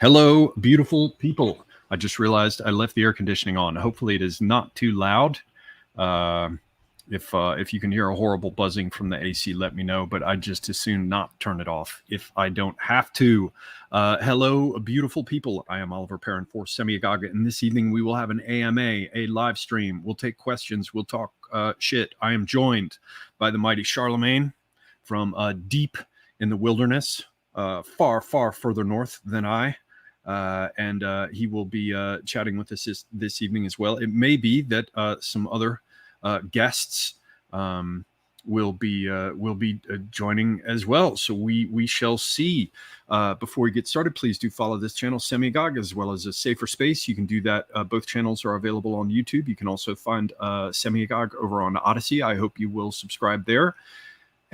Hello, beautiful people. I just realized I left the air conditioning on. Hopefully it is not too loud. If you can hear a horrible buzzing from the AC, let me know, but I'd just as soon not turn it off if I don't have to. Hello, beautiful people. I am Oliver Perrin for Semiagaga, and this evening we will have an AMA, a live stream. We'll take questions. We'll talk shit. I am joined by the mighty Charlemagne from deep in the wilderness, far, far further north than I. And he will be chatting with us this evening as well. It may be that some other guests will be joining as well. So we shall see. Before we get started, please do follow this channel, Semiagaga, as well as A Safer Space. You can do that. Both channels are available on YouTube. You can also find Semiagaga over on Odyssey. I hope you will subscribe there.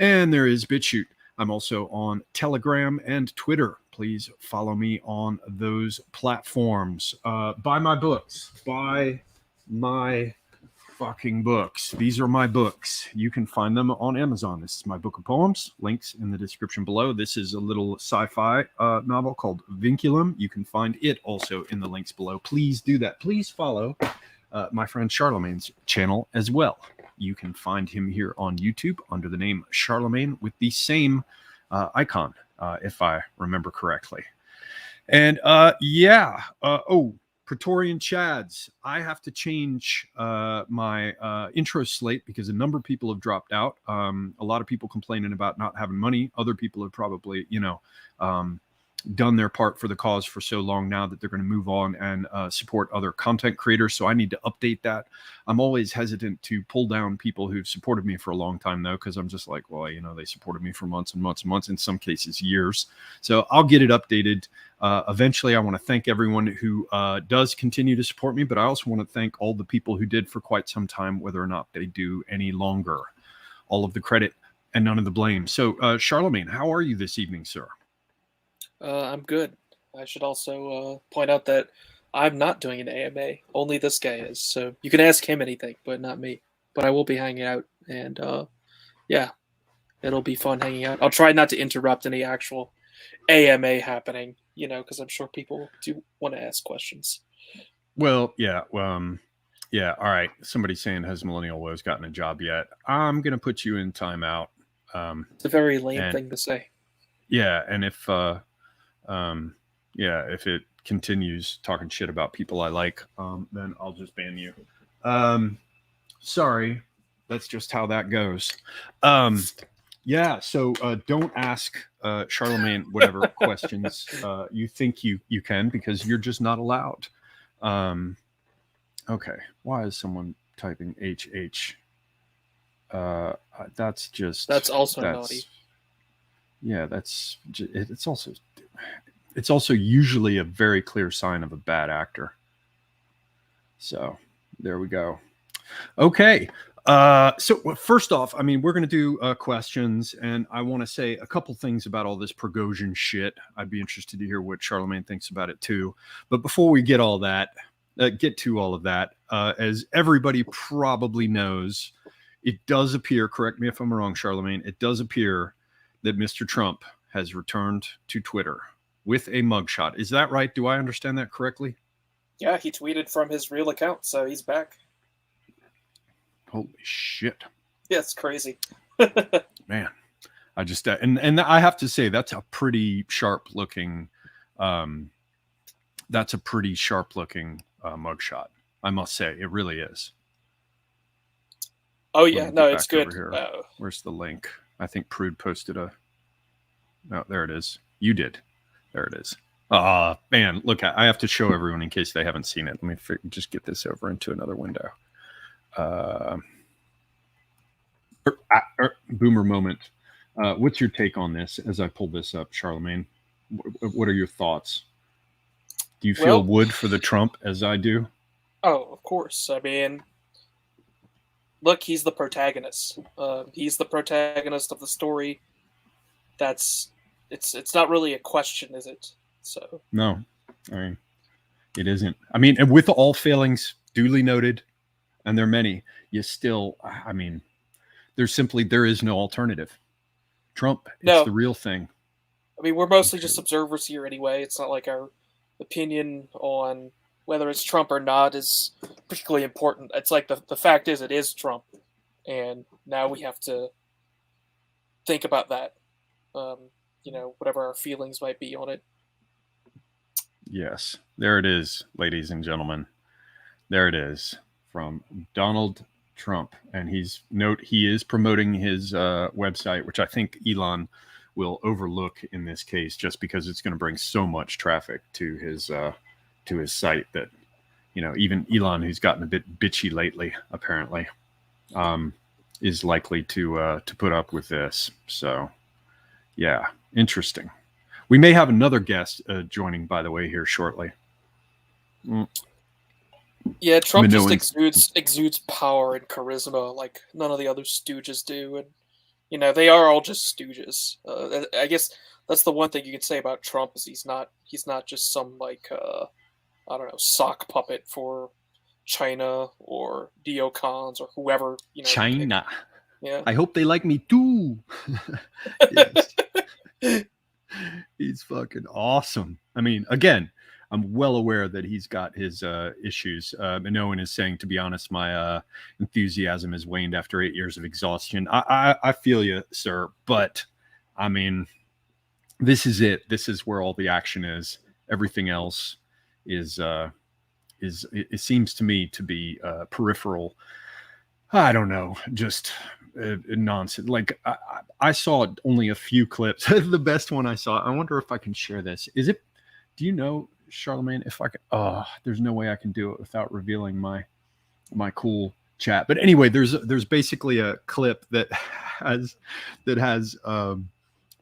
And there is BitChute. I'm also on Telegram and Twitter. Please follow me on those platforms. Buy my books. Buy my fucking books. These are my books. You can find them on Amazon. This is my book of poems. Links in the description below. This is a little sci-fi novel called Vinculum. You can find it also in the links below. Please do that. Please follow my friend Charlemagne's channel as well. You can find him here on YouTube under the name Charlemagne with the same icon, if I remember correctly. And Praetorian Chads. I have to change my intro slate because a number of people have dropped out. A lot of people complaining about not having money. Other people have probably, done their part for the cause for so long now that they're going to move on and support other content creators. So I need to update that. I'm always hesitant to pull down people who've supported me for a long time, though, because I'm just like, well, they supported me for months and months and months, in some cases years. So I'll get it updated. Eventually, I want to thank everyone who does continue to support me, but I also want to thank all the people who did for quite some time, whether or not they do any longer. All of the credit and none of the blame. So Charlemagne, how are you this evening, sir? I'm good. I should also point out that I'm not doing an AMA. Only this guy is. So you can ask him anything, but not me. But I will be hanging out, and it'll be fun hanging out. I'll try not to interrupt any actual AMA happening, because I'm sure people do want to ask questions. Well, yeah. All right. Somebody's saying, has Millennial Woes gotten a job yet? I'm going to put you in timeout. It's a very lame thing to say. Yeah, and if it continues talking shit about people I like, then I'll just ban you. Sorry, that's just how that goes. So don't ask Charlemagne whatever questions you think you can, because you're just not allowed. Okay, why is someone typing HH? That's naughty. Yeah, it's also usually a very clear sign of a bad actor. So there we go. Okay. So first off, we're going to do questions, and I want to say a couple things about all this Prigozhin shit. I'd be interested to hear what Charlemagne thinks about it too. But before we get to all of that, as everybody probably knows, it does appear, correct me if I'm wrong, Charlemagne, it does appear that Mr. Trump has returned to Twitter with a mugshot. Is that right? Do I understand that correctly? Yeah, he tweeted from his real account, so he's back. Holy shit. Yeah, it's crazy. Man, I just, and I have to say, that's a pretty sharp looking, mugshot. I must say, it really is. Oh yeah, no, it's good. Where's the link? I think Prude posted no, there it is. You did. There it is. Man, look, I have to show everyone in case they haven't seen it. Let me just get this over into another window. Boomer moment. What's your take on this as I pull this up, Charlemagne? What are your thoughts? Do you feel wood for the Trump as I do? Oh, of course. Look, he's the protagonist. He's the protagonist of the story. It's not really a question, is it? So no, it isn't. And with all failings duly noted, and there are many, you still, there is no alternative. Trump, it's the real thing. we're mostly just observers here anyway. It's not like our opinion on whether it's Trump or not is particularly important. It's like the fact is it is Trump, and now we have to think about that. Whatever our feelings might be on it. Yes, there it is, ladies and gentlemen. There it is from Donald Trump, and he is promoting his website, which I think Elon will overlook in this case, just because it's going to bring so much traffic to his site that even Elon, who's gotten a bit bitchy lately, apparently, is likely to put up with this. So, yeah, interesting. We may have another guest joining, by the way, here shortly. Yeah, Trump just exudes power and charisma like none of the other stooges do, and they are all just stooges. I guess that's the one thing you could say about Trump is he's not just some I don't know, sock puppet for China or neocons or whoever. China. Yeah. I hope they like me too. He's fucking awesome. I mean, again, I'm well aware that he's got his issues. And no one is saying, to be honest, my enthusiasm has waned after 8 years of exhaustion. I feel you, sir. But, I mean, this is it. This is where all the action is. Everything else is it seems to me to be peripheral. I don't know, just nonsense. Like I saw only a few clips. The best one I saw, I wonder if I can share this. Do you know, Charlemagne, if I can, there's no way I can do it without revealing my cool chat. But anyway, there's basically a clip that has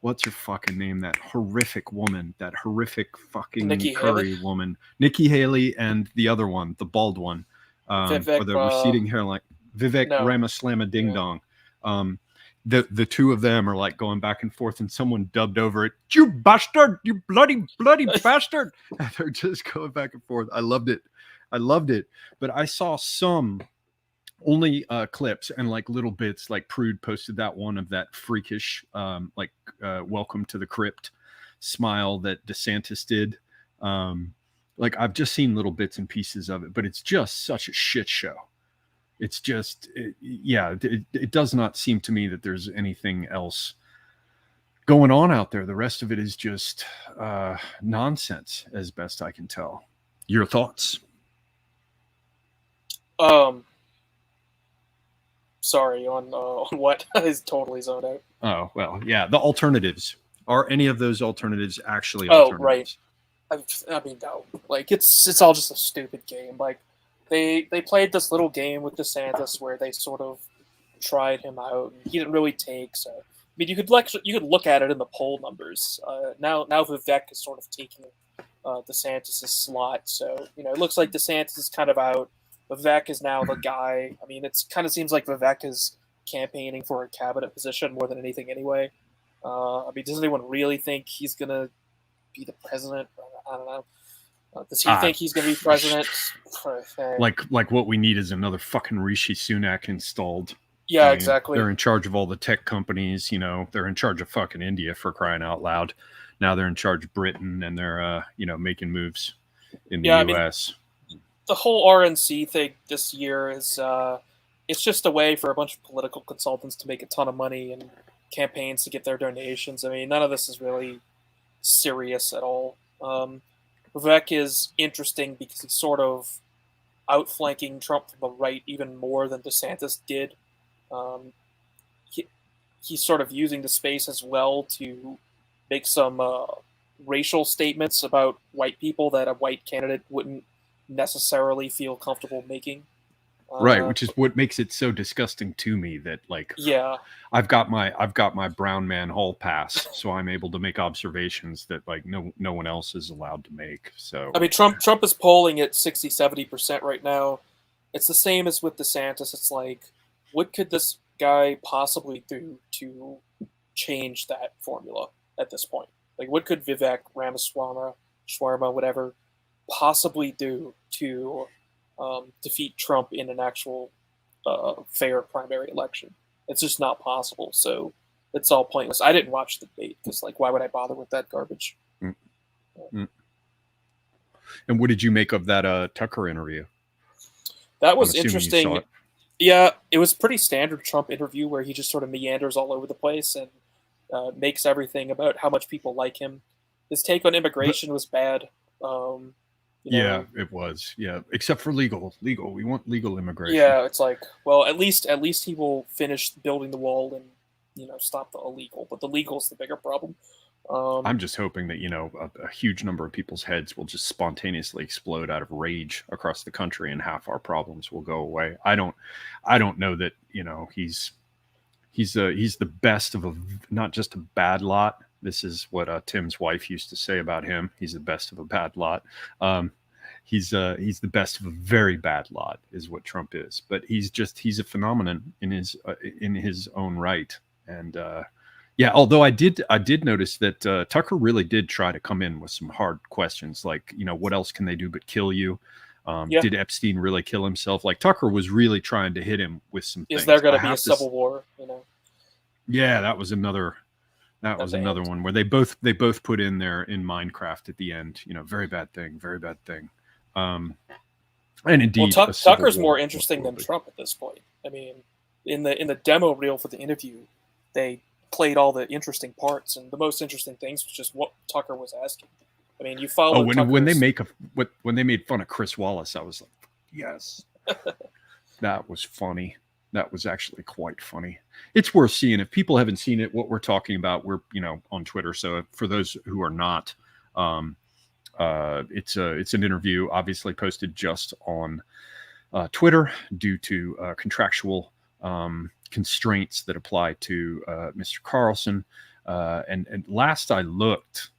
what's her fucking name? That horrific woman, that horrific fucking Nikki curry Haley? woman, Nikki Haley, and the other one, the bald one, Vivek, or the receding hairline, Vivek Ramaswamy Ding Dong. The two of them are like going back and forth, and someone dubbed over it, "You bastard, you bloody bastard." And they're just going back and forth. I loved it. But I saw some only clips and like little bits. Like Prude posted that one of that freakish welcome to the crypt smile that DeSantis did. Like I've just seen little bits and pieces of it, but it's just such a shit show. It's just, it does not seem to me that there's anything else going on out there. The rest of it is just nonsense, as best I can tell. Your thoughts? Sorry, on what? Is totally zoned out. Oh, well, yeah, the alternatives. Are any of those alternatives actually alternatives? Oh, right. I mean, no. Like, it's all just a stupid game. Like, they played this little game with DeSantis where they sort of tried him out, and he didn't really take. So, I mean, you could look at it in the poll numbers. Now Vivek is sort of taking DeSantis' slot. So, it looks like DeSantis is kind of out. Vivek is now the guy. I mean, it kind of seems like Vivek is campaigning for a cabinet position more than anything anyway. I mean, does anyone really think he's going to be the president? I don't know. Does he think he's going to be president? Like what we need is another fucking Rishi Sunak installed. Yeah, I mean, exactly. They're in charge of all the tech companies. They're in charge of fucking India, for crying out loud. Now they're in charge of Britain, and they're making moves in the U.S. I mean, the whole RNC thing this year is it's just a way for a bunch of political consultants to make a ton of money and campaigns to get their donations. I mean, none of this is really serious at all. Vivek is interesting because he's sort of outflanking Trump from the right even more than DeSantis did. He's sort of using the space as well to make some racial statements about white people that a white candidate wouldn't necessarily feel comfortable making. Right, which is what makes it so disgusting to me that, like, I've got my brown man hall pass, so I'm able to make observations that, like, no one else is allowed to make. So I mean, Trump is polling at 60-70% right now. It's the same as with DeSantis. It's like, what could this guy possibly do to change that formula at this point? Like, what could Vivek Ramaswamy, whatever, possibly do to defeat Trump in an actual fair primary election? It's just not possible. So it's all pointless. I didn't watch the debate because, like, why would I bother with that garbage? And what did you make of that Tucker interview? That was I'm assuming you saw interesting. it. Yeah, it was pretty standard Trump interview where he just sort of meanders all over the place and makes everything about how much people like him. His take on immigration was bad. Yeah, it was. Yeah, except for legal. We want legal immigration. Yeah, it's like, well, at least he will finish building the wall and stop the illegal. But the legal's the bigger problem. I'm just hoping that a huge number of people's heads will just spontaneously explode out of rage across the country, and half our problems will go away. I don't know that he's the best of not just a bad lot. This is what Tim's wife used to say about him. He's the best of a bad lot. He's the best of a very bad lot, is what Trump is. But he's a phenomenon in his own right. And yeah, although I did notice that Tucker really did try to come in with some hard questions, like what else can they do but kill you? Did Epstein really kill himself? Like Tucker was really trying to hit him with some things. Is there going to be a civil war? Yeah, that was another one where they both put in there in Minecraft at the end. Very bad thing. And indeed, Tucker's more interesting than Trump at this point. I mean, in the demo reel for the interview, they played all the interesting parts, and the most interesting things was just what Tucker was asking. I mean, you follow. When they made fun of Chris Wallace, I was like, yes, that was funny. That was actually quite funny. It's worth seeing. If people haven't seen it, what we're talking about, we're on Twitter. So for those who are not, it's an interview, obviously posted just on Twitter due to contractual constraints that apply to Mr. Carlson. And last I looked,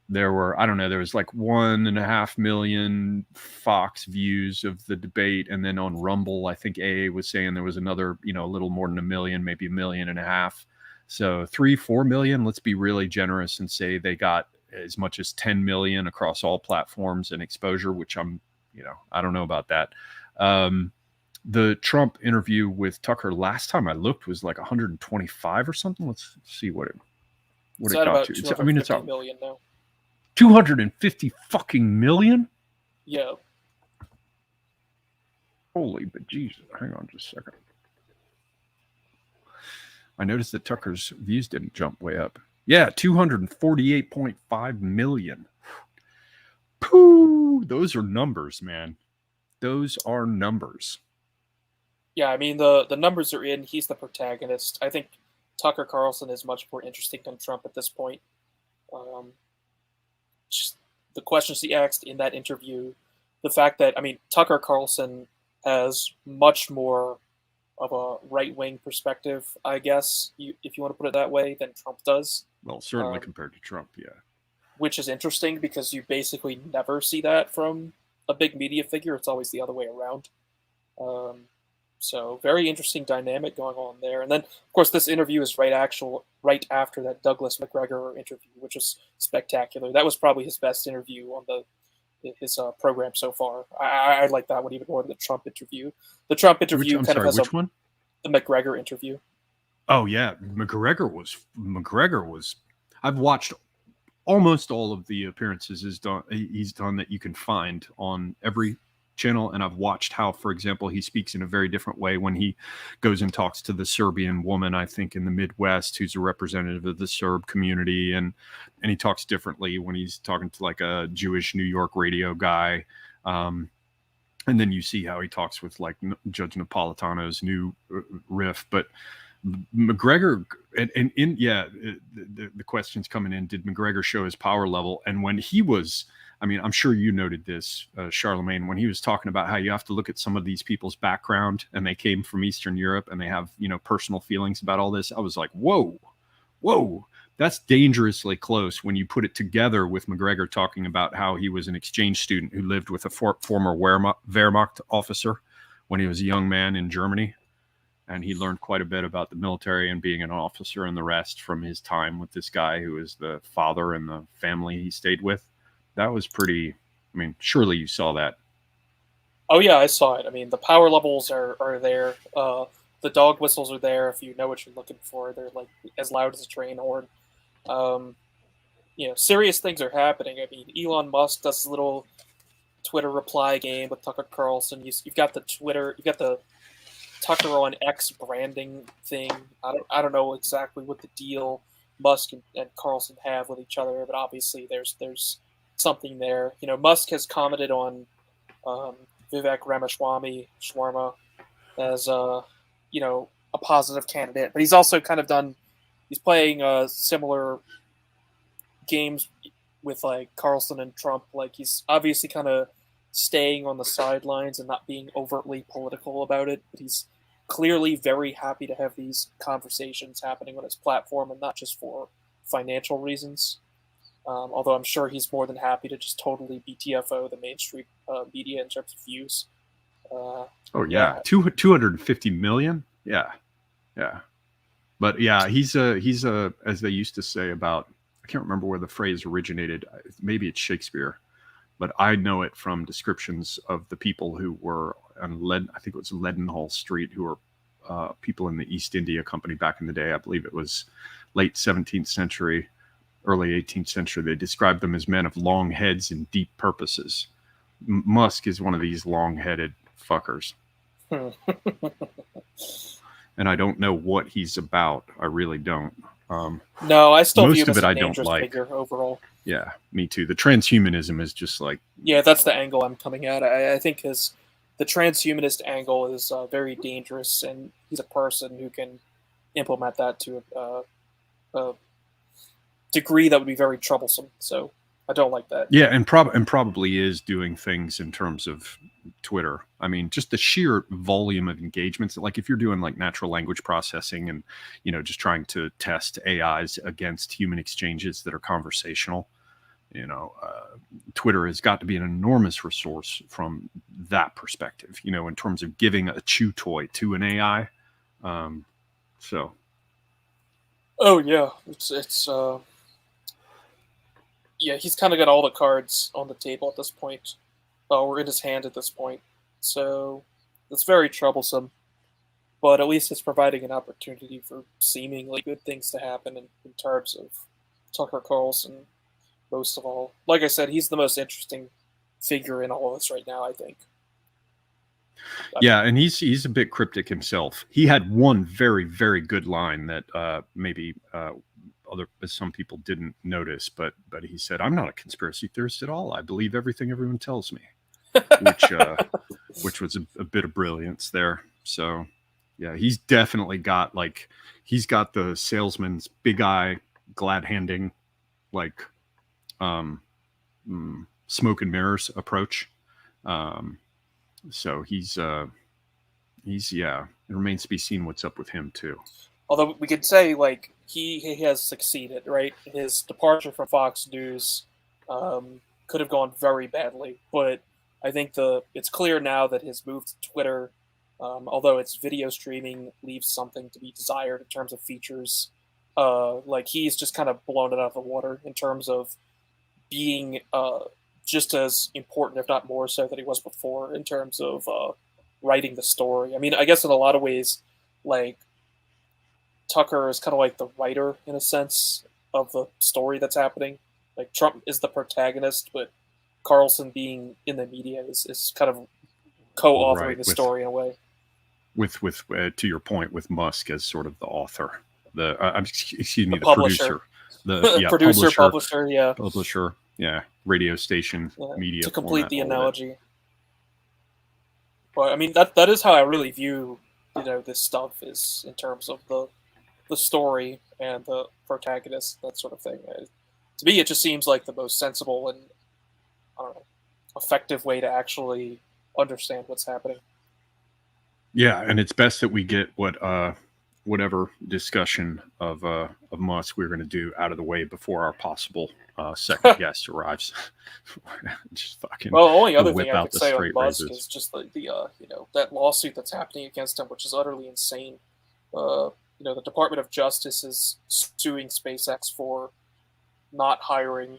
there was like 1.5 million Fox views of the debate. And then on Rumble, I think AA was saying there was another, a little more than 1 million, maybe 1.5 million. So 3-4 million, let's be really generous and say they got as much as 10 million across all platforms and exposure, which I don't know about that. The Trump interview with Tucker last time I looked was like 125 or something. Let's see what it got to. It's a million now. 250 fucking million? Yeah. Holy but Jesus. Hang on just a second. I noticed that Tucker's views didn't jump way up. Yeah, 248.5 million. Pooh! Those are numbers, man. Those are numbers. Yeah, I mean, the numbers are in. He's the protagonist. I think Tucker Carlson is much more interesting than Trump at this point. Just the questions he asked in that interview, the fact that, Tucker Carlson has much more of a right-wing perspective, I guess, if you want to put it that way, than Trump does. Well, certainly compared to Trump, yeah. Which is interesting because you basically never see that from a big media figure. It's always the other way around. So very interesting dynamic going on there. And then, of course, this interview is right after that Douglas McGregor interview, which was spectacular. That was probably his best interview on his program so far. I like that one even more than the Trump interview. The Trump interview which one? The McGregor interview. Oh yeah, McGregor was. I've watched almost all of the appearances he's done that you can find on every channel, and I've watched how, for example, he speaks in a very different way when he goes and talks to the Serbian woman, I think in the Midwest, who's a representative of the Serb community, and he talks differently when he's talking to like a Jewish New York radio guy, and then you see how he talks with like Judge Napolitano's new riff. But McGregor, the questions coming in, did McGregor show his power level? And when he was, I'm sure you noted this, Charlemagne, when he was talking about how you have to look at some of these people's background and they came from Eastern Europe and they have, personal feelings about all this. I was like, whoa, that's dangerously close when you put it together with McGregor talking about how he was an exchange student who lived with a former Wehrmacht officer when he was a young man in Germany. And he learned quite a bit about the military and being an officer and the rest from his time with this guy who was the father and the family he stayed with. That was pretty, surely you saw that. Oh yeah, I saw it. The power levels are there. The dog whistles are there if you know what you're looking for. They're like as loud as a train horn. Serious things are happening. Elon Musk does his little Twitter reply game with Tucker Carlson. You've got the Tucker on X branding thing. I don't know exactly what the deal Musk and Carlson have with each other, but obviously there's something there. Musk has commented on Vivek Ramaswamy Shawarma as a positive candidate, but he's also kind of he's playing similar games with like Carlson and Trump. Like he's obviously kind of staying on the sidelines and not being overtly political about it, but he's clearly very happy to have these conversations happening on his platform and not just for financial reasons. Although I'm sure he's more than happy to just totally BTFO the mainstream media in terms of views. Oh yeah, 250 million. Yeah. But yeah, he's a as they used to say about, I can't remember where the phrase originated. Maybe it's Shakespeare, but I know it from descriptions of the people who were on I think it was Leadenhall Street, who were people in the East India Company back in the day. I believe it was late 17th century, early 18th century. They described them as men of long heads and deep purposes. Musk is one of these long-headed fuckers. And I don't know what he's about. I really don't. No, I still most view him of as it a I don't dangerous like. figure overall. Yeah, me too. The transhumanism is just like... Yeah, that's the angle I'm coming at. I think the transhumanist angle is very dangerous, and he's a person who can implement that to a degree that would be very troublesome. So I don't like that. Yeah, and probably is doing things in terms of Twitter. I mean, just the sheer volume of engagements. Like if you're doing like natural language processing and, just trying to test AIs against human exchanges that are conversational, Twitter has got to be an enormous resource from that perspective, in terms of giving a chew toy to an AI. So. Oh yeah, it's yeah, he's kind of got all the cards on the table at this point, or in his hand at this point. So it's very troublesome. But at least it's providing an opportunity for seemingly good things to happen in terms of Tucker Carlson, most of all. Like I said, he's the most interesting figure in all of this right now, I think. Yeah, and he's a bit cryptic himself. He had one very, very good line that maybe some people didn't notice, but he said, "I'm not a conspiracy theorist at all. I believe everything everyone tells me," which was a bit of brilliance there. So yeah, he's definitely got he's got the salesman's big eye, glad handing, like smoke and mirrors approach. So he's yeah, it remains to be seen what's up with him too. Although we could say he has succeeded, right? His departure from Fox News could have gone very badly, but I think it's clear now that his move to Twitter, although its video streaming leaves something to be desired in terms of features, he's just kind of blown it out of the water in terms of being just as important, if not more so, than he was before in terms of writing the story. I mean, I guess in a lot of ways, Tucker is kind of like the writer in a sense of the story that's happening. Like Trump is the protagonist, but Carlson being in the media is kind of co-authoring the story in a way. With to your point, with Musk as sort of the author, the publisher, publisher, radio station, media. To complete the analogy. But I mean that is how I really view this stuff is in terms of the story and the protagonist, that sort of thing. To me, it just seems like the most sensible and effective way to actually understand what's happening. Yeah, and it's best that we get whatever discussion of Musk we're going to do out of the way before our possible second guest arrives. Just fucking. Well, the only other thing I could say on Musk is just the that lawsuit that's happening against him, which is utterly insane. The Department of Justice is suing SpaceX for not hiring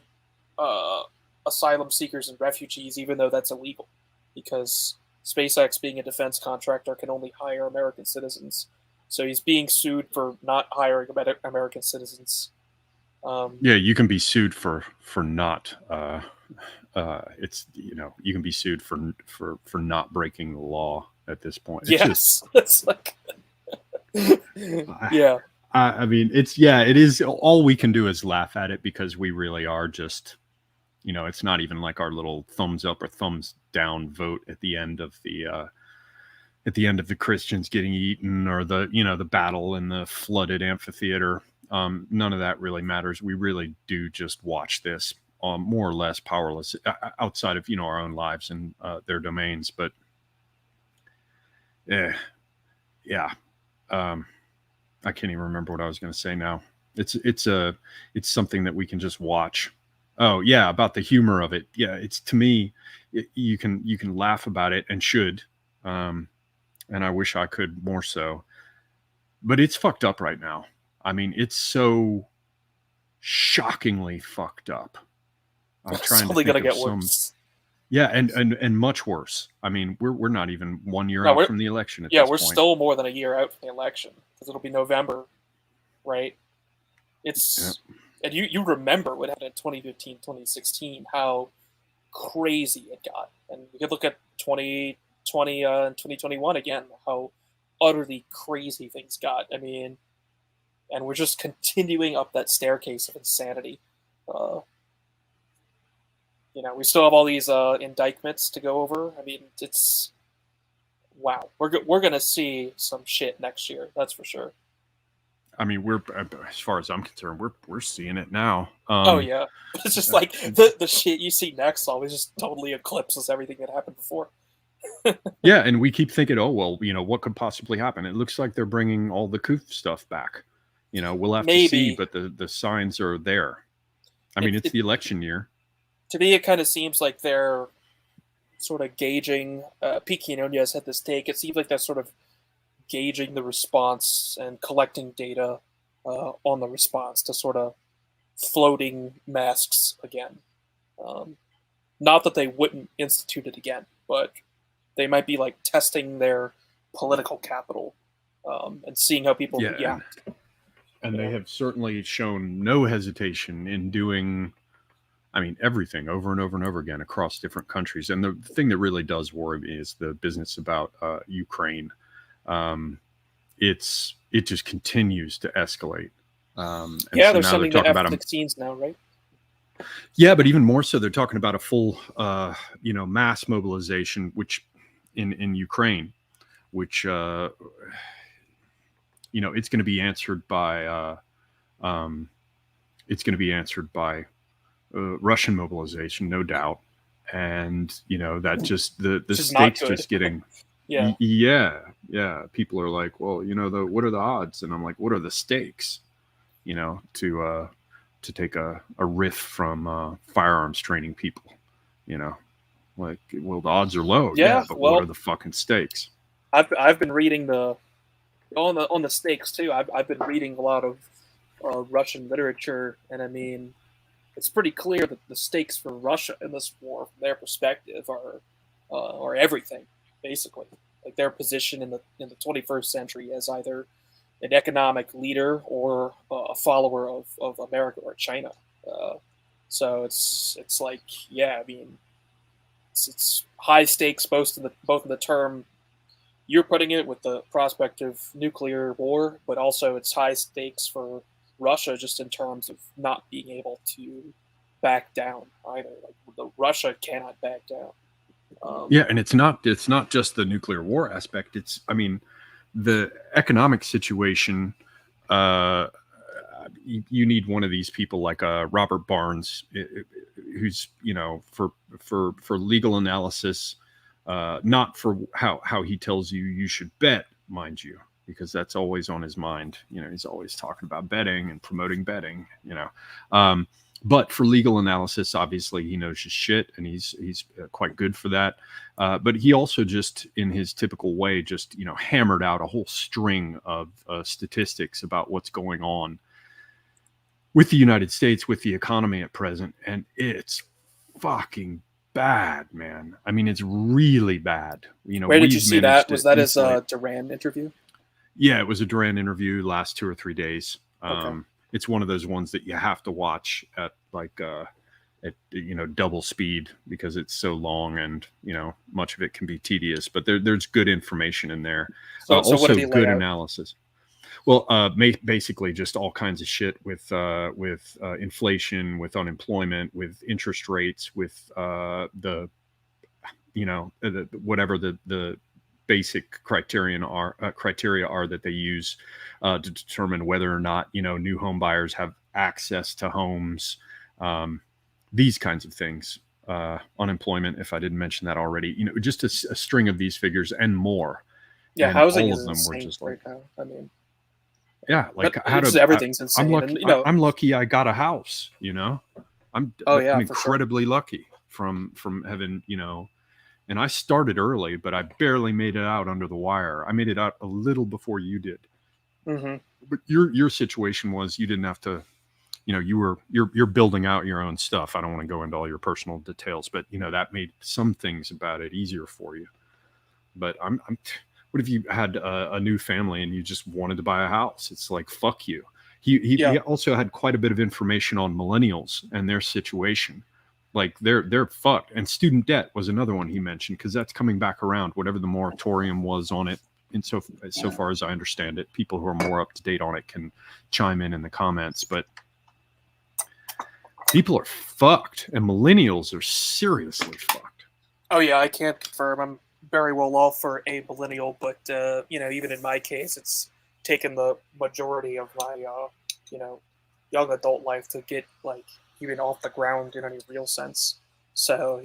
asylum seekers and refugees, even though that's illegal, because SpaceX, being a defense contractor, can only hire American citizens. So he's being sued for not hiring American citizens. Yeah, you can be sued for not it's, you can be sued for not breaking the law at this point. It's yes, it's like, yeah. I mean, it is. All we can do is laugh at it because we really are just, it's not even like our little thumbs up or thumbs down vote at the end of the Christians getting eaten, or the battle in the flooded amphitheater. None of that really matters. We really do just watch this, more or less powerless outside of, our own lives and their domains. But yeah. I can't even remember what I was going to say now. It's something that we can just watch. Oh yeah, about the humor of it. Yeah, it's, to me, you can laugh about it, and should, and I wish I could more so. But it's fucked up right now. I mean, it's so shockingly fucked up. I'm trying to think gonna of get some. worse. Yeah, and much worse. I mean, we're not even 1 year out from the election at this point. We're still more than a year out from the election, because it'll be November, right? And you remember what happened in 2015, 2016, how crazy it got. And you could look at 2020 and 2021 again, how utterly crazy things got. I mean, and we're just continuing up that staircase of insanity. We still have all these indictments to go over. I mean, it's wow. We're gonna see some shit next year. That's for sure. I mean, as far as I'm concerned, we're seeing it now. Oh yeah, it's just like the shit you see next always just totally eclipses everything that happened before. Yeah, and we keep thinking, oh well, what could possibly happen? It looks like they're bringing all the Kuth stuff back. We'll have to see, but the signs are there. I mean, it's the election year. To me, it kind of seems like they're sort of gauging. Piqui Nunez had this take. It seems like they're sort of gauging the response and collecting data on the response to sort of floating masks again. Not that they wouldn't institute it again, but they might be like testing their political capital and seeing how people react. And they have certainly shown no hesitation in doing, I mean, everything over and over and over again across different countries. And the thing that really does worry me is the business about Ukraine. It just continues to escalate. They're sending the F-16s now, right? Yeah, but even more so, they're talking about a full, mass mobilization, which in Ukraine, which it's going to be answered by Russian mobilization, no doubt. And that just the stakes just getting people are like, well, what are the odds? And I'm like, what are the stakes, to take a riff from firearms training people, like, well, the odds are low, but what are the fucking stakes? I've been reading on the stakes too. I've been reading a lot of Russian literature, and I mean, it's pretty clear that the stakes for Russia in this war, from their perspective, are everything, basically. Like their position in the 21st century as either an economic leader or a follower of America or China. So it's like, I mean, it's high stakes both in the term you're putting it with the prospect of nuclear war, but also it's high stakes for Russia just in terms of not being able to back down either. Like Russia cannot back down. And it's not just the nuclear war aspect. It's, I mean, the economic situation. You need one of these people like Robert Barnes, who's for legal analysis, not for how he tells you should bet, mind you, because that's always on his mind. He's always talking about betting and promoting betting. But for legal analysis, obviously he knows his shit, and he's quite good for that. But he also just, in his typical way, just hammered out a whole string of statistics about what's going on with the United States, with the economy at present, and it's fucking bad, man. I mean, it's really bad. Where did you see that? Was that his Duran interview? Yeah, it was a Duran interview last 2 or 3 days. Okay. It's one of those ones that you have to watch at like at double speed because it's so long, and much of it can be tedious. But there's good information in there. So what Also did he lay good out? analysis. Well, basically just all kinds of shit with inflation, with unemployment, with interest rates, with whatever the basic criteria are that they use to determine whether or not new home buyers have access to homes, these kinds of things. Unemployment, if I didn't mention that already, just a string of these figures and more. Yeah, And housing all is of them were insane just like, right now. I mean, yeah, like everything's I'm insane, lucky. and I'm lucky I got a house. I'm Oh yeah, I'm for sure. incredibly lucky from having and I started early, but I barely made it out under the wire. I made it out a little before you did. Mm-hmm. But your situation was you didn't have to. You're building out your own stuff. I don't want to go into all your personal details, but that made some things about it easier for you. But I'm what if you had a new family and you just wanted to buy a house? It's like, fuck you. He also had quite a bit of information on millennials and their situation. Like they're fucked. And student debt was another one he mentioned, because that's coming back around, whatever the moratorium was on it. And so far as I understand it, people who are more up to date on it can chime in the comments. But people are fucked, and millennials are seriously fucked. Oh yeah, I can't confirm. I'm very well off for a millennial, but even in my case, it's taken the majority of my young adult life to get like even off the ground in any real sense. So I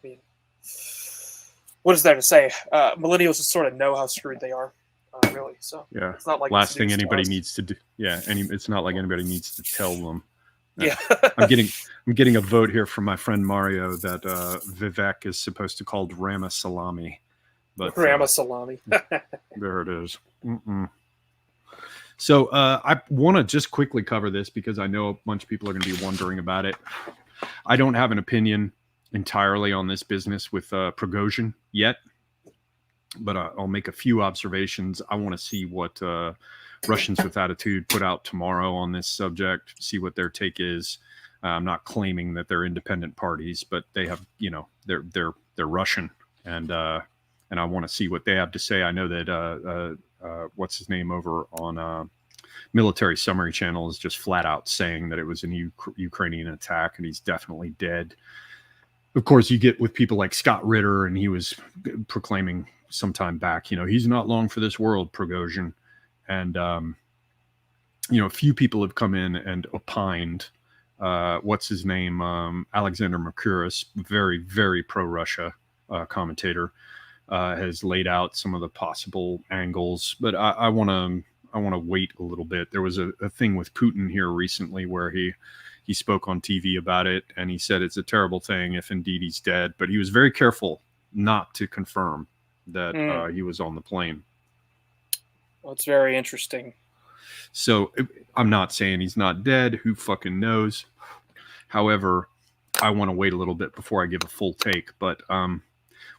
mean, what is there to say? Millennials just sort of know how screwed they are, really. So yeah, it's not like last thing anybody to needs to do. Yeah, it's not like anybody needs to tell them. Yeah. I'm getting a vote here from my friend Mario that Vivek is supposed to call Ramasalami, but Ramasalami. there it is. Mm-mm. So I want to just quickly cover this because I know a bunch of people are going to be wondering about it. I don't have an opinion entirely on this business with Prigozhin yet, but I'll make a few observations. I want to see what Russians with Attitude put out tomorrow on this subject, see what their take is. I'm not claiming that they're independent parties, but they have, they're Russian, and I want to see what they have to say. I know that what's his name over on Military Summary Channel is just flat out saying that it was a Ukrainian attack, and he's definitely dead. Of course, you get with people like Scott Ritter, and he was proclaiming some time back, he's not long for this world, Prigozhin. And, a few people have come in and opined, what's his name? Alexander Mercouris, very, very pro-Russia commentator, has laid out some of the possible angles, but I want to wait a little bit. There was a thing with Putin here recently where he spoke on TV about it, and he said it's a terrible thing if indeed he's dead, but he was very careful not to confirm that he was on the plane. Well, it's very interesting. So I'm not saying he's not dead. Who fucking knows? However, I want to wait a little bit before I give a full take. But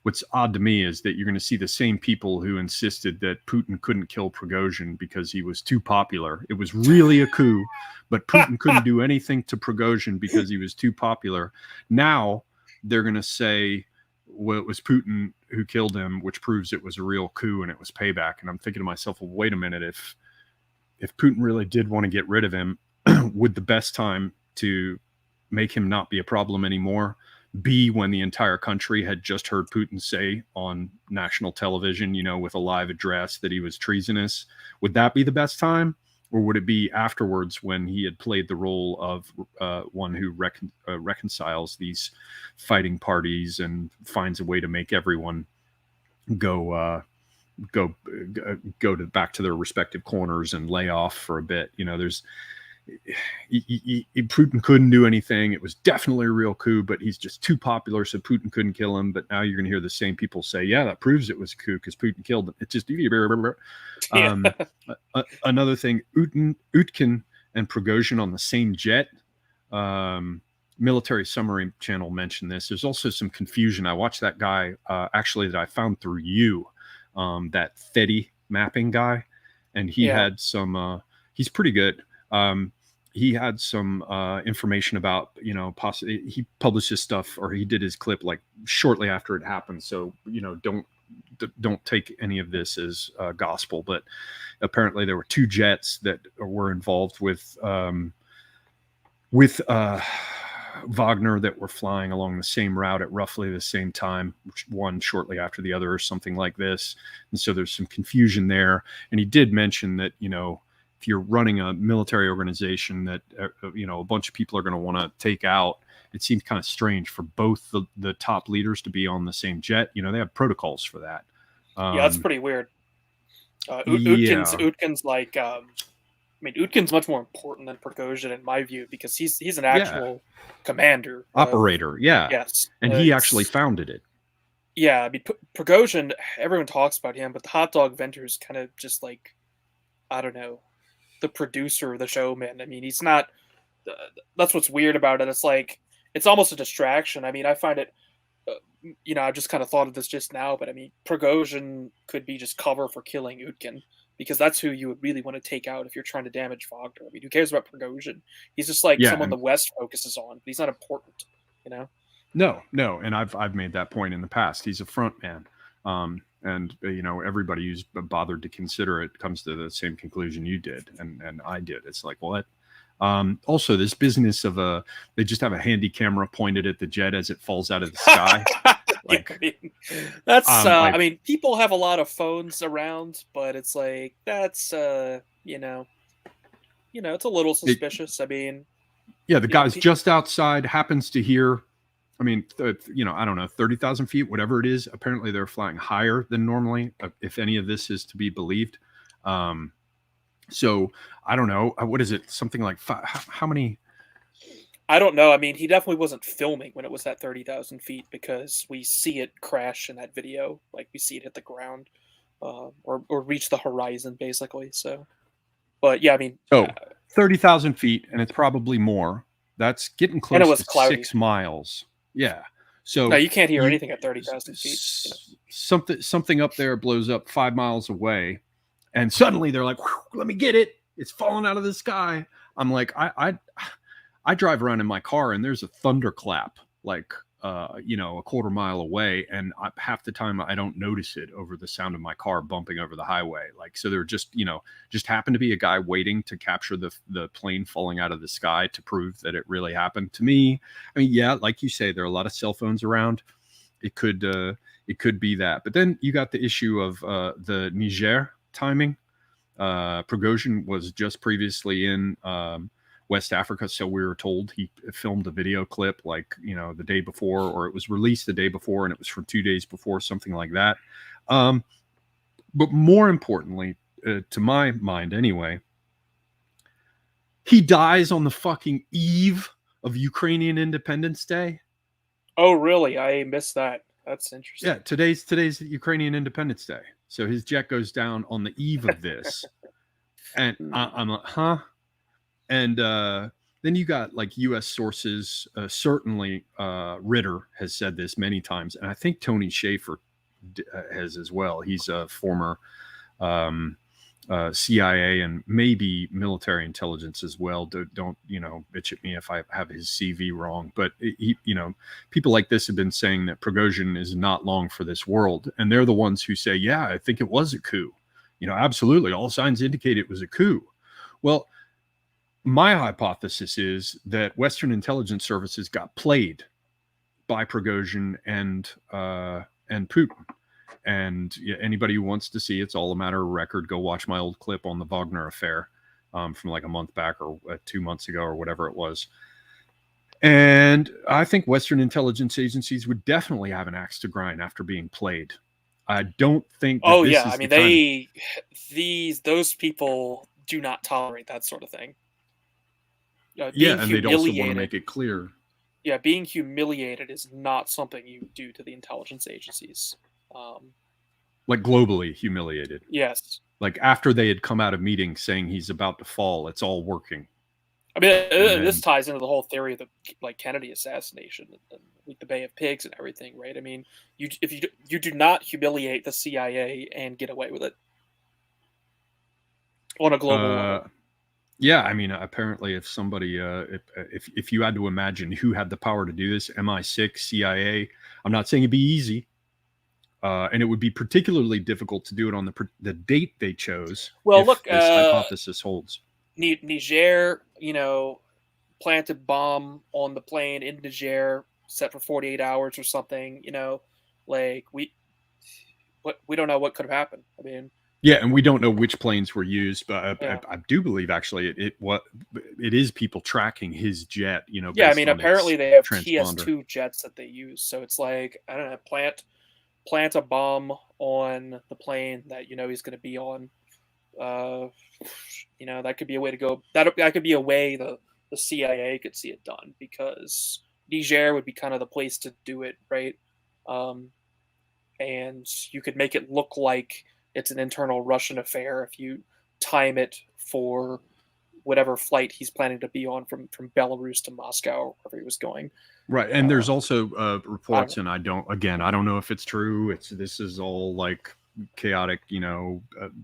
what's odd to me is that you're going to see the same people who insisted that Putin couldn't kill Prigozhin because he was too popular. It was really a coup, but Putin couldn't do anything to Prigozhin because he was too popular. Now they're going to say, well, it was Putin who killed him, which proves it was a real coup and it was payback. And I'm thinking to myself, well, wait a minute, if Putin really did want to get rid of him, would the best time to make him not be a problem anymore be when the entire country had just heard Putin say on national television, with a live address, that he was treasonous? Would that be the best time? Or would it be afterwards when he had played the role of one who reconciles these fighting parties and finds a way to make everyone go back to their respective corners and lay off for a bit? Putin couldn't do anything. It was definitely a real coup, but he's just too popular, so Putin couldn't kill him. But now you're going to hear the same people say, yeah, that proves it was a coup because Putin killed him. It's just another thing. Utkin and Prigozhin on the same jet. Military Summary Channel mentioned this. There's also some confusion. I watched that guy actually that I found through you, that Fetty mapping guy, and he had some. He's pretty good. he had some information about, you know, possibly he published his stuff, or he did his clip like shortly after it happened. So, you know, don't take any of this as gospel, but apparently there were 2 jets that were involved with Wagner that were flying along the same route at roughly the same time, one shortly after the other or something like this. And so there's some confusion there. And he did mention that, you know, if you're running a military organization that, you know, a bunch of people are going to want to take out, it seemed kind of strange for both the top leaders to be on the same jet. You know, they have protocols for that. Yeah, that's pretty weird. Yeah. Utkin's like, I mean, Utkin's much more important than Prigozhin in my view, because he's an actual commander, operator. Yeah, yes, and he actually founded it. Yeah, I mean, Prigozhin, everyone talks about him, but the hot dog vendor is kind of just like, I don't know, the producer, the showman. I mean, he's not. That's what's weird about it. It's like it's almost a distraction. I mean, I find it. You know, I just kind of thought of this just now, but I mean, Prigozhin could be just cover for killing Utkin, because that's who you would really want to take out if you're trying to damage Wagner. I mean, who cares about Prigozhin? He's just like someone the West focuses on, but he's not important, you know? No, and I've made that point in the past. He's a front man, and you know, everybody who's bothered to consider it comes to the same conclusion you did, and I did. It's like, what? Also, this business of they just have a handy camera pointed at the jet as it falls out of the sky. Like, I mean, that's I mean, people have a lot of phones around, but it's like that's you know, it's a little suspicious. I mean, yeah, the guy's just outside, happens to hear. I mean, you know, I don't know, 30,000 feet, whatever it is. Apparently, they're flying higher than normally, if any of this is to be believed. So I don't know. What is it? Something like how many? I don't know. I mean, he definitely wasn't filming when it was at 30,000 feet, because we see it crash in that video. Like, we see it hit the ground or reach the horizon, basically. So, but yeah, I mean. 30,000 feet, and it's probably more. That's getting close to cloudy. 6 miles. Yeah. So no, you can't hear anything at 30,000 feet. Something up there blows up 5 miles away. And suddenly they're like, let me get it. It's falling out of the sky. I'm like, I drive around in my car and there's a thunderclap, like, you know, a quarter mile away. And half the time I don't notice it over the sound of my car bumping over the highway. Like, so there just happened to be a guy waiting to capture the plane falling out of the sky to prove that it really happened. To me, I mean, yeah, like you say, there are a lot of cell phones around. It could be that. But then you got the issue of the Niger timing. Prigozhin was just previously in West Africa, so we were told. He filmed a video clip like, you know, the day before, or it was released the day before, and it was from 2 days before, something like that. But more importantly, to my mind anyway, he dies on the fucking eve of Ukrainian Independence Day. Oh, really? I missed that. That's interesting. Yeah, today's Ukrainian Independence Day. So his jet goes down on the eve of this. And I'm like, huh? And then you got like U.S. sources. Certainly, Ritter has said this many times, and I think Tony Schaefer has as well. He's a former CIA and maybe military intelligence as well. Don't bitch at me if I have his CV wrong. But he, people like this have been saying that Prigozhin is not long for this world, and they're the ones who say, "Yeah, I think it was a coup." Absolutely, all signs indicate it was a coup. Well, my hypothesis is that Western intelligence services got played by Prigozhin and Putin. And anybody who wants to see, it's all a matter of record. Go watch my old clip on the Wagner affair from like a month back or 2 months ago or whatever it was. And I think Western intelligence agencies would definitely have an axe to grind after being played. I don't think. Oh yeah, I mean those people do not tolerate that sort of thing. Yeah, and they'd also want to make it clear. Yeah, being humiliated is not something you do to the intelligence agencies. Like globally humiliated. Yes. Like after they had come out of meetings saying he's about to fall, it's all working. I mean, this ties into the whole theory of the Kennedy assassination and the Bay of Pigs and everything, right? I mean, if you do not humiliate the CIA and get away with it on a global level. Yeah, I mean, apparently, if somebody, if you had to imagine who had the power to do this, MI6, CIA. I'm not saying it'd be easy, and it would be particularly difficult to do it on the date they chose. Well, If look, this hypothesis holds, Niger, planted bomb on the plane in Niger, set for 48 hours or something. Like we don't know what could have happened. I mean, yeah, and we don't know which planes were used, but yeah. I do believe actually it is people tracking his jet. Yeah, I based mean, on apparently its they have transponder. TS2 jets that they use, so it's like, I don't know, plant a bomb on the plane that he's going to be on. Uh, that could be a way to go. That could be a way the CIA could see it done, because Niger would be kind of the place to do it, right? Um, and you could make it look like it's an internal Russian affair if you time it for whatever flight he's planning to be on from Belarus to Moscow or wherever he was going. Right, and there's also I don't reports, and I don't know if it's true. This is all like chaotic,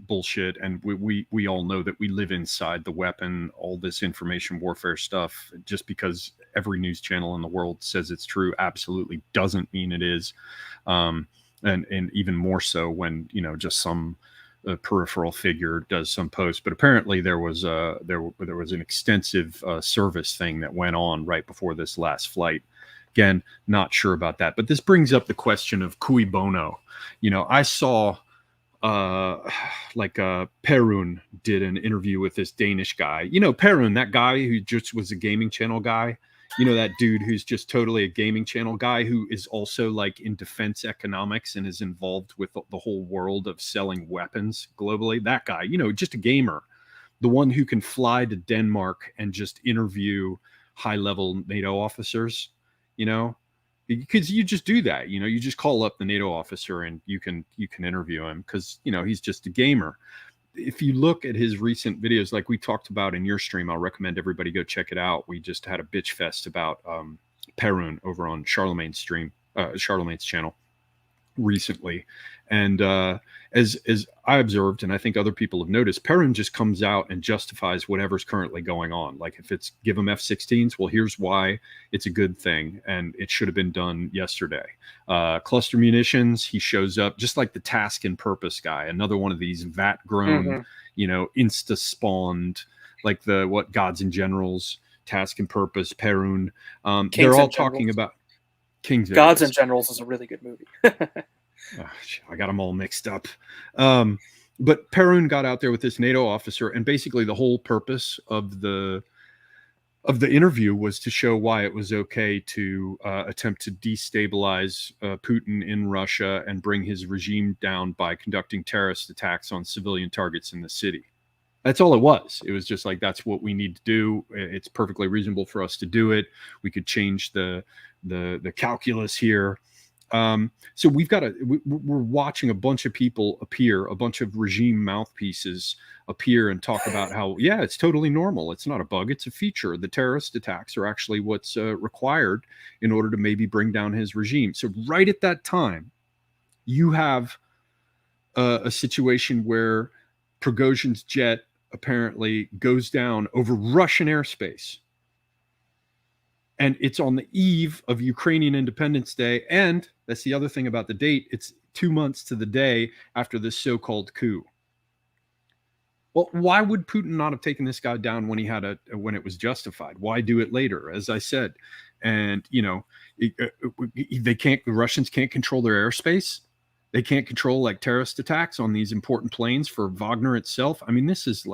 bullshit, and we all know that we live inside the weapon. All this information warfare stuff, just because every news channel in the world says it's true, absolutely doesn't mean it is, and even more so when just some peripheral figure does some post. But apparently there was an extensive service thing that went on right before this last flight. Again, not sure about that, but this brings up the question of cui bono. I saw Perun did an interview with this Danish guy. Perun, that guy who just was a gaming channel guy. That dude who's just totally a gaming channel guy who is also like in defense economics and is involved with the whole world of selling weapons globally. That guy, just a gamer, the one who can fly to Denmark and just interview high-level NATO officers, because you just do that. You just call up the NATO officer and you can interview him because he's just a gamer. If you look at his recent videos, like we talked about in your stream, I'll recommend everybody go check it out. We just had a bitch fest about Perun over on Charlemagne's stream, Charlemagne's channel recently. And as I observed, and I think other people have noticed, Perrin just comes out and justifies whatever's currently going on. Like if it's give them F-16s, well, here's why it's a good thing, and it should have been done yesterday. Cluster munitions, he shows up just like the task and purpose guy, another one of these vat-grown, insta-spawned, like what Gods and Generals, task and purpose, Perun. They're all talking about Kings. Gods and Generals is a really good movie. I got them all mixed up. But Perun got out there with this NATO officer, and basically the whole purpose of the interview was to show why it was okay to attempt to destabilize Putin in Russia and bring his regime down by conducting terrorist attacks on civilian targets in the city. That's all it was. It was just like, that's what we need to do. It's perfectly reasonable for us to do it. We could change the calculus here. So we're watching a bunch of people appear, a bunch of regime mouthpieces appear and talk about how, yeah, it's totally normal. It's not a bug. It's a feature. The terrorist attacks are actually what's required in order to maybe bring down his regime. So right at that time, you have a situation where Prigozhin's jet apparently goes down over Russian airspace. And it's on the eve of Ukrainian Independence Day. And that's the other thing about the date. It's 2 months to the day after this so-called coup. Well, why would Putin not have taken this guy down when it was justified? Why do it later? As I said, and the Russians can't control their airspace. They can't control like terrorist attacks on these important planes for Wagner itself. I mean, this is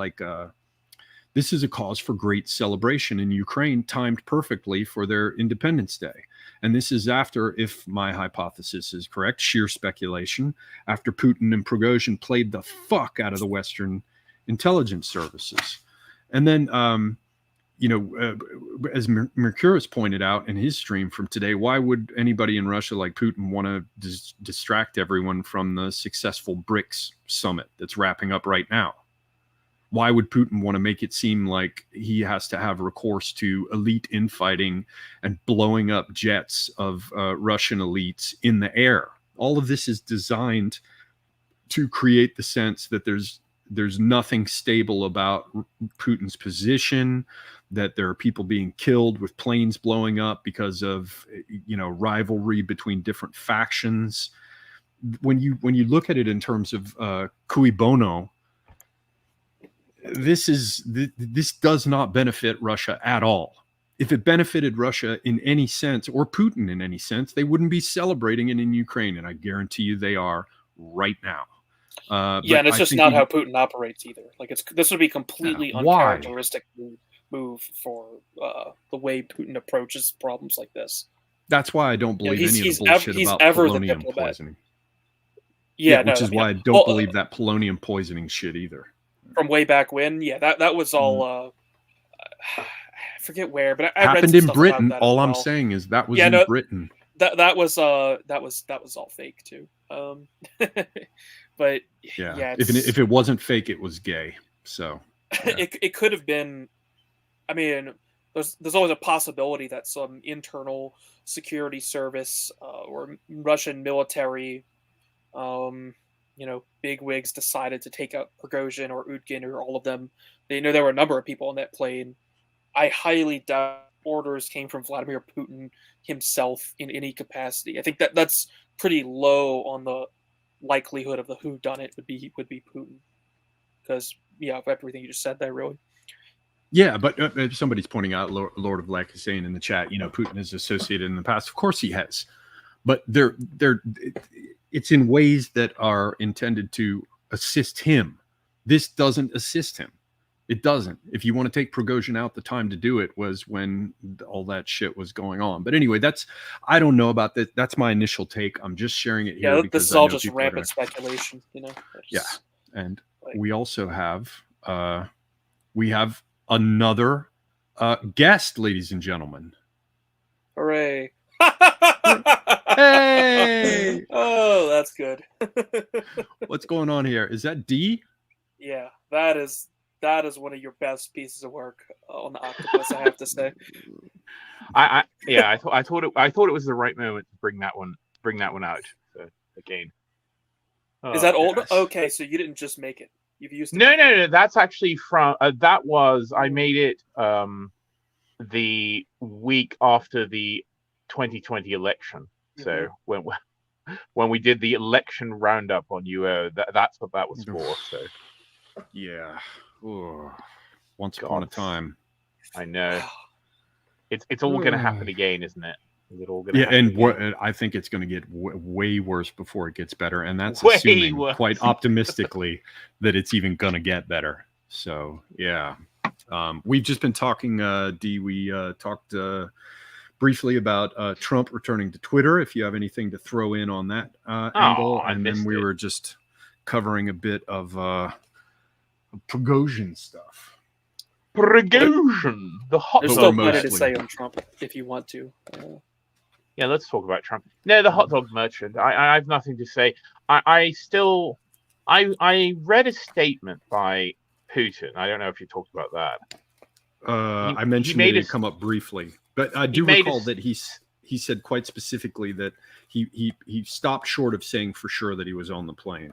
a cause for great celebration in Ukraine, timed perfectly for their Independence Day. And this is after, if my hypothesis is correct, sheer speculation, after Putin and Prigozhin played the fuck out of the Western intelligence services. And then, as Mercurius pointed out in his stream from today, why would anybody in Russia like Putin want to distract everyone from the successful BRICS summit that's wrapping up right now? Why would Putin want to make it seem like he has to have recourse to elite infighting and blowing up jets of Russian elites in the air? All of this is designed to create the sense that there's there's nothing stable about Putin's position, that there are people being killed with planes blowing up because of, rivalry between different factions. When you look at it in terms of cui bono, this does not benefit Russia at all. If it benefited Russia in any sense, or Putin in any sense, they wouldn't be celebrating it in Ukraine, and I guarantee you they are right now. And it's just not how Putin operates either. Like, this would be completely uncharacteristic move for the way Putin approaches problems like this. That's why I don't believe any of the bullshit about polonium poisoning. Which is why I don't believe that polonium poisoning shit either. From way back when, that was all. I forget where, but I happened read in Britain. All I'm saying is that was in Britain. That was all fake too. But if it wasn't fake, it was gay. So it could have been. I mean, there's always a possibility that some internal security service or Russian military, bigwigs decided to take out Prigozhin or Utkin or all of them. They know there were a number of people on that plane. I highly doubt orders came from Vladimir Putin himself in any capacity. I think that's pretty low on the likelihood of the whodunit would be Putin, because of everything you just said there, really. Yeah, but somebody's pointing out, Lord of Lack is saying in the chat, Putin is associated in the past. Of course he has, but it's in ways that are intended to assist him. This doesn't assist him. It doesn't. If you want to take Prigozhin out, the time to do it was when all that shit was going on. But anyway, I don't know about that. That's my initial take. I'm just sharing it here. Yeah, this is all just rampant speculation, And we also have another guest, ladies and gentlemen. Hooray. Hey! Oh, that's good. What's going on here? Is that D? Yeah, that is one of your best pieces of work on the Octopus, I have to say. I thought it was the right moment to bring that one out again. Is that old? Yes. Okay, so you didn't just make it. You've used it. No. That's actually from I made it the week after the 2020 election. So when we did the election roundup on UO, that's what that was for. So yeah. Ooh. Once upon a time. I know. It's all going to happen again, isn't it? Is it all going to happen and I think it's going to get way worse before it gets better, and that's assuming quite optimistically that it's even going to get better. So yeah, we've just been talking. D, we talked briefly about Trump returning to Twitter. If you have anything to throw in on that angle, and then we were just covering a bit of Prigozhin stuff. Prigozhin, the hot dog. There's still plenty to say on Trump if you want to. Yeah, let's talk about Trump. No, the hot dog merchant. I have nothing to say. I read a statement by Putin. I don't know if you talked about that. I mentioned it come up briefly, but I do recall that he said quite specifically that he stopped short of saying for sure that he was on the plane.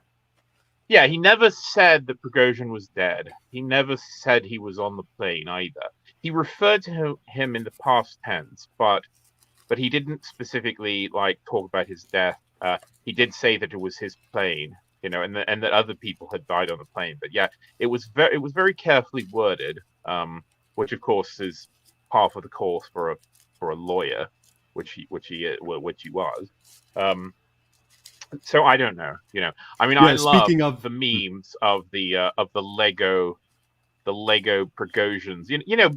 Yeah, he never said that Prigozhin was dead. He never said he was on the plane either. He referred to him in the past tense, but he didn't specifically talk about his death. He did say that it was his plane, and that other people had died on the plane. But yeah, it was very carefully worded, which of course is par for the course for a lawyer, which he was. So I don't know, I mean, I love the memes of the Lego Prigozhins.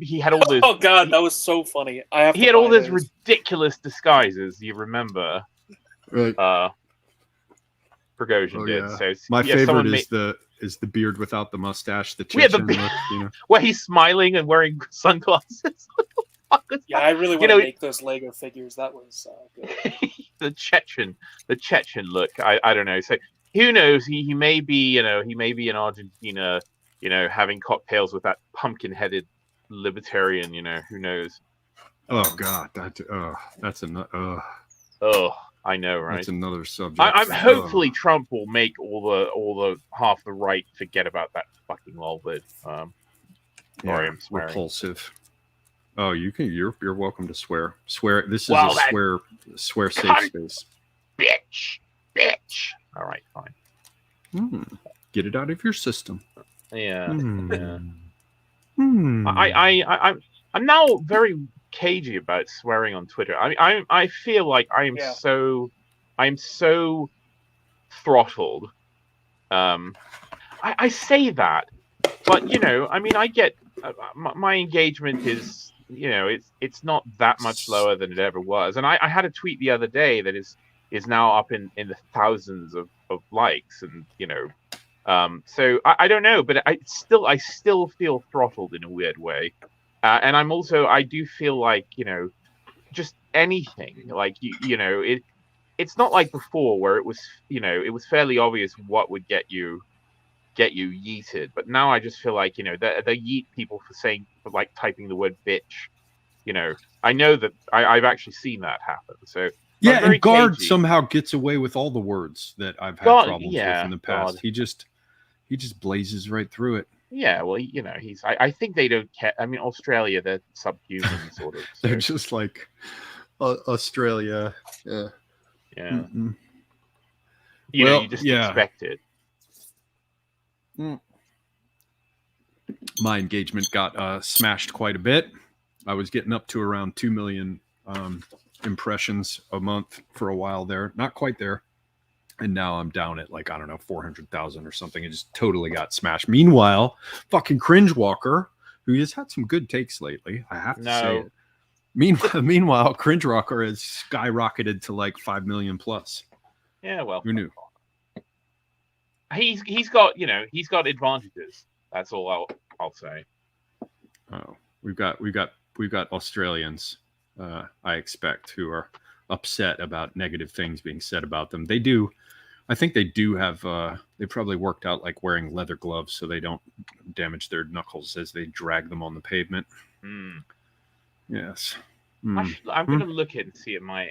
He had all those. Oh God, that was so funny. He had all those ridiculous disguises. You remember, right? Prigozhin did. Yeah. So my favorite is the beard without the mustache. The Chechen look, where he's smiling and wearing sunglasses. Yeah, I really want to make those Lego figures. That was good. the Chechen look. I don't know. So who knows? He may be in Argentina, having cocktails with that pumpkin-headed libertarian. Who knows? Oh God, that's I know, right? That's another subject. I'm hopefully Trump will make all the half the right forget about that fucking lol vid. Sorry, I'm swearing. Repulsive. Oh, you can. You're welcome to swear. Swear. This is Well, a swear safe space. Bitch. All right, fine. Get it out of your system. Yeah. Yeah. I'm now very cagey about swearing on Twitter. I feel like I'm so throttled. I say that, but you know, I mean, I get my engagement is, you know, it's not that much lower than it ever was. And I had a tweet the other day that is now up in the thousands of likes, and you know, so I don't know, but I still feel throttled in a weird way. And I do feel like, you know, just anything, like you know, it's not like before where it was, you know, it was fairly obvious what would get you yeeted, but now I just feel like, you know, they yeet people for like typing the word bitch. You know, I know that I've actually seen that happen. So yeah, and Guard somehow gets away with all the words that I've had problems with in the past. He just blazes right through it. Yeah, well, you know, I think they don't care. I mean, Australia, they're subhuman, sort of. So. They're just like Australia. Yeah. Yeah. You know, you just expect it. My engagement got smashed quite a bit. I was getting up to around 2 million impressions a month for a while there. Not quite there. And now I'm down at like, I don't know, 400,000 or something. It just totally got smashed. Meanwhile, fucking Cringe Walker, who has had some good takes lately, I have to say it. Meanwhile, Cringe Walker has skyrocketed to like 5 million plus. Yeah, well, who knew? He's got, you know, he's got advantages. That's all I'll say. Oh, we've got Australians, I expect, who are upset about negative things being said about them. They do. I think they do have. They probably worked out like wearing leather gloves so they don't damage their knuckles as they drag them on the pavement. Yes. I'm going to look at and see at my.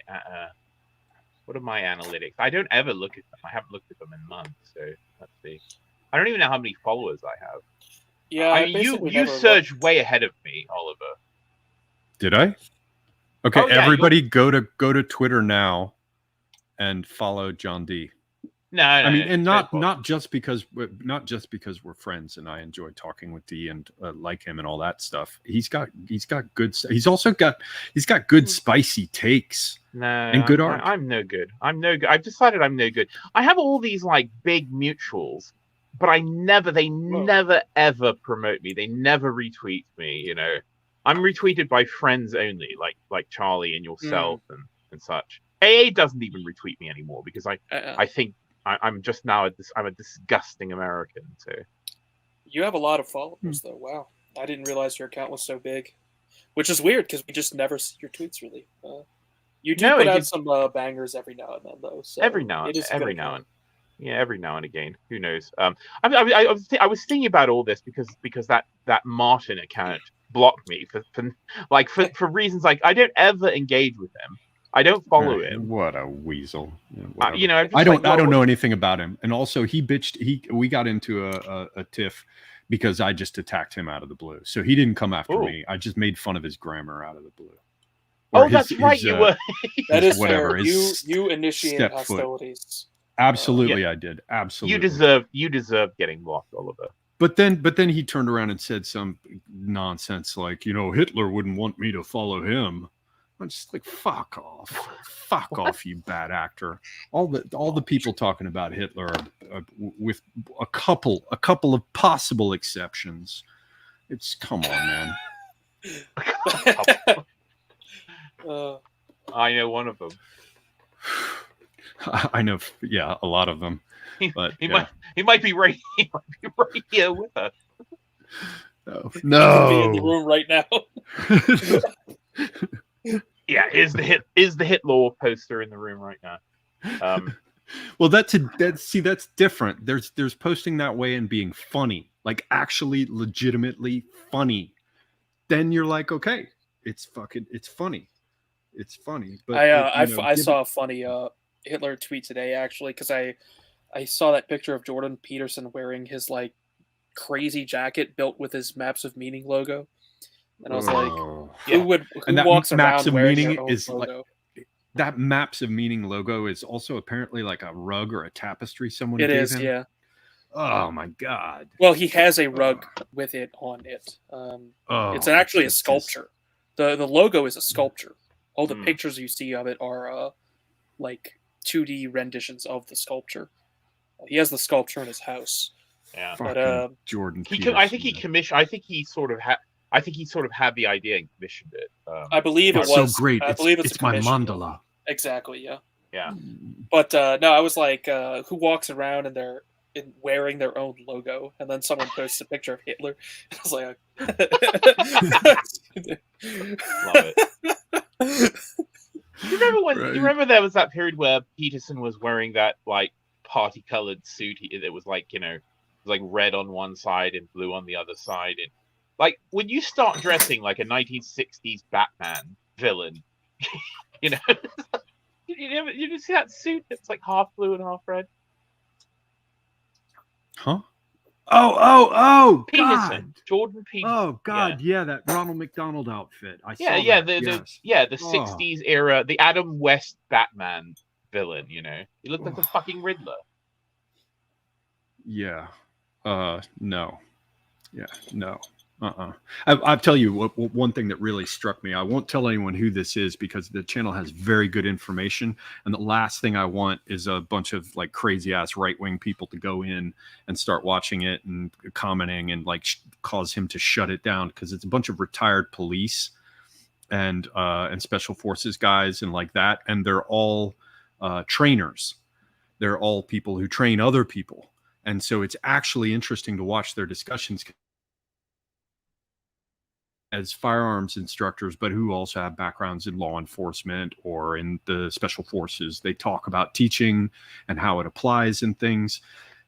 What are my analytics? I don't ever look at them. I haven't looked at them in months. So let's see. I don't even know how many followers I have. Yeah, you surged way ahead of me, Oliver. Did I? Okay, everybody go to Twitter now and follow John D. No, I mean, and not just because we're friends and I enjoy talking with D and like him and all that stuff. He's got good. He's got good spicy takes. No, and good art. I'm no good. I've decided I'm no good. I have all these like big mutuals, but they never ever promote me. They never retweet me. You know, I'm retweeted by friends only, like Charlie and yourself and such. AA doesn't even retweet me anymore because I think I'm just now I'm a disgusting American. So you have a lot of followers though. Wow, I didn't realize your account was so big, which is weird because we just never see your tweets really. You do put out some bangers every now and then though. So every now and again. Who knows? I was thinking about all this because that Martin account blocked me for reasons like I don't ever engage with him. I don't follow him. What a weasel! Yeah, you know, I don't know anything about him. And also, he bitched. We got into a tiff because I just attacked him out of the blue. So he didn't come after me. I just made fun of his grammar out of the blue. Or that's right. You were. That is whatever. You initiate hostilities. Absolutely, I did. Absolutely. You deserve getting blocked, Oliver. But then he turned around and said some nonsense like, you know, Hitler wouldn't want me to follow him. I'm just like, fuck off, you bad actor. All the people talking about Hitler are, with a couple of possible exceptions. It's come on, man. I know one of them. I know, yeah, a lot of them. But he might be right here with us. No. Be in the room right now. Yeah, is the Hitler poster in the room right now? Well, that's different. There's posting that way and being funny, like actually legitimately funny. Then you're like, okay, it's funny. It's funny. But I saw a funny Hitler tweet today actually because I saw that picture of Jordan Peterson wearing his like crazy jacket built with his Maps of Meaning logo, and I was like, who that walks Maps around of wearing Meaning their own is logo? That Maps of Meaning logo is also apparently like a rug or a tapestry someone It gave is, him. yeah. Oh my god. Well, he has a rug with it on it. It's actually a sculpture. The logo is a sculpture. All the pictures you see of it are like 2D renditions of the sculpture. He has the sculpture in his house. Yeah, but Jordan. I think he commissioned. I think he sort of had the idea and commissioned it. I believe it was so great. I believe it's my mandala. Exactly. Yeah. Yeah. But no, I was like, who walks around and they're wearing their own logo, and then someone posts a picture of Hitler. And I was like, love it. You remember there was that period where Peterson was wearing that like party-colored suit? It was like, you know, like red on one side and blue on the other side. And like when you start dressing like a 1960s Batman villain, you know, you just see that suit that's like half blue and half red. Huh? Oh, Peterson, God. Jordan Peterson. Oh God, yeah, that Ronald McDonald outfit. The 60s era, the Adam West Batman villain. You know, he looked like the fucking Riddler. Yeah. No. Yeah. No. I'll tell you one thing that really struck me. I won't tell anyone who this is because the channel has very good information. And the last thing I want is a bunch of like crazy ass right-wing people to go in and start watching it and commenting and like cause him to shut it down, because it's a bunch of retired police and special forces guys and like that. And they're all trainers. They're all people who train other people. And so it's actually interesting to watch their discussions as firearms instructors, but who also have backgrounds in law enforcement or in the special forces. They talk about teaching and how it applies and things.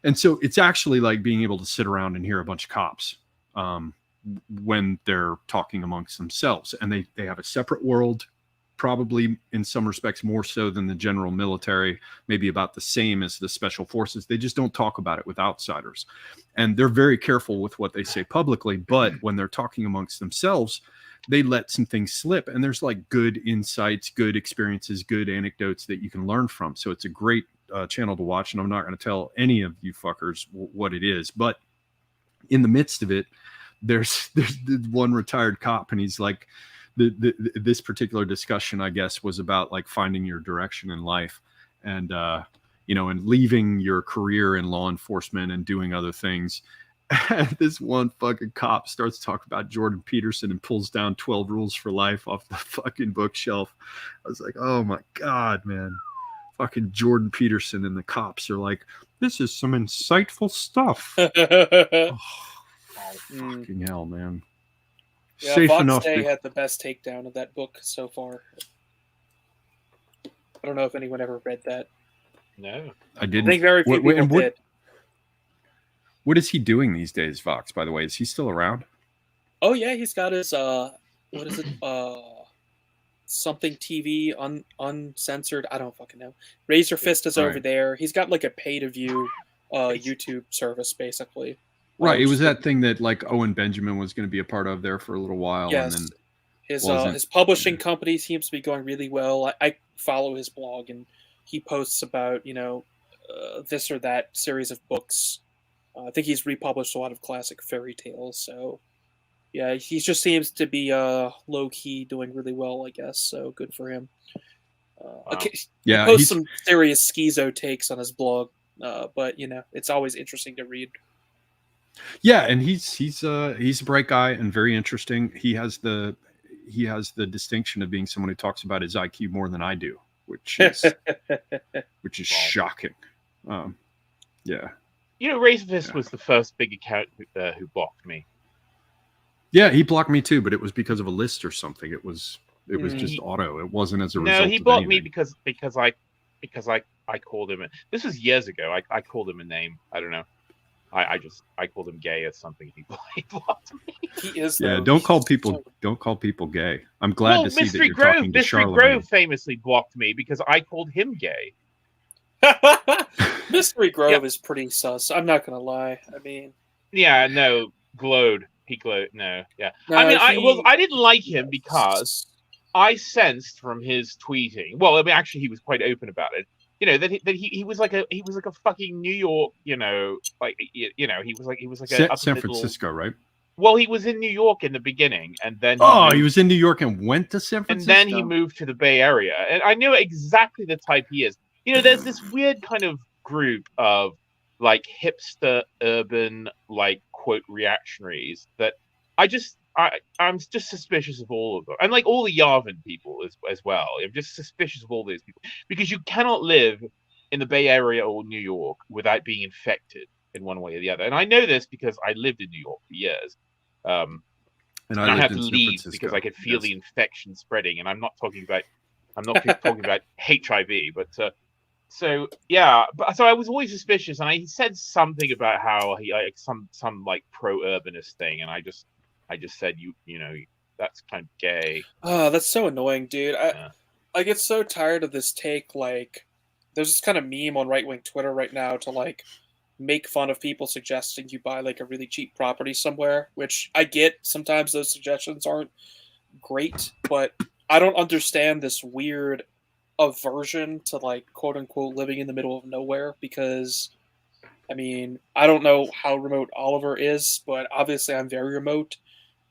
And so it's actually like being able to sit around and hear a bunch of cops when they're talking amongst themselves. And they have a separate world, probably in some respects more so than the general military, maybe about the same as the special forces. They just don't talk about it with outsiders. And they're very careful with what they say publicly, but when they're talking amongst themselves, they let some things slip. And there's like good insights, good experiences, good anecdotes that you can learn from. So it's a great channel to watch. And I'm not going to tell any of you fuckers what it is, but in the midst of it, there's one retired cop, and he's like, this particular discussion, I guess, was about like finding your direction in life and, you know, and leaving your career in law enforcement and doing other things. And this one fucking cop starts talking about Jordan Peterson and pulls down 12 Rules for Life off the fucking bookshelf. I was like, oh my God, man. Fucking Jordan Peterson and the cops are like, this is some insightful stuff. Fucking hell, man. Yeah, Safe Fox enough. Day had the best takedown of that book so far. I don't know if anyone ever read that. No, I didn't. I think very few people did. What is he doing these days, Vox, by the way? Is he still around? Oh yeah, he's got his what is it? Something TV uncensored. I don't fucking know. Razor Fist is over there. He's got like a pay-to-view YouTube service basically. Right. It was that thing that like Owen Benjamin was going to be a part of there for a little while. Yes. And then his publishing company seems to be going really well. I follow his blog, and he posts about, you know, this or that series of books. I think he's republished a lot of classic fairy tales. So, yeah, he just seems to be low-key doing really well, I guess. So, good for him. Okay, yeah, he posts some serious schizo takes on his blog, but, you know, it's always interesting to read. Yeah, and he's a bright guy and very interesting. He has the distinction of being someone who talks about his IQ more than I do, which is shocking. Yeah. You know, Razor Fist was the first big account who blocked me. Yeah, he blocked me too, but it was because of a list or something. It was just auto. It wasn't as a result. No, he blocked me because I called him. This was years ago. I called him a name. I don't know. I called him gay or something. He blocked me. He is. Yeah, don't call people gay. I'm glad to see that you're talking to Charlemagne. Mystery Grove famously blocked me because I called him gay. Mystery Grove is pretty sus. I'm not gonna lie. I mean, yeah, no, glowed. He glowed. No, yeah. no, I mean, I didn't like him because I sensed from his tweeting. Well, I mean, actually, he was quite open about it. You know that he was like a fucking New York. You know, like he was like a San Francisco, right? Well, he was in New York in the beginning, and then he was in New York and went to San Francisco. And then he moved to the Bay Area, and I knew exactly the type he is. You know, there's this weird kind of group of like hipster, urban, like quote reactionaries that I'm just suspicious of all of them, and like all the Yavin people as well. I'm just suspicious of all these people because you cannot live in the Bay Area or New York without being infected in one way or the other. And I know this because I lived in New York for years. And I had to leave because I could feel the infection spreading. And I'm not talking about HIV, but so yeah. But so I was always suspicious, and he said something about how he like some like pro-urbanist thing, and I just said you know that's kind of gay. Oh, that's so annoying, dude. I get so tired of this take. Like, there's this kind of meme on right-wing Twitter right now to like make fun of people suggesting you buy like a really cheap property somewhere, which I get. Sometimes those suggestions aren't great, but I don't understand this weird aversion to like quote unquote living in the middle of nowhere, because I mean, I don't know how remote Oliver is, but obviously I'm very remote,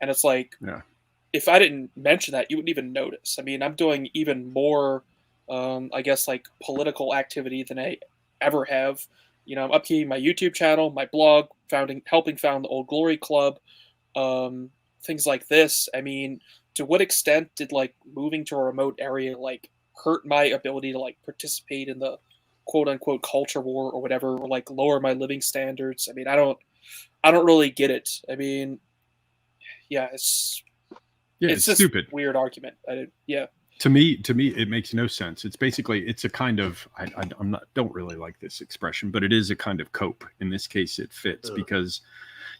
and it's like, if I didn't mention that, you wouldn't even notice. I mean, I'm doing even more I guess like political activity than I ever have. You know, I'm upkeeping my YouTube channel, my blog, helping found the Old Glory Club, things like this. I mean, to what extent did like moving to a remote area like hurt my ability to like participate in the quote unquote culture war or whatever, or like lower my living standards? I mean, I don't really get it. I mean, yeah, it's just stupid, weird argument. To me, it makes no sense. It's basically, it's a kind of, don't really like this expression, but it is a kind of cope. In this case, it fits because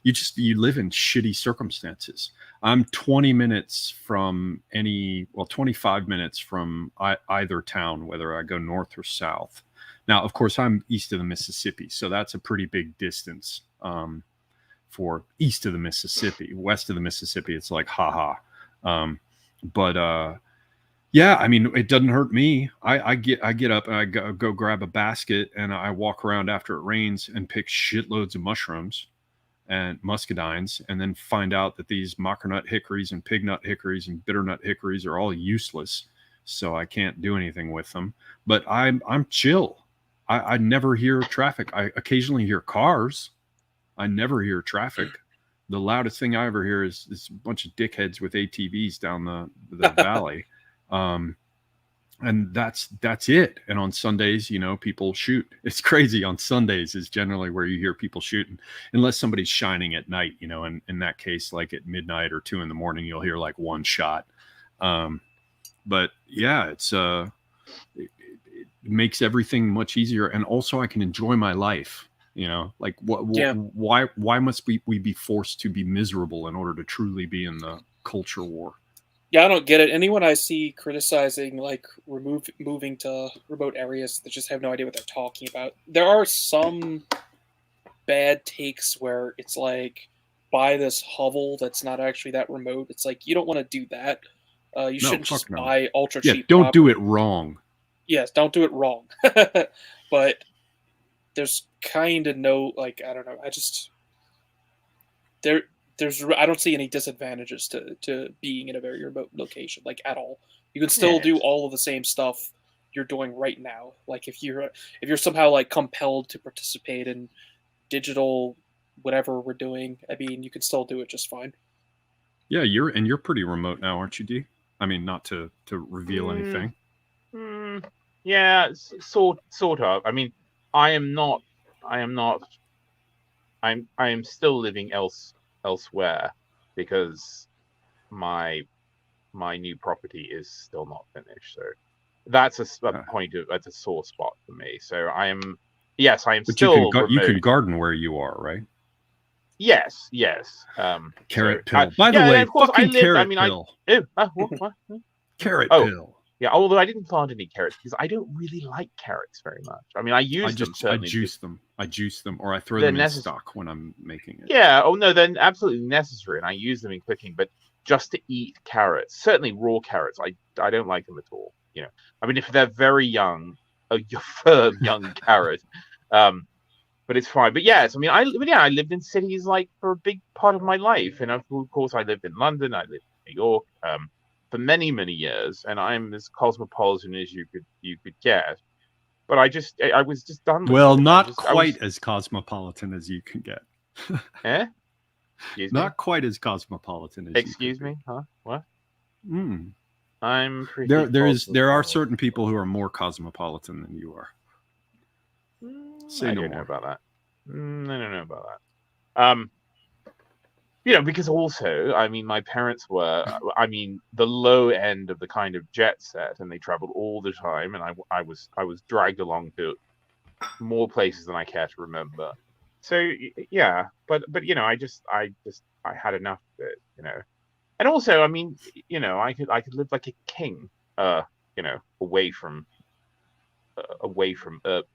you live in shitty circumstances. I'm 20 minutes from 25 minutes from either town, whether I go north or south. Now, of course, I'm east of the Mississippi, so that's a pretty big distance for east of the Mississippi. West of the Mississippi, it's like, haha. Yeah, I mean, it doesn't hurt me. I get up and I go grab a basket and I walk around after it rains and pick shitloads of mushrooms and muscadines, and then find out that these mockernut hickories and pignut hickories and bitternut hickories are all useless, so I can't do anything with them. But I'm chill. I never hear traffic. I occasionally hear cars. I never hear traffic. The loudest thing I ever hear is this bunch of dickheads with ATVs down the valley. And that's it. And on Sundays, you know, people shoot. It's crazy. On Sundays is generally where you hear people shooting, unless somebody's shining at night, you know, and in that case, like at midnight or 2 a.m, you'll hear like one shot. But yeah, it makes everything much easier. And also I can enjoy my life, you know, like why must we be forced to be miserable in order to truly be in the culture war? Yeah, I don't get it. Anyone I see criticizing like moving to remote areas that just have no idea what they're talking about. There are some bad takes where it's like, buy this hovel that's not actually that remote. It's like, you don't want to do that. You shouldn't just buy ultra cheap. Don't do it wrong. Yes, don't do it wrong. But there's kind of no, like, I don't know. I don't see any disadvantages to being in a very remote location, like at all. You can still do all of the same stuff you're doing right now. Like if you're somehow like compelled to participate in digital whatever we're doing, I mean, you can still do it just fine. Yeah, you're pretty remote now, aren't you, D? I mean, not to reveal anything. Yeah, sort of. I mean, I am still living elsewhere because my new property is still not finished, so that's a sore spot for me. So I am but still you can garden where you are, right? Yes. Carrot pill. By the way, fucking carrot pill. What? Carrot pill. Yeah, although I didn't plant any carrots because I don't really like carrots very much. I mean, I use them I certainly. juice them, or I throw They're them in necess- stock when I'm making it. Yeah. Oh no, they're absolutely necessary, and I use them in cooking. But just to eat carrots, certainly raw carrots, I don't like them at all. You know, I mean, if they're very young, a firm young carrot, but it's fine. But yes, I mean, I lived in cities like for a big part of my life, and of course, I lived in London, I lived in New York, for many years, and I'm as cosmopolitan as you could get. But I was just done with Well, it. not quite as cosmopolitan as you can get. Eh? Excuse Not me? quite as cosmopolitan as Excuse you me? Huh? What? Mm. I'm pretty. There are certain people who are more cosmopolitan than you are. Say I no don't more. know about that. I don't know about that. You know, because also, I mean, my parents were, I mean, the low end of the kind of jet set, and they traveled all the time, and I was dragged along to more places than I care to remember. So yeah, but you know, I had enough of it, you know. And also, I mean, you know, I could live like a king, you know, away from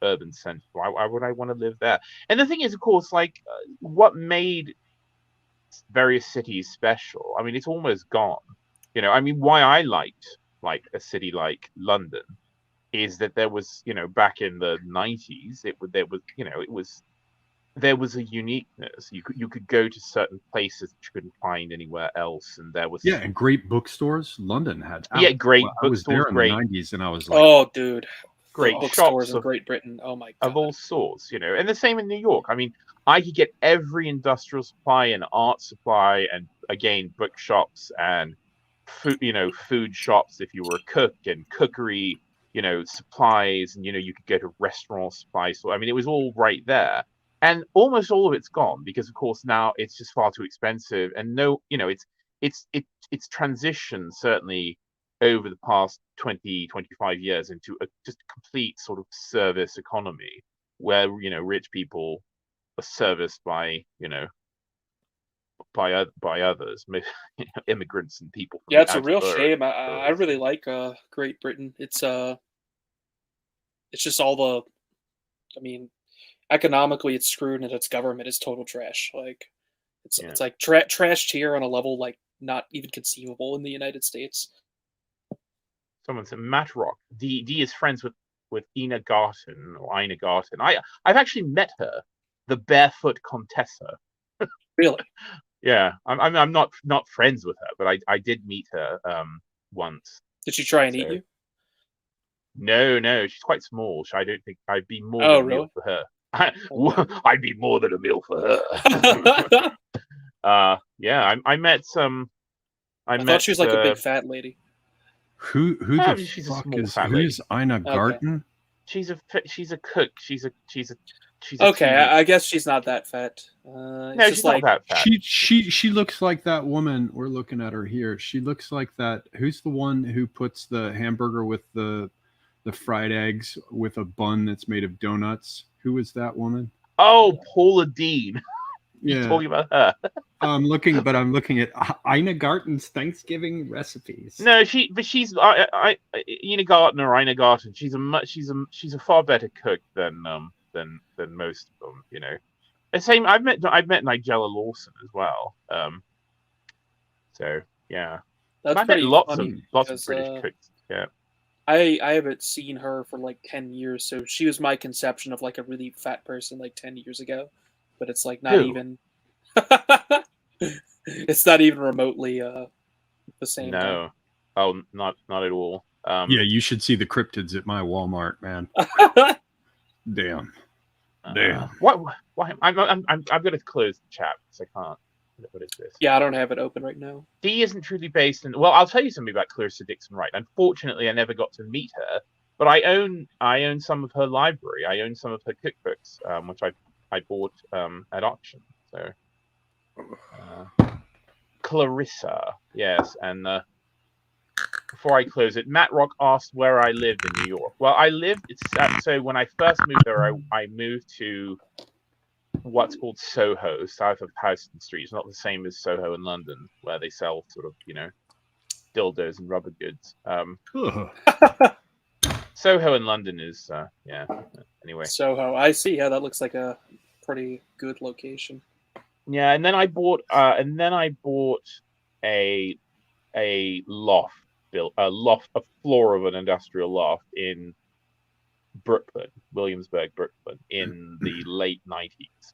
urban centers. Why would I want to live there? And the thing is, of course, like what made various cities special, I mean, it's almost gone. You know, I mean, why I liked like a city like London is that there was, you know, back in the 90s, there was, you know, there was a uniqueness. You could go to certain places that you couldn't find anywhere else, and there was and great bookstores. London had great I was there bookstores, in great, the 90s, and I was like, Oh, dude. great Bookstores shops in Great Britain. Oh my of god. all sorts, you know, and the same in New York. I mean, I could get every industrial supply and art supply, and again, bookshops and food, you know, food shops if you were a cook, and cookery, you know, supplies, and you know, you could go to restaurant supplies. So I mean, it was all right there, and almost all of it's gone because, of course, now it's just far too expensive, and no, you know, it's transitioned certainly over the past 20-25 years into a just complete sort of service economy where, you know, rich people are serviced by, you know, by others, you know, immigrants and people from Yeah, the it's a real outer shame. I boroughs. really like Great Britain. It's just all the, I mean, economically it's screwed and its government is total trash. Like Yeah. it's like trash tier on a level like not even conceivable in the United States. Someone said Matt Rock. D is friends with Ina Garten or Ina Garten. I've actually met her, the barefoot Contessa. Really? Yeah, I'm not friends with her, but I did meet her once. Did she try and eat So you? no, she's quite small. So I don't think I'd be more Oh, than a really? meal for her. Okay. I'd be more than a meal for her. Yeah, I met some. I thought she was like a big fat lady. who the she's a fuck small is fat lady. who's Ina Okay. Garten? She's a cook. She's a Okay, TV. I guess she's not that fat. No, It's she's just not like that fat. She looks like that woman. We're looking at her here. She looks like that. Who's the one who puts the hamburger with the fried eggs with a bun that's made of donuts? Who is that woman? Oh, Paula Dean. You're Yeah, talking about her. I'm looking at Ina Garten's Thanksgiving recipes. No, she's Ina Garten or Ina Garten. She's a far better cook than most of them. You know, the same. I've met Nigella Lawson as well. So yeah, that's I've met pretty lots funny of because British cooks. Yeah. I haven't seen her for like 10 years, so she was my conception of like a really fat person like 10 years ago, but it's like not Who? even it's not even remotely the same now. No. Oh, not at all. Yeah, you should see the cryptids at my Walmart, man. Damn. What? Why? I'm going to close the chat because I can't. What is this? Yeah, I don't have it open right now. Dee isn't truly based in. Well, I'll tell you something about Clarissa Dixon Wright. Unfortunately, I never got to meet her, but I own some of her library. I own some of her cookbooks, which I bought at auction. So, Clarissa, yes. And before I close it, Matt Rock asked where I lived in New York. Well, I lived. So when I first moved there, I moved to what's called Soho, south of Houston Street. It's not the same as Soho in London, where they sell sort of, you know, dildos and rubber goods. Ugh. Soho in London is yeah. Anyway, Soho. I see. Yeah, that looks like a pretty good location. yeah, and then I bought a loft a floor of an industrial loft in Brooklyn, Williamsburg, Brooklyn, in the late 90s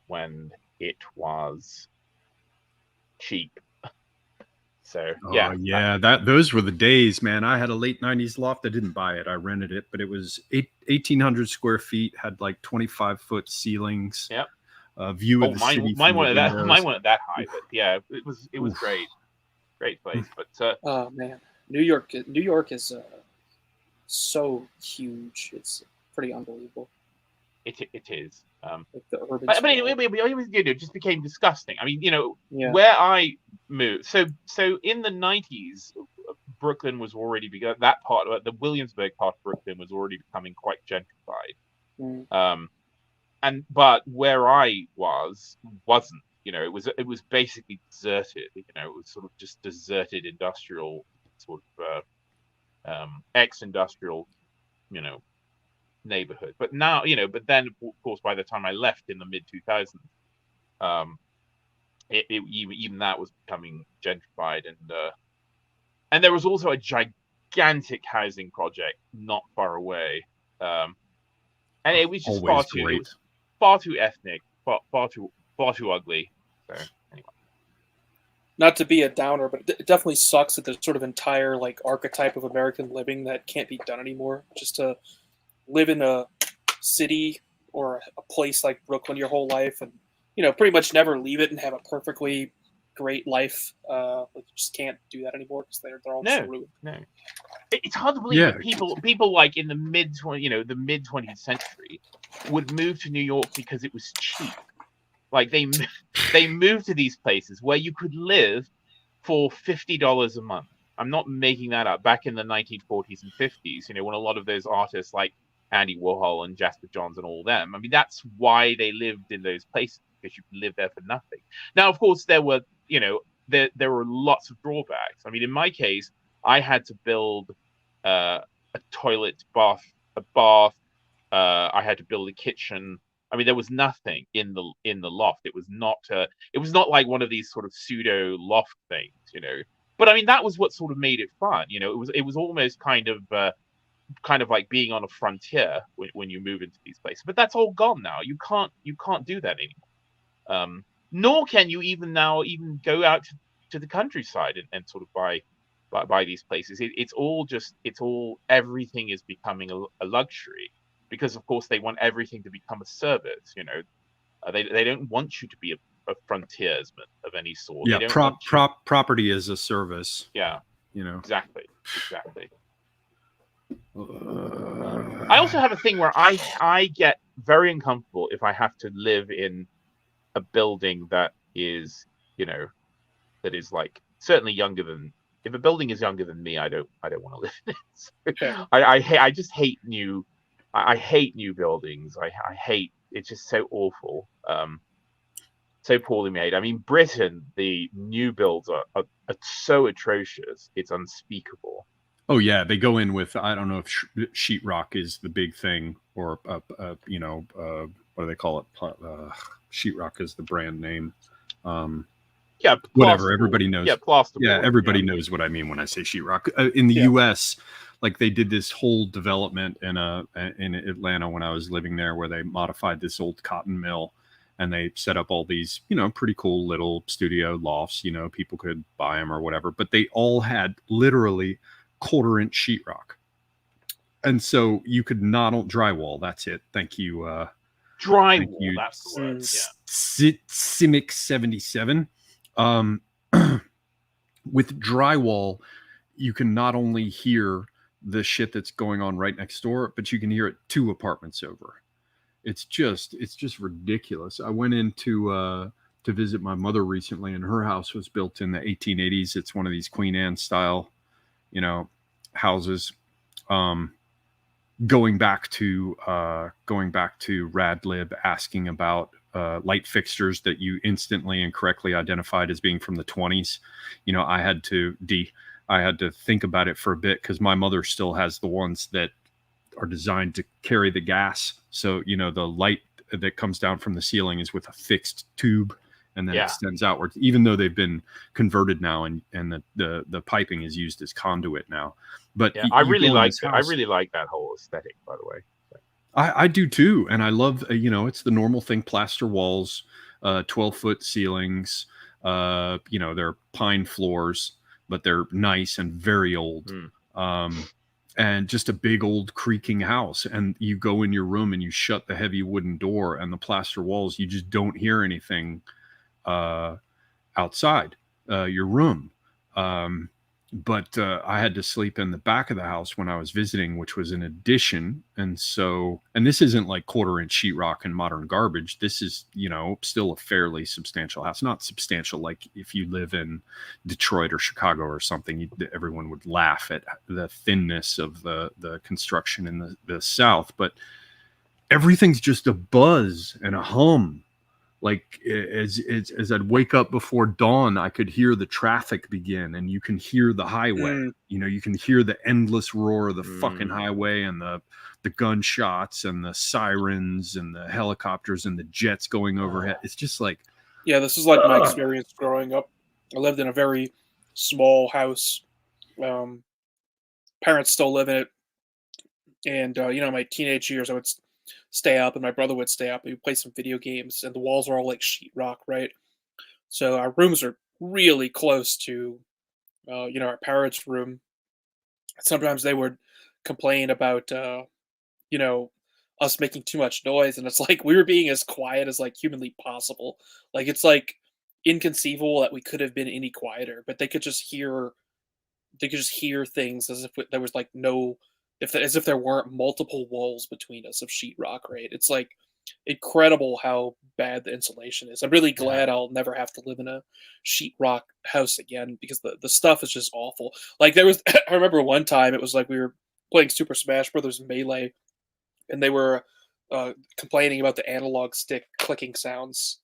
when it was cheap. So yeah, those were the days, man. I had a late 90s loft. I didn't buy it. I rented it, but it was 1,800 square feet, had like 25-foot ceilings. Yep. View of the city. Mine wasn't that high, but yeah, it was great place. But oh man, New York is so huge. It's pretty unbelievable. It is. Like the urban but it just became disgusting. I mean, yeah. where I moved. So in the 90s, Brooklyn was already begun. That part of the Williamsburg part of Brooklyn was already becoming quite gentrified. But where I wasn't. It was basically deserted. It was sort of just deserted industrial sort of ex-industrial, neighborhood. But now, but then of course by the time I left in the mid 2000s, even that was becoming gentrified, and there was also a gigantic housing project not far away, and it was just far too ethnic, far too ugly. So anyway. Not to be a downer, but it definitely sucks that there's sort of entire like archetype of American living that can't be done anymore. Just to live in a city or a place like Brooklyn your whole life, and pretty much never leave it and have a perfectly great life. You just can't do that anymore because they're all so ruined. No, it's hard to believe that people like in the mid 20th century would move to New York because it was cheap. Like they moved to these places where you could live for $50 a month. I'm not making that up. Back in the 1940s and 50s, when a lot of those artists like Andy Warhol and Jasper Johns and all them, I mean, that's why they lived in those places, because you could live there for nothing. Now, of course, there were lots of drawbacks. I mean, in my case, I had to build a toilet, a bath. I had to build a kitchen. I mean, there was nothing in the loft. It was not like one of these sort of pseudo loft things, But I mean, that was what sort of made it fun, It was almost kind of like being on a frontier when you move into these places. But that's all gone now. You can't do that anymore. Nor can you even go out to the countryside and sort of buy these places. Everything is becoming a luxury. Because of course they want everything to become a service, they don't want you to be a frontiersman of any sort. Yeah, property is a service. Yeah, exactly. I also have a thing where I get very uncomfortable if I have to live in a building that is like certainly younger than. If a building is younger than me, I don't want to live in it. So I just hate new. I hate new buildings. I hate it's just so awful, so poorly made. I mean, Britain, the new builds are so atrocious. It's unspeakable. Oh yeah, they go in with I don't know if sheetrock is the big thing or what do they call it? Sheetrock is the brand name. Yeah, whatever. Everybody knows. Yeah, plasterboard. Yeah, everybody knows what I mean when I say sheetrock. In the U.S., like they did this whole development in Atlanta when I was living there, where they modified this old cotton mill, and they set up all these, pretty cool little studio lofts. People could buy them or whatever, but they all had literally 1/4-inch sheetrock, and so you could not drywall. That's it. Thank you. Drywall. Thank you, that's the word. Yeah. Simic 77. With drywall, you can not only hear the shit that's going on right next door, but you can hear it 2 apartments over. It's just ridiculous. I went in to visit my mother recently, and her house was built in the 1880s. It's one of these Queen Anne style, houses. Going back to Radlib, asking about light fixtures that you instantly and correctly identified as being from the 20s. I had to I had to think about it for a bit because my mother still has the ones that are designed to carry the gas. So, you know, the light that comes down from the ceiling is with a fixed tube and then extends outwards, even though they've been converted now and the piping is used as conduit now. But I really like that whole aesthetic, by the way. I do too. And I love, you know, it's the normal thing, plaster walls, 12-foot ceilings, you know, they're pine floors, but they're nice and very old. And just a big old creaking house. And you go in your room and you shut the heavy wooden door and the plaster walls, you just don't hear anything outside your room. But I had to sleep in the back of the house when I was visiting, which was an addition. And this isn't like 1/4-inch sheetrock and modern garbage. This is, you know, still a fairly substantial house. Not substantial like if you live in Detroit or Chicago or something, everyone would laugh at the thinness of the construction in the South. But everything's just a buzz and a hum. Like as I'd wake up before dawn, I could hear the traffic begin, and you can hear the highway. You know, you can hear the endless roar of the fucking highway and the gunshots and the sirens and the helicopters and the jets going overhead. It's just like, yeah, this is like my experience growing up. I lived in a very small house. Parents still live in it, and you know, my teenage years, I would stay up and my brother would stay up and we'd play some video games, and the walls are all like sheetrock, right? So our rooms are really close to you know, our parents' room. Sometimes they would complain about you know, us making too much noise, and it's like we were being as quiet as like humanly possible. Like it's like inconceivable that we could have been any quieter, but they could just hear things as if there was like no, as if there weren't multiple walls between us of sheetrock, right? It's like incredible how bad the insulation is. I'm really glad I'll never have to live in a sheetrock house again, because the stuff is just awful. Like there was, I remember one time it was like we were playing Super Smash Brothers Melee, and they were complaining about the analog stick clicking sounds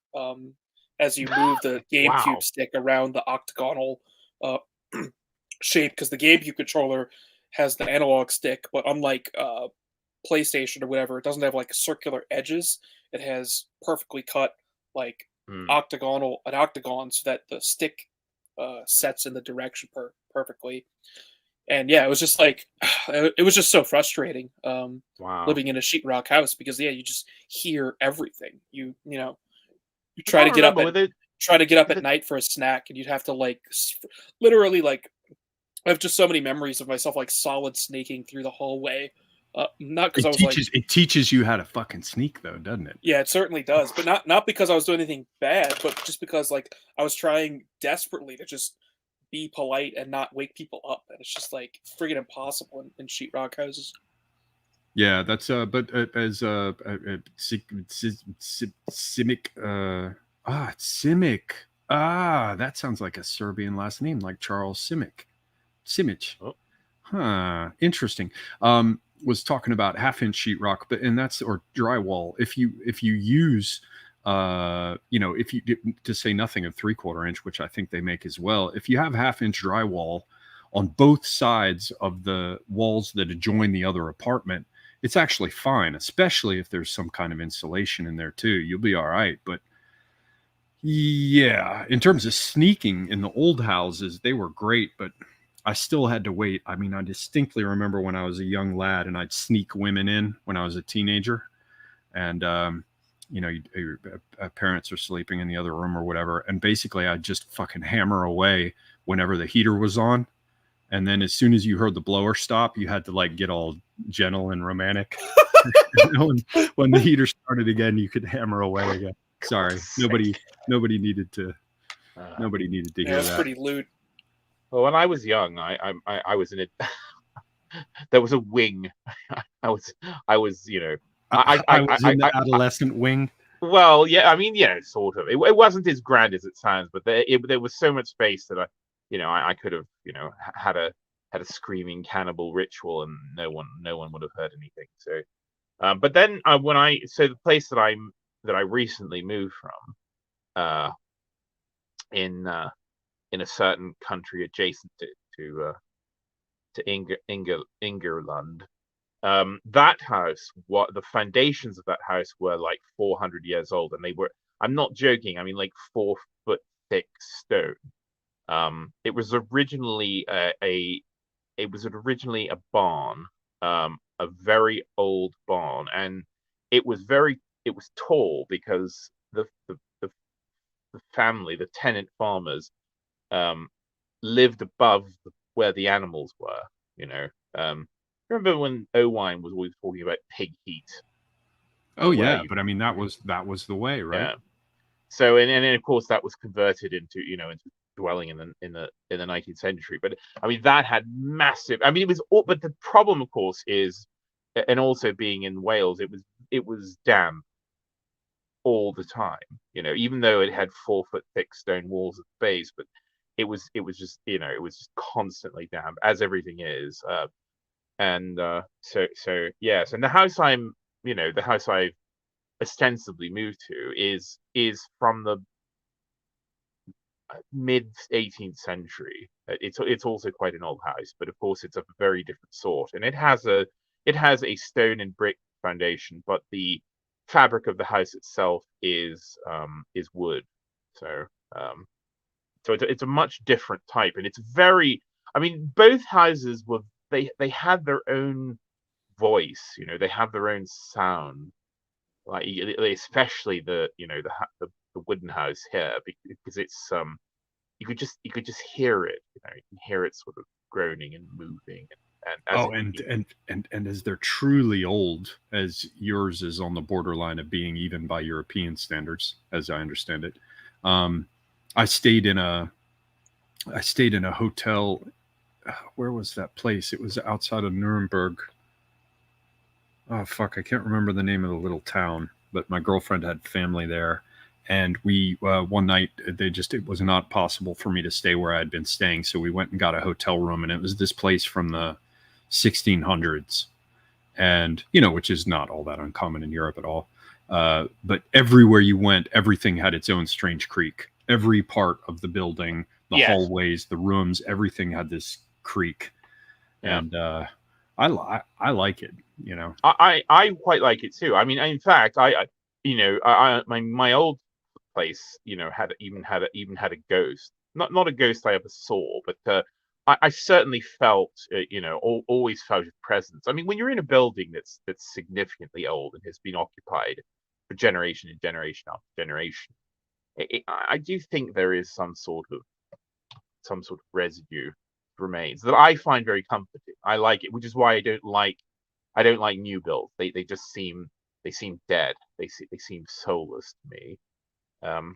as you move the GameCube stick around the octagonal shape, because the GameCube controller has the analog stick, but unlike PlayStation or whatever, it doesn't have like circular edges. It has perfectly cut like an octagon, so that the stick sets in the direction perfectly. And yeah, it was just like it was just so frustrating living in a sheetrock house, because you just hear everything. You know, you try to get up at night for a snack, and you'd have to like literally like. I have just so many memories of myself like solid snaking through the hallway. Not because it teaches you how to fucking sneak, though, doesn't it? Yeah, it certainly does, but not because I was doing anything bad, but just because like I was trying desperately to just be polite and not wake people up, and it's just like friggin' impossible in sheetrock houses. Yeah, that's but as Simic. That sounds like a Serbian last name, like Charles Simic. Interesting. Was talking about 1/2-inch sheetrock, but or drywall. If you use you know, if you to say nothing of 3/4-inch, which I think they make as well, if you have 1/2-inch drywall on both sides of the walls that adjoin the other apartment, it's actually fine, especially if there's some kind of insulation in there too. You'll be all right. But yeah, in terms of sneaking in the old houses, they were great, but I still had to wait. I mean, I distinctly remember when I was a young lad and I'd sneak women in when I was a teenager, and you know, your parents are sleeping in the other room or whatever, and basically I'd just fucking hammer away whenever the heater was on, and then as soon as you heard the blower stop, you had to like get all gentle and romantic. when the heater started again, you could hammer away again. Sorry, nobody needed to hear that. That's pretty lewd. Well, when I was young, I was in it. There was a wing. I was, you know, I was in the adolescent wing. Well, yeah, I mean, yeah, sort of. It wasn't as grand as it sounds, but there was so much space that I could have, you know, had a screaming cannibal ritual, and no one would have heard anything. So, but then the place that I recently moved from, in a certain country adjacent to Ingerland. That house, what the foundations of that house were like 400 years old, and they were. I'm not joking. I mean, like 4 foot thick stone. It was originally a barn, a very old barn, and it was tall because the family, the tenant farmers, lived above where the animals were. You know, remember when Owain was always talking about pig heat? Oh yeah, but I mean that was the way, right? Yeah. So and then of course that was converted into into dwelling in the 19th century. But I mean that had massive. I mean it was all, but the problem of course is, and also being in Wales, it was damp all the time. Even though it had 4 foot thick stone walls at the base, but it was just it was just constantly damp, as everything is. So yes, and the house I've ostensibly moved to is from the mid 18th century. It's also quite an old house, but of course it's a very different sort, and it has a stone and brick foundation, but the fabric of the house itself is wood. So it's a much different type, and it's very. I mean, both houses were they had their own voice. They have their own sound. Like especially the wooden house here, because it's you could just hear it. You can hear it sort of groaning and moving, and as they're truly old, as yours is on the borderline of being even by European standards, as I understand it. I stayed in a hotel. Where was that place? It was outside of Nuremberg. Oh fuck, I can't remember the name of the little town, but my girlfriend had family there, and we one night it was not possible for me to stay where I had been staying, so we went and got a hotel room, and it was this place from the 1600s, and which is not all that uncommon in Europe at all. But everywhere you went, everything had its own strange creak. Every part of the building, the hallways, the rooms, everything had this creak, and I like it. I quite like it too. I mean, in fact, my old place, had a ghost. Not a ghost I ever saw, but I certainly felt, always felt his presence. I mean, when you're in a building that's significantly old and has been occupied for generation and generation after generation, I do think there is some sort of residue remains that I find very comforting. I like it, which is why I don't like new builds. They just seem dead. They seem soulless to me.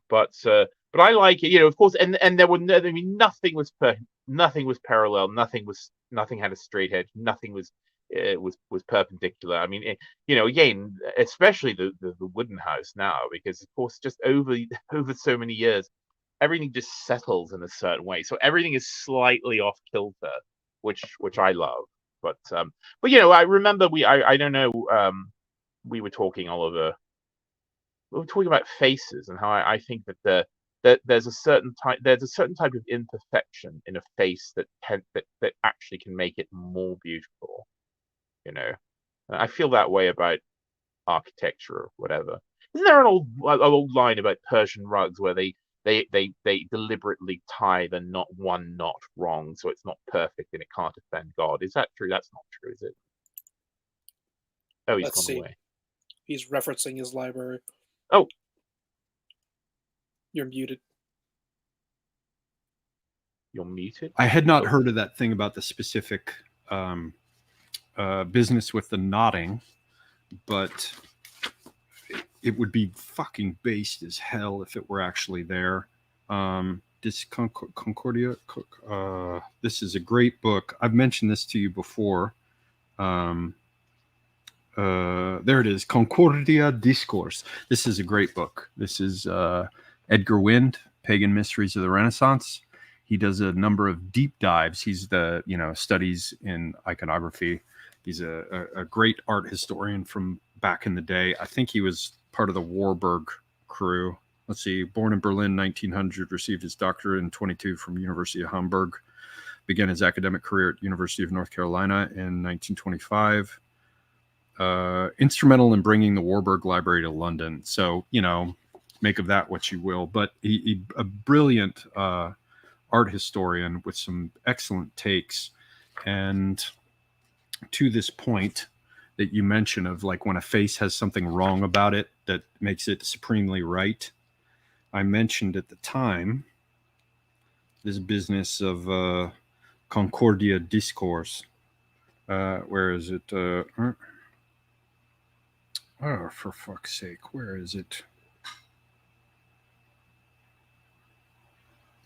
But I like it, of course. And there were nothing was parallel. Nothing had a straight edge. Nothing was perpendicular. I mean, again, especially the wooden house now, because of course, just over so many years, everything just settles in a certain way. So everything is slightly off kilter, which I love. But I remember I don't know, we were talking, Oliver. We were talking about faces and how I think that there's a certain type of imperfection in a face that actually can make it more beautiful. I feel that way about architecture or whatever. Isn't there an old line about Persian rugs where they deliberately tie the one knot wrong, so it's not perfect and it can't offend God? Is that true? That's not true, is it? Oh, he's gone away. He's referencing his library. Oh, you're muted. You're muted. I had not heard of that thing about the specific business with the knotting, but it would be fucking based as hell if it were actually there. This Concordia, this is a great book. I've mentioned this to you before. There it is, Concordia Discourse. This is a great book. This is Edgar Wind, Pagan Mysteries of the Renaissance. He does a number of deep dives. He's the studies in iconography. He's a great art historian from back in the day. I think he was part of the Warburg crew. Let's see, born in Berlin, 1900, received his doctorate in 22 from University of Hamburg. Began his academic career at University of North Carolina in 1925. Instrumental in bringing the Warburg Library to London. So, make of that what you will. But he a brilliant art historian with some excellent takes. And to this point that you mentioned of like when a face has something wrong about it that makes it supremely right, I mentioned at the time this business of Concordia discourse. Where is it? Oh, for fuck's sake, where is it?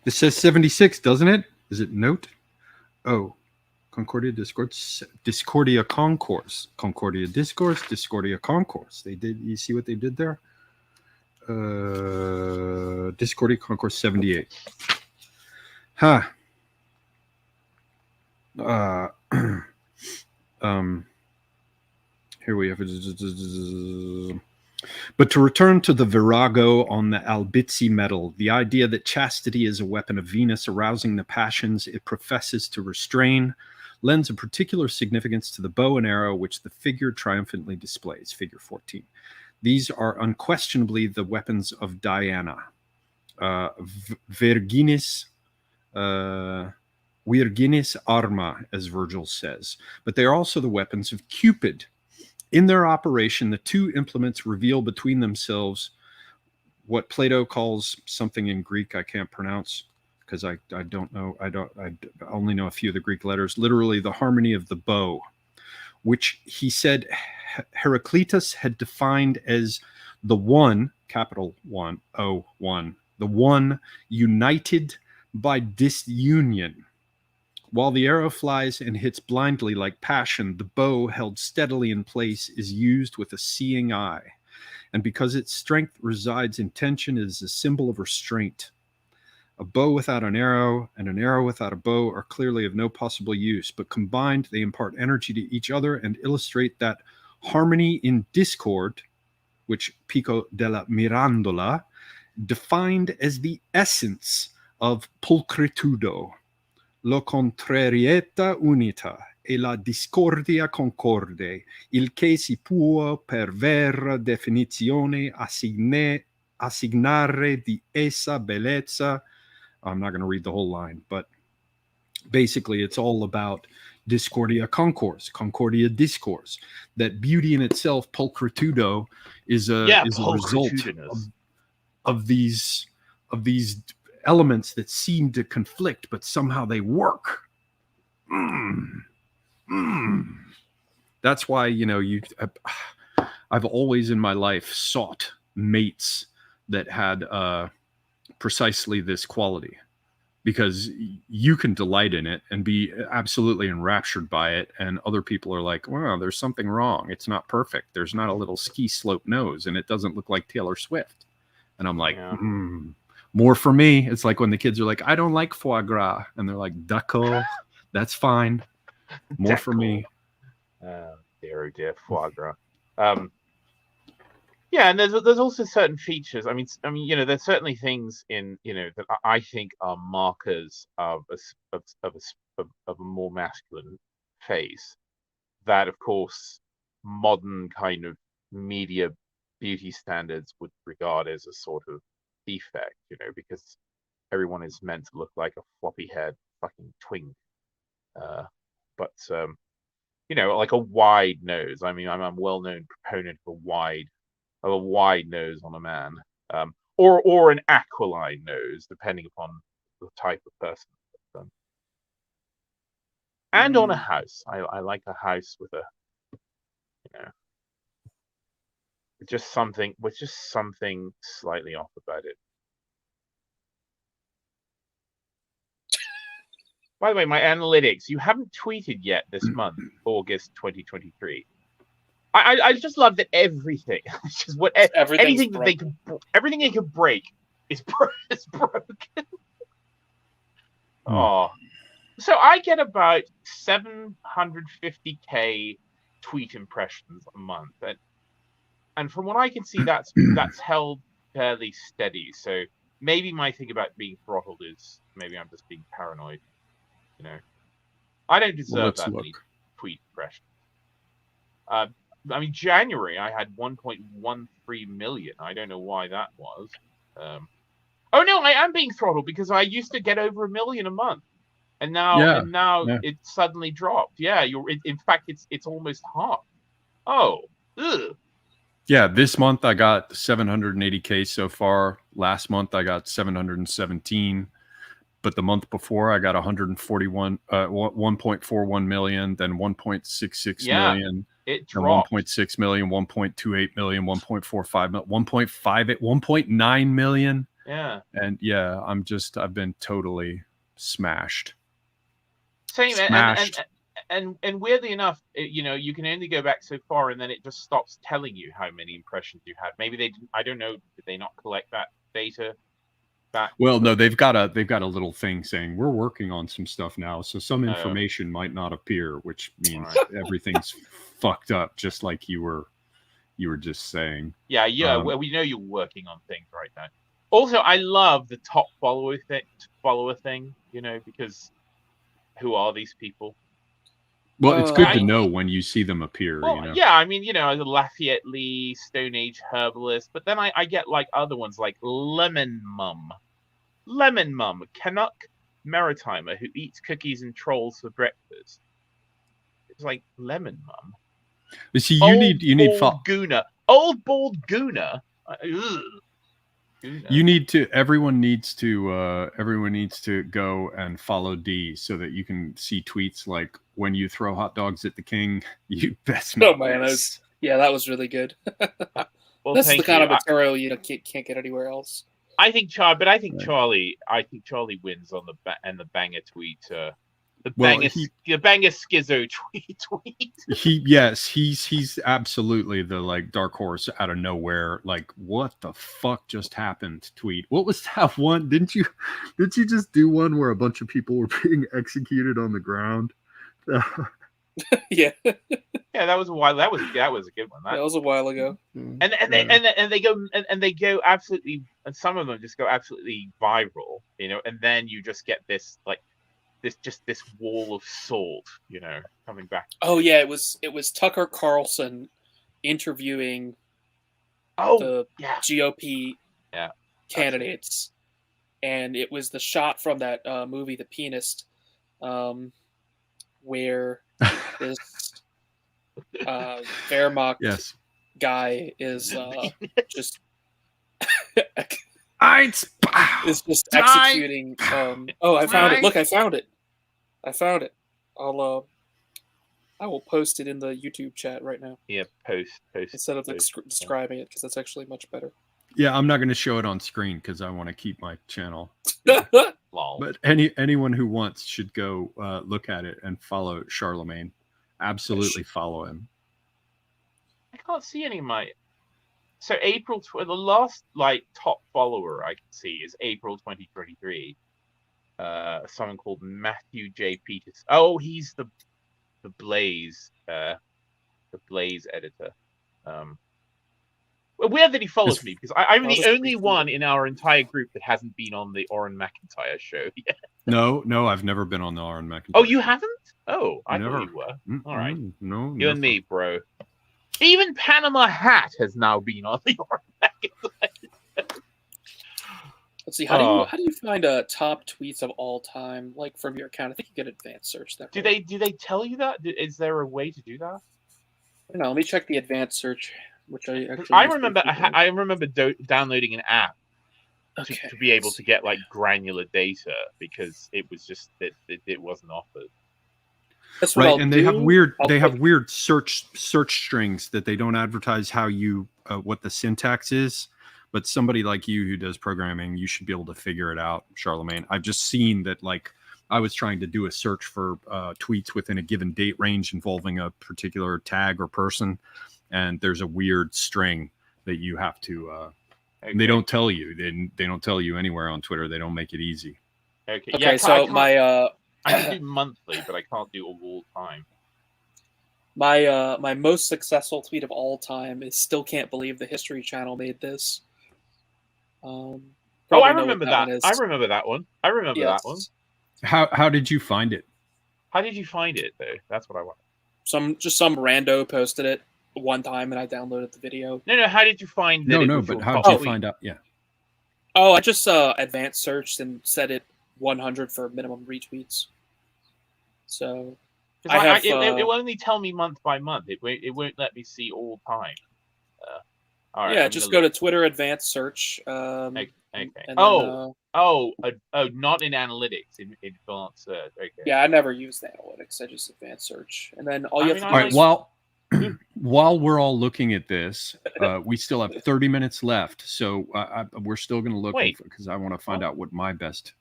This says 76, doesn't it? Is it note? Oh, Concordia Discourse, Discordia Concourse, Concordia Discourse, Discordia Concourse. They did. You see what they did there? Discordia Concourse 78. Huh. Here we have it. But to return to the virago on the Albizzi medal, the idea that chastity is a weapon of Venus arousing the passions it professes to restrain lends a particular significance to the bow and arrow which the figure triumphantly displays, figure 14. These are unquestionably the weapons of Diana, Virginis arma, as Virgil says, but they are also the weapons of Cupid. In their operation, the two implements reveal between themselves what Plato calls something in Greek I can't pronounce because I don't know. I only know a few of the Greek letters. Literally, the harmony of the bow, which he said Heraclitus had defined as the one, capital one, O1, the one united by disunion. While the arrow flies and hits blindly like passion, the bow held steadily in place is used with a seeing eye. And because its strength resides in tension, it is a symbol of restraint. A bow without an arrow and an arrow without a bow are clearly of no possible use, but combined they impart energy to each other and illustrate that harmony in discord, which Pico della Mirandola defined as the essence of pulchritudo. Lo contrarietà unita e la discordia concorde, il che si può per vera definizione assignare di essa bellezza. I'm not going to read the whole line, but basically it's all about discordia concourse, concordia discourse. That beauty in itself, pulchritudo, is a result of these elements that seem to conflict, but somehow they work. That's why, I've always in my life sought mates that had precisely this quality, because you can delight in it and be absolutely enraptured by it. And other people are like, wow, there's something wrong. It's not perfect. There's not a little ski slope nose and it doesn't look like Taylor Swift. And I'm like, more for me. It's like when the kids are like, I don't like foie gras. And they're like, d'accord, that's fine. More for me. Dear, dear, foie gras. Yeah, and there's also certain features. I mean, there's certainly things in, that I think are markers of a more masculine face that, of course, modern kind of media beauty standards would regard as a sort of defect, because everyone is meant to look like a floppy-haired fucking twink. But like a wide nose. I mean, I'm a well-known proponent of a wide nose on a man, or an aquiline nose, depending upon the type of person. And on a house, I like a house with just something slightly off about it. By the way, my analytics, you haven't tweeted yet this month, August 2023. I just love that everything, it's just everything that they can break is broken. Oh, so I get about 750k tweet impressions a month, and from what I can see, that's held fairly steady. So maybe my thing about being throttled is maybe I'm just being paranoid. You know, I don't deserve let's that many tweet impressions. I mean, January I had 1.13 million. I don't know why that was. Oh no, I am being throttled because I used to get over 1 million a month, and now it suddenly dropped. Yeah, in fact it's almost half. Oh, ugh. Yeah, this month I got 780K so far. Last month I got 717. But the month before I got 1.41 million, then 1.66 million. It dropped. 1.6 million, 1.28 million, 1.45 million, 1.9 million. Yeah. And yeah, I've been totally smashed. Same. Smashed. And weirdly enough, you can only go back so far, and then it just stops telling you how many impressions you had. Maybe they didn't. I don't know. Did they not collect that data back? Well, no, they've got a little thing saying we're working on some stuff now, so some information might not appear, which means everything's fucked up, just like you were just saying. Yeah. Well, we know you're working on things right now. Also, I love the top follower thing. Because who are these people? Well, it's good to know when you see them appear. Well, yeah, I mean, the Lafayette Lee, Stone Age Herbalist, but then I get like other ones like Lemon Mum, Canuck Maritimer who eats cookies and trolls for breakfast. It's like Lemon Mum. See, you need Gooner, old bald Gooner. Everyone needs to go and follow D so that you can see tweets like when you throw hot dogs at the king, you best not. Oh man, that was really good. Well, that's the kind of material you can't get anywhere else. I think Charlie wins on the banger tweet. The banger schizo tweet. He's absolutely the like dark horse out of nowhere. Like, what the fuck just happened? Tweet. What was that one? Did you just do one where a bunch of people were being executed on the ground? Yeah. Yeah, that was a while. That was a good one. That was a while ago. And they go absolutely, and some of them just go absolutely viral, and then you just get this like this wall of salt, coming back. Oh yeah, it was Tucker Carlson interviewing the GOP candidates, and it was the shot from that movie The Pianist, where this Wehrmacht guy is just is just executing. I found it. Look, I found it. I will post it in the YouTube chat right now. Yeah, post instead of describing it, because that's actually much better. Yeah, I'm not going to show it on screen because I want to keep my channel. Lol. But anyone who wants should go look at it and follow Charlemagne. Absolutely follow him. I can't see any of my. So the last top follower I can see is April 2023. Someone called Matthew J. Peterson. Oh, he's the Blaze editor. Weird that he follows me because I'm the only one in our entire group that hasn't been on the Oren McIntyre show yet. No, I've never been on the Oren McIntyre. Oh, you haven't? Oh, I thought you were. All right. No, you and me, bro. Even Panama Hat has now been on the Oren McIntyre. Let's see. How do you find top tweets of all time, like from your account? I think you get advanced search there. Do they tell you that? Is there a way to do that? I don't know. Let me check the advanced search, which I actually. I remember downloading an app to be able to get like granular data because it was just that it wasn't offered. That's right, and they have weird search strings that they don't advertise how you what the syntax is. But somebody like you who does programming, you should be able to figure it out, Charlemagne. I've just seen that, like, I was trying to do a search for tweets within a given date range involving a particular tag or person, and there's a weird string that you have to. They don't tell you. They don't tell you anywhere on Twitter. They don't make it easy. Okay. Yeah, so I can do monthly, but I can't do all time. My most successful tweet of all time is still can't believe the History Channel made this. I remember that. I remember that one. How did you find it? How did you find it, though? That's what I want. Some rando posted it one time, and I downloaded the video. No. How did you find that? No, but how did you find out? Yeah. Oh, I just advanced searched and set it 100 for minimum retweets. So it will only tell me month by month. It won't let me see all time. All right, yeah, just go to Twitter advanced search. Okay. Then, not in analytics, in advanced search. Okay. Yeah, I never used analytics. I just advanced search, and then all you have to do. All right. While we're all looking at this, we still have 30 minutes left, so we're still going to look because I want to find out what my best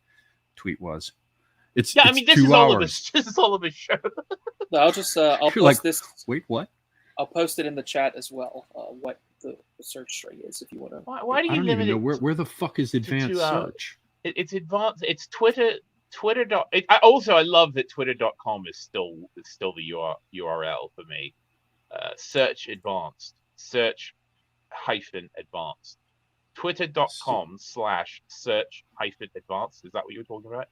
tweet was. It's this is all of us. This is all of a show. No, I'll just I'll post this. Wait, what? I'll post it in the chat as well. What the search string is, if you want to. Why do you limit even know it? Where the fuck is advanced search? It's advanced. It's Twitter. I love that Twitter.com is still the URL for me. Search advanced. Search -advanced. Twitter.com/search-advanced. Is that what you were talking about?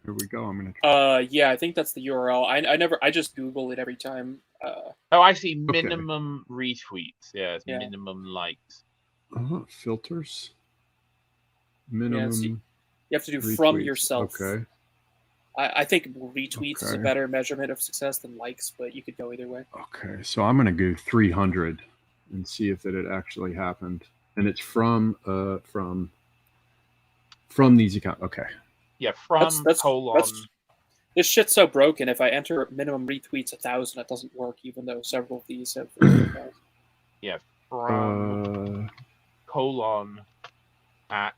Here we go. I'm gonna. Yeah, I think that's the URL. I just Google it every time. I see. Minimum retweets. Yeah, it's minimum likes. Filters. Minimum. Yeah, you have to do retweets. From yourself. Okay. I think retweets is a better measurement of success than likes, but you could go either way. Okay, so I'm gonna go 300 and see if it actually happened, and it's from these accounts. Okay. Yeah, that's colon. This shit's so broken. If I enter minimum retweets 1,000, it doesn't work, even though several of these have. Yeah, from colon at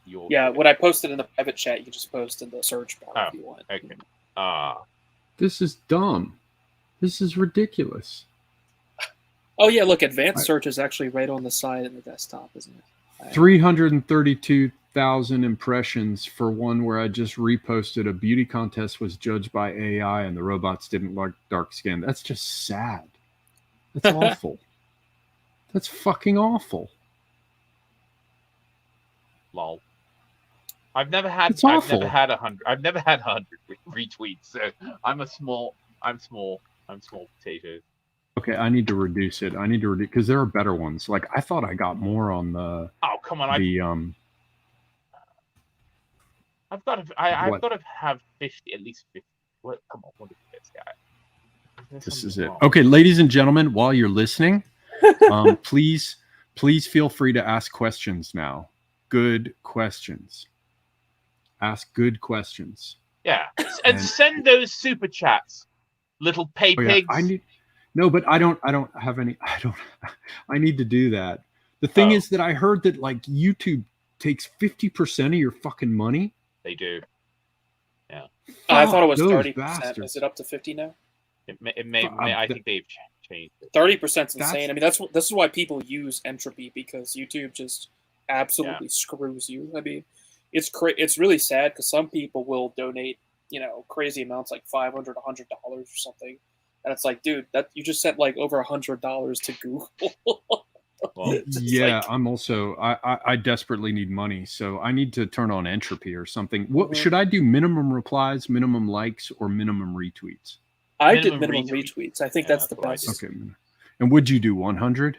your. Yeah, when I posted in the private chat, you can just post in the search bar if you want. Okay. This is dumb. This is ridiculous. Oh yeah, look, advanced search is actually right on the side in the desktop, isn't it? 332,000 impressions for one where I just reposted a beauty contest was judged by AI and the robots didn't like dark skin. That's just sad. That's awful. That's fucking awful. Lol. I've never had 100. I've never had 100 retweets. So I'm small potato. Okay, I need to reduce it. Because there are better ones. Like I thought I got more on the. Oh come on! I've got to have 50, at least 50. What? Come on! What is this guy? This is it. Okay, ladies and gentlemen, while you're listening, please feel free to ask questions now. Good questions. Ask good questions. Yeah, and send those super chats, little pay pigs. No, but I don't have any. I need to do that. The thing is that I heard that like YouTube takes 50% of your fucking money. They do. Yeah. I thought it was 30%. Is it up to 50 now? It may. I think they've changed. 30% is insane. I mean, this is why people use entropy, because YouTube just absolutely screws you. I mean, it's really sad because some people will donate, crazy amounts like $500, $100 or something. And it's like, dude, that you just sent like over $100 to Google. Well, yeah, I'm also I desperately need money, so I need to turn on entropy or something. What should I do? Minimum replies, minimum likes, or minimum retweets? I did minimum retweets. I think that's the best. Okay, and would you do 100?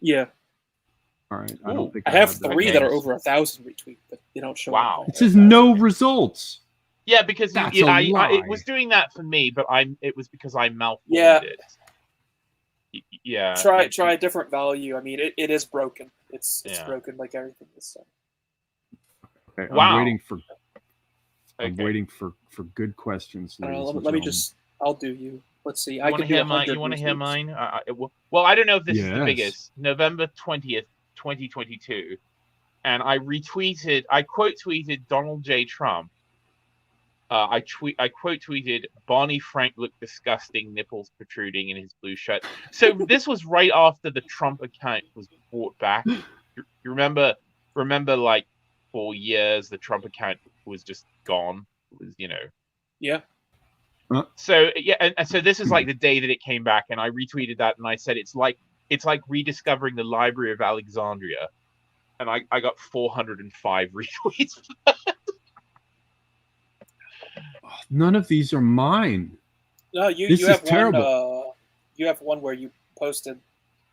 Yeah. All right. I don't think I have 3 that are over 1,000 retweets, but they don't show. Wow. It says no results. Yeah, because it was doing that for me, but it was because I malformed it. Yeah. Try a different value. I mean, it is broken. It's broken like everything is. So. Okay, I'm waiting for good questions. Let me just. I'll do you. Let's see. You want to hear mine? Well, I don't know if this is the biggest. November 20th, 2022, and I quote tweeted Donald J. Trump. I quote tweeted Barney Frank looked disgusting, nipples protruding in his blue shirt. So this was right after the Trump account was brought back. You remember like for years the Trump account was just gone. It was Yeah. So and so this is like the day that it came back, and I retweeted that, and I said it's like rediscovering the Library of Alexandria, and I got 405 retweets. None of these are mine. No, This you is have terrible. one. You have one where you posted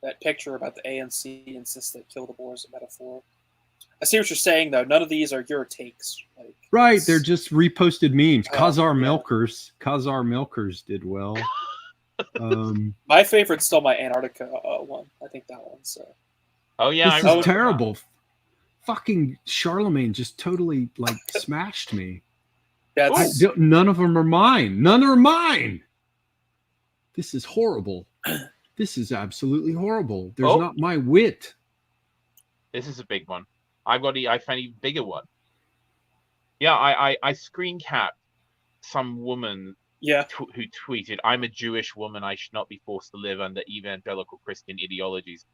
that picture about the ANC insists that kill the boar is a metaphor. I see what you're saying, though. None of these are your takes. Like, Right, they're just reposted memes. Khazar yeah. Milkers did well. My favorite's still my Antarctica one. I think that one's. Oh yeah, This I is remember terrible. Fucking Charlemagne just totally like smashed me. That's None of them are mine. None are mine. This is horrible. This is absolutely horrible. There's not my wit. This is a big one. I found an even bigger one. Yeah, I screen capped some woman who tweeted, "I'm a Jewish woman. I should not be forced to live under evangelical Christian ideologies."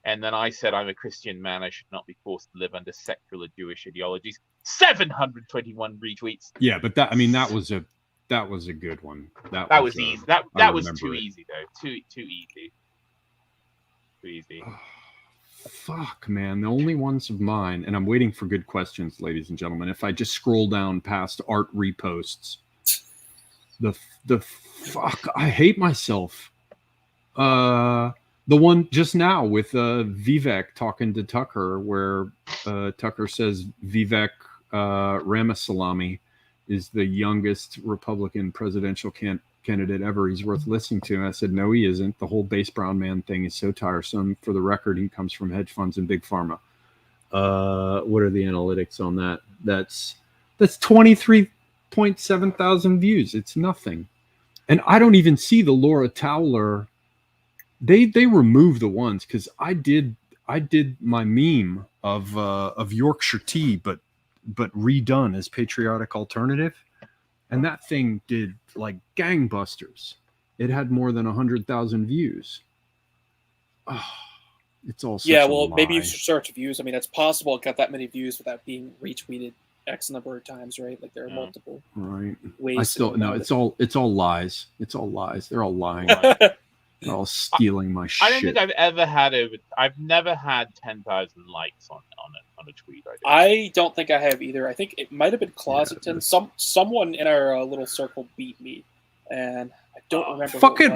And then I said, "I'm a Christian man. I should not be forced to live under secular Jewish ideologies." 721 retweets. Yeah, but that was a good one. That was easy. That was too easy though. Too easy. Too easy. Fuck, man. The only ones of mine, and I'm waiting for good questions, ladies and gentlemen. If I just scroll down past art reposts, the fuck, I hate myself. The one just now with Vivek talking to Tucker, where Tucker says Vivek Ramaswamy is the youngest Republican presidential candidate ever. He's worth listening to. And I said, no, he isn't. The whole base brown man thing is so tiresome. For the record, he comes from hedge funds and big pharma. What are the analytics on that? That's 23.7 thousand views. It's nothing. And I don't even see the Laura Towler. They removed the ones because I did my meme of Yorkshire tea, but redone as patriotic alternative. And that thing did like gangbusters. It had more than 100,000 views. Oh, it's all maybe you should search views. I mean, it's possible it got that many views without being retweeted X number of times, right? Like there are multiple ways. I still no. It's all lies. It's all lies. They're all lying. They're all stealing my shit. I don't think I've never had 10,000 likes on a tweet. I don't think I have either. I think it might have been Closeton. Yeah. Someone in our little circle beat me, and I don't remember. Fucking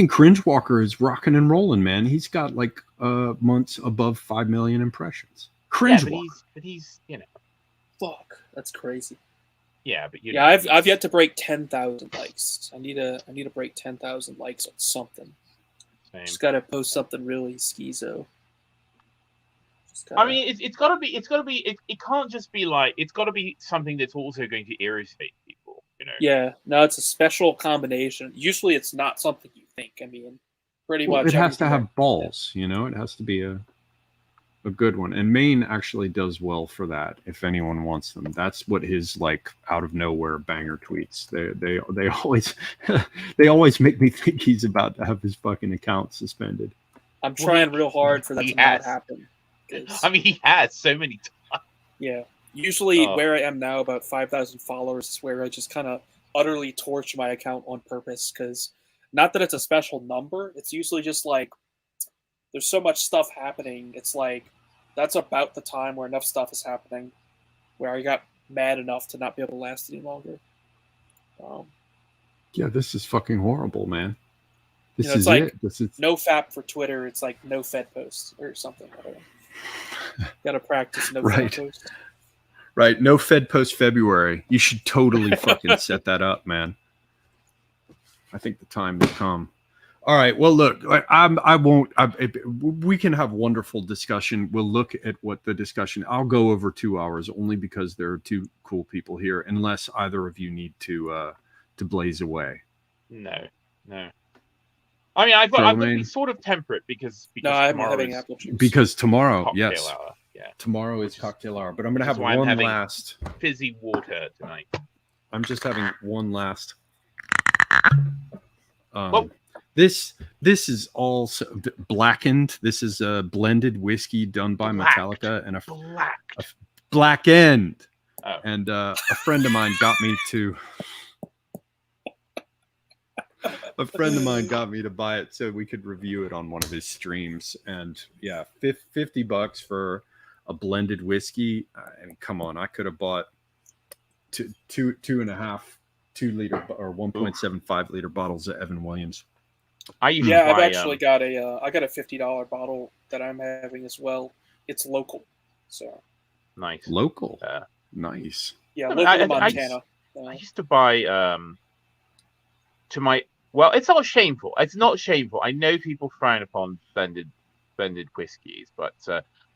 Cringewalker is rocking and rolling, man. He's got like months above 5 million impressions. Cringewalker, but he's fuck, that's crazy. Yeah, but I've yet to break 10,000 likes. I need to break 10,000 likes on something. Same. Just gotta post something really schizo. I mean, it's gotta be. It can't just be like. It's gotta be something that's also going to irritate people. Yeah. No, it's a special combination. Usually, it's not something you think. I mean, pretty much. It has to have balls. It has to be a good one. And Maine actually does well for that. If anyone wants them, that's what his like out of nowhere banger tweets. They always they always make me think he's about to have his fucking account suspended. I'm trying real hard for that to not happen. I mean, he has so many times. Yeah. Usually where I am now, about 5,000 followers, is where I just kind of utterly torch my account on purpose. Because not that it's a special number. It's usually just like there's so much stuff happening. It's like that's about the time where enough stuff is happening where I got mad enough to not be able to last any longer. Yeah, this is fucking horrible, man. This it's is like it. This is no FAP for Twitter. It's like no Fed posts or something. I don't know. Gotta practice no Fed post. Right. No Fed post February. You should totally fucking set that up, man. I think the time has come. All right. Well, look, we can have wonderful discussion. We'll look at what the discussion. I'll go over 2 hours only because there are two cool people here, unless either of you need to blaze away. No. I mean, I've got to be sort of temperate because I'm having apple juice. Because tomorrow, cocktail hour. Yeah. Tomorrow is cocktail hour, but I'm going to have one last fizzy water tonight. I'm just having one last. This is all blackened. This is a blended whiskey done by Metallica and a black end. Oh. And a friend of mine got me to. A friend of mine got me to buy it so we could review it on one of his streams. And yeah, $50 for a blended whiskey. I mean, come on, I could have bought two and a half 2-liter or 1.75 liter bottles of Evan Williams. I've actually got a $50 bottle that I'm having as well. It's local, so nice. Local, nice. Yeah, local to Montana. I used to buy well, it's not shameful. It's not shameful. I know people frown upon blended whiskies, but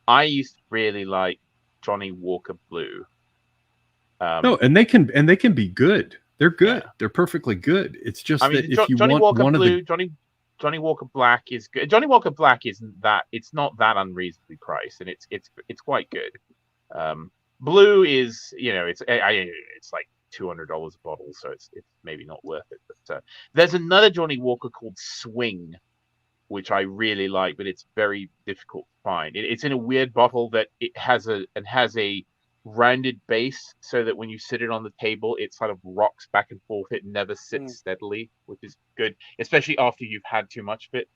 I used to really like Johnny Walker Blue. No, and they can be good. They're good. Yeah. They're perfectly good. It's just that if you Johnny want Walker one Blue, of the Johnny Walker Black is good. Johnny Walker Black isn't that. It's not that unreasonably priced, and it's quite good. Blue is, it's like $200 a bottle, so it's maybe not worth it. But there's another Johnny Walker called Swing, which I really like, but it's very difficult to find. It's in a weird bottle that it has a rounded base, so that when you sit it on the table, it sort of rocks back and forth. It never sits steadily, which is good, especially after you've had too much of it.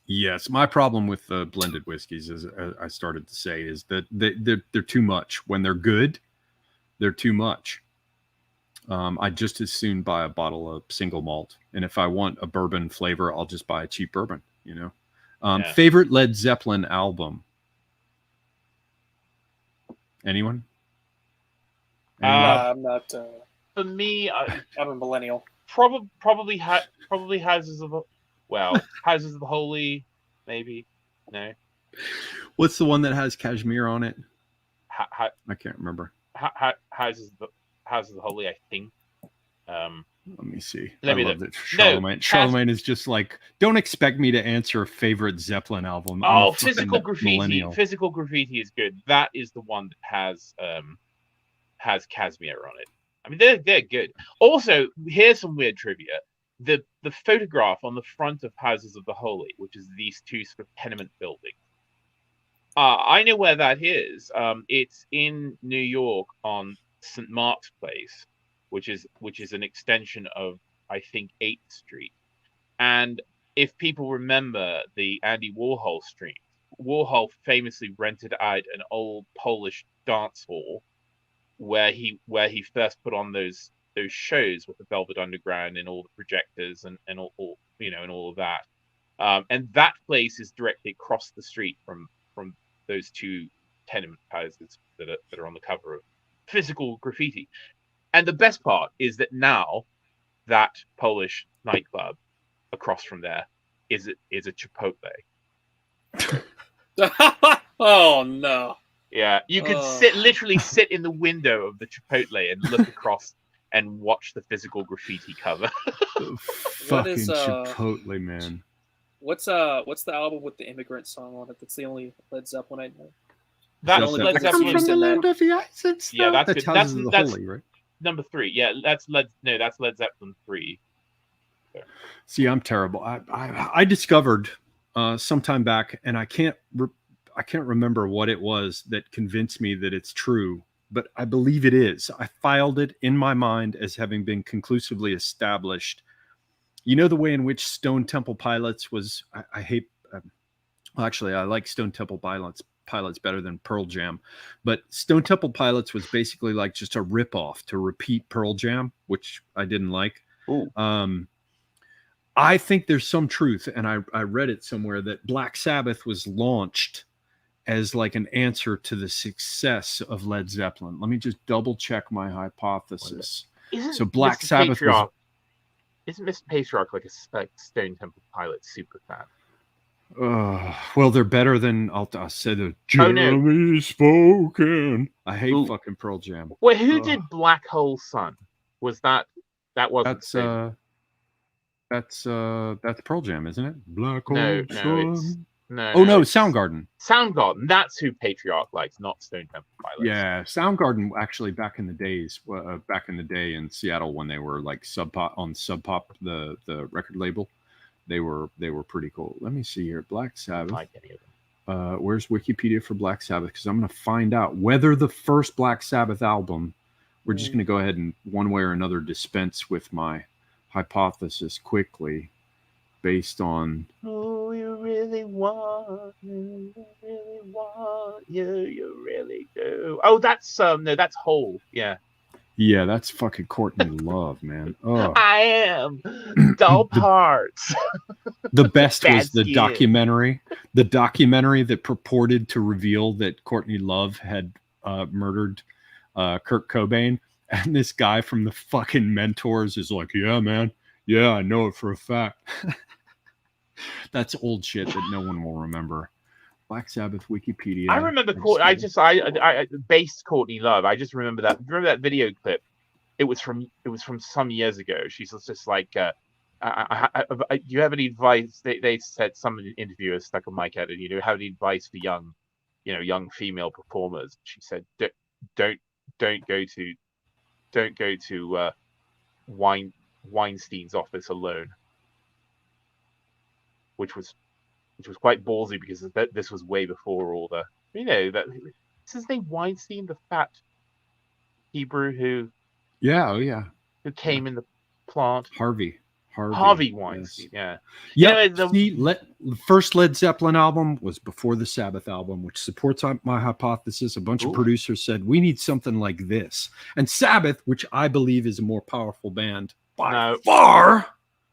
Yes, my problem with the blended whiskeys, as I started to say, is that they're too much. When they're good, they're too much. I just as soon buy a bottle of single malt, and if I want a bourbon flavor, I'll just buy a cheap bourbon. Favorite Led Zeppelin album? Anyone? I'm not. For me, I'm a millennial. Probably Houses of the Holy, maybe. No. What's the one that has cashmere on it? I can't remember. Houses of the Holy, I think. Let me see. I love that Charlemagne. Charlemagne is just like, don't expect me to answer a favorite Zeppelin album. Physical Graffiti. Physical Graffiti is good. That is the one that has cashmere on it. I mean, they're good. Also, here's some weird trivia. The photograph on the front of Houses of the Holy, which is these two sort of tenement buildings. I know where that is. It's in New York on St. Mark's Place, which is an extension of, I think, 8th Street. And if people remember the Andy Warhol stream, Warhol famously rented out an old Polish dance hall where he first put on those shows with the Velvet Underground and all the projectors and all and all of that. And that place is directly across the street from those two tenement houses that are on the cover of Physical Graffiti. And the best part is that now that Polish nightclub across from there is a Chipotle. Oh no! Yeah, you could literally sit in the window of the Chipotle and look across and watch the Physical Graffiti cover. Fucking Chipotle, man. What's the album with the immigrant song on it? That's the only Led Zeppelin I know. That's Led Zeppelin from the land of the ice and snow. Yeah, that's good. Houses of the Holy, right? Number 3. Yeah, that's Led Zeppelin 3. Okay. See, I'm terrible. I discovered sometime back, and I can't remember what it was that convinced me that it's true, but I believe it is. I filed it in my mind as having been conclusively established. You know the way in which Stone Temple Pilots was. I hate. Actually, I like Stone Temple Pilots better than Pearl Jam, but Stone Temple Pilots was basically like just a ripoff to repeat Pearl Jam, which I didn't like. I think there's some truth, and I read it somewhere, that Black Sabbath was launched as like an answer to the success of Led Zeppelin. Let me just double check my hypothesis. So Black Sabbath was. Isn't Mr. Patriarch like a Stone Temple Pilots super fan? Well, they're better than I'll say the Jeremy spoken. I hate fucking Pearl Jam. Wait, who did Black Hole Sun? Was that wasn't that's Pearl Jam, isn't it? Black Hole Sun. No, Soundgarden. Soundgarden. That's who Patriarch likes, not Stone Temple Pilots. Yeah, Soundgarden actually back in the day in Seattle when they were like Sub Pop, the record label, they were pretty cool. Let me see here. Black Sabbath. Like any of them. Where's Wikipedia for Black Sabbath? Because I'm going to find out whether the first Black Sabbath album. We're just going to go ahead and one way or another dispense with my hypothesis quickly, based on. Oh, you really really want you, you really do. Oh, that's no, that's Hole. Yeah. Yeah, that's fucking Courtney Love, man. Oh. I am doll parts. The best Bad was the skin. documentary that purported to reveal that Courtney Love had murdered Kurt Cobain, and this guy from the fucking Mentors is like, yeah, man, yeah, I know it for a fact. That's old shit that no one will remember. Black Sabbath Wikipedia. I remember I based Courtney Love. I just remember that. Remember that video clip? It was from some years ago. She's just like, do you have any advice? They said, some interviewers stuck a mic at it. You know, have any advice for young female performers? She said, don't go to Weinstein's office alone, which was quite ballsy because this was way before all the, that is his name, Weinstein, the fat Hebrew who came in the plant. Harvey Weinstein. Yes. Yeah. The first Led Zeppelin album was before the Sabbath album, which supports my hypothesis. A bunch of producers said, we need something like this. And Sabbath, which I believe is a more powerful band by far,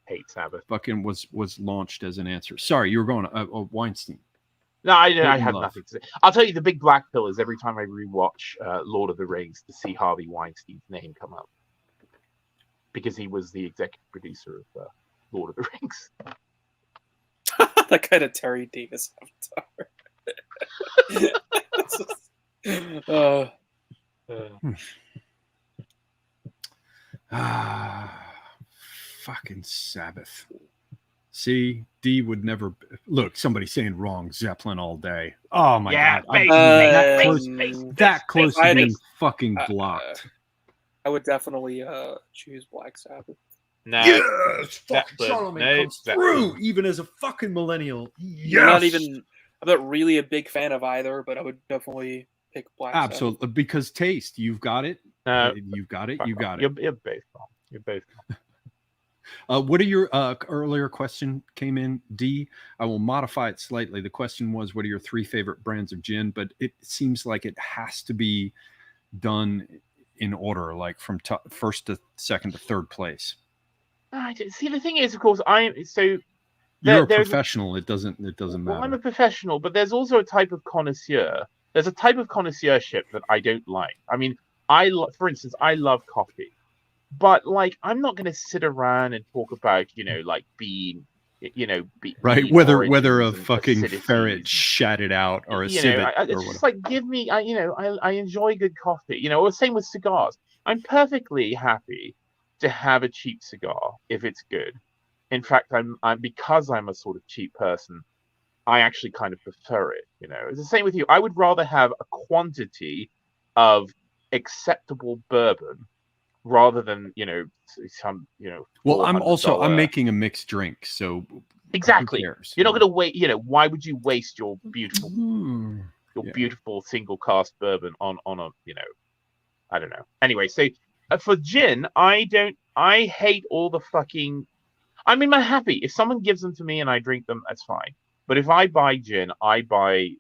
hate Sabbath, fucking was launched as an answer. Sorry, you were going Weinstein. No, I have nothing to say. I'll tell you, the big black pill is every time I rewatch Lord of the Rings to see Harvey Weinstein's name come up, because he was the executive producer of Lord of the Rings. That kind of Terry Davis avatar. Fucking Sabbath. See, D would never look. Somebody saying wrong. Zeppelin all day. Oh my god! That close to being fucking blocked. I would definitely choose Black Sabbath. No, yes, Charlemagne comes through, even as a fucking millennial. Yes. I'm not really a big fan of either, but I would definitely pick Black Sabbath. Absolutely, because taste. You've got it. You've got it. You got it. You're both wrong. You're both wrong. What are your earlier question came in, D? I will modify it slightly. The question was, what are your 3 favorite brands of gin? But it seems like it has to be done in order, like from first to second to third place. See, the thing is, of course, you're a professional. It doesn't matter. Well, I'm a professional, but there's also a type of connoisseur. There's a type of connoisseurship that I don't like. I mean, for instance, I love coffee. But like, I'm not going to sit around and talk about, like being, right. Whether a fucking ferret shat it out or a civet. It's just like, give me, I enjoy good coffee, or same with cigars. I'm perfectly happy to have a cheap cigar if it's good. In fact, because I'm a sort of cheap person, I actually kind of prefer it. It's the same with you. I would rather have a quantity of acceptable bourbon rather than some well, I'm making a mixed drink, so exactly, you're not going to wait. Why would you waste your beautiful beautiful single cask bourbon on a I don't know. Anyway, so for gin, I hate all the fucking, I'm happy if someone gives them to me and I drink them, that's fine. But if I buy gin, I buy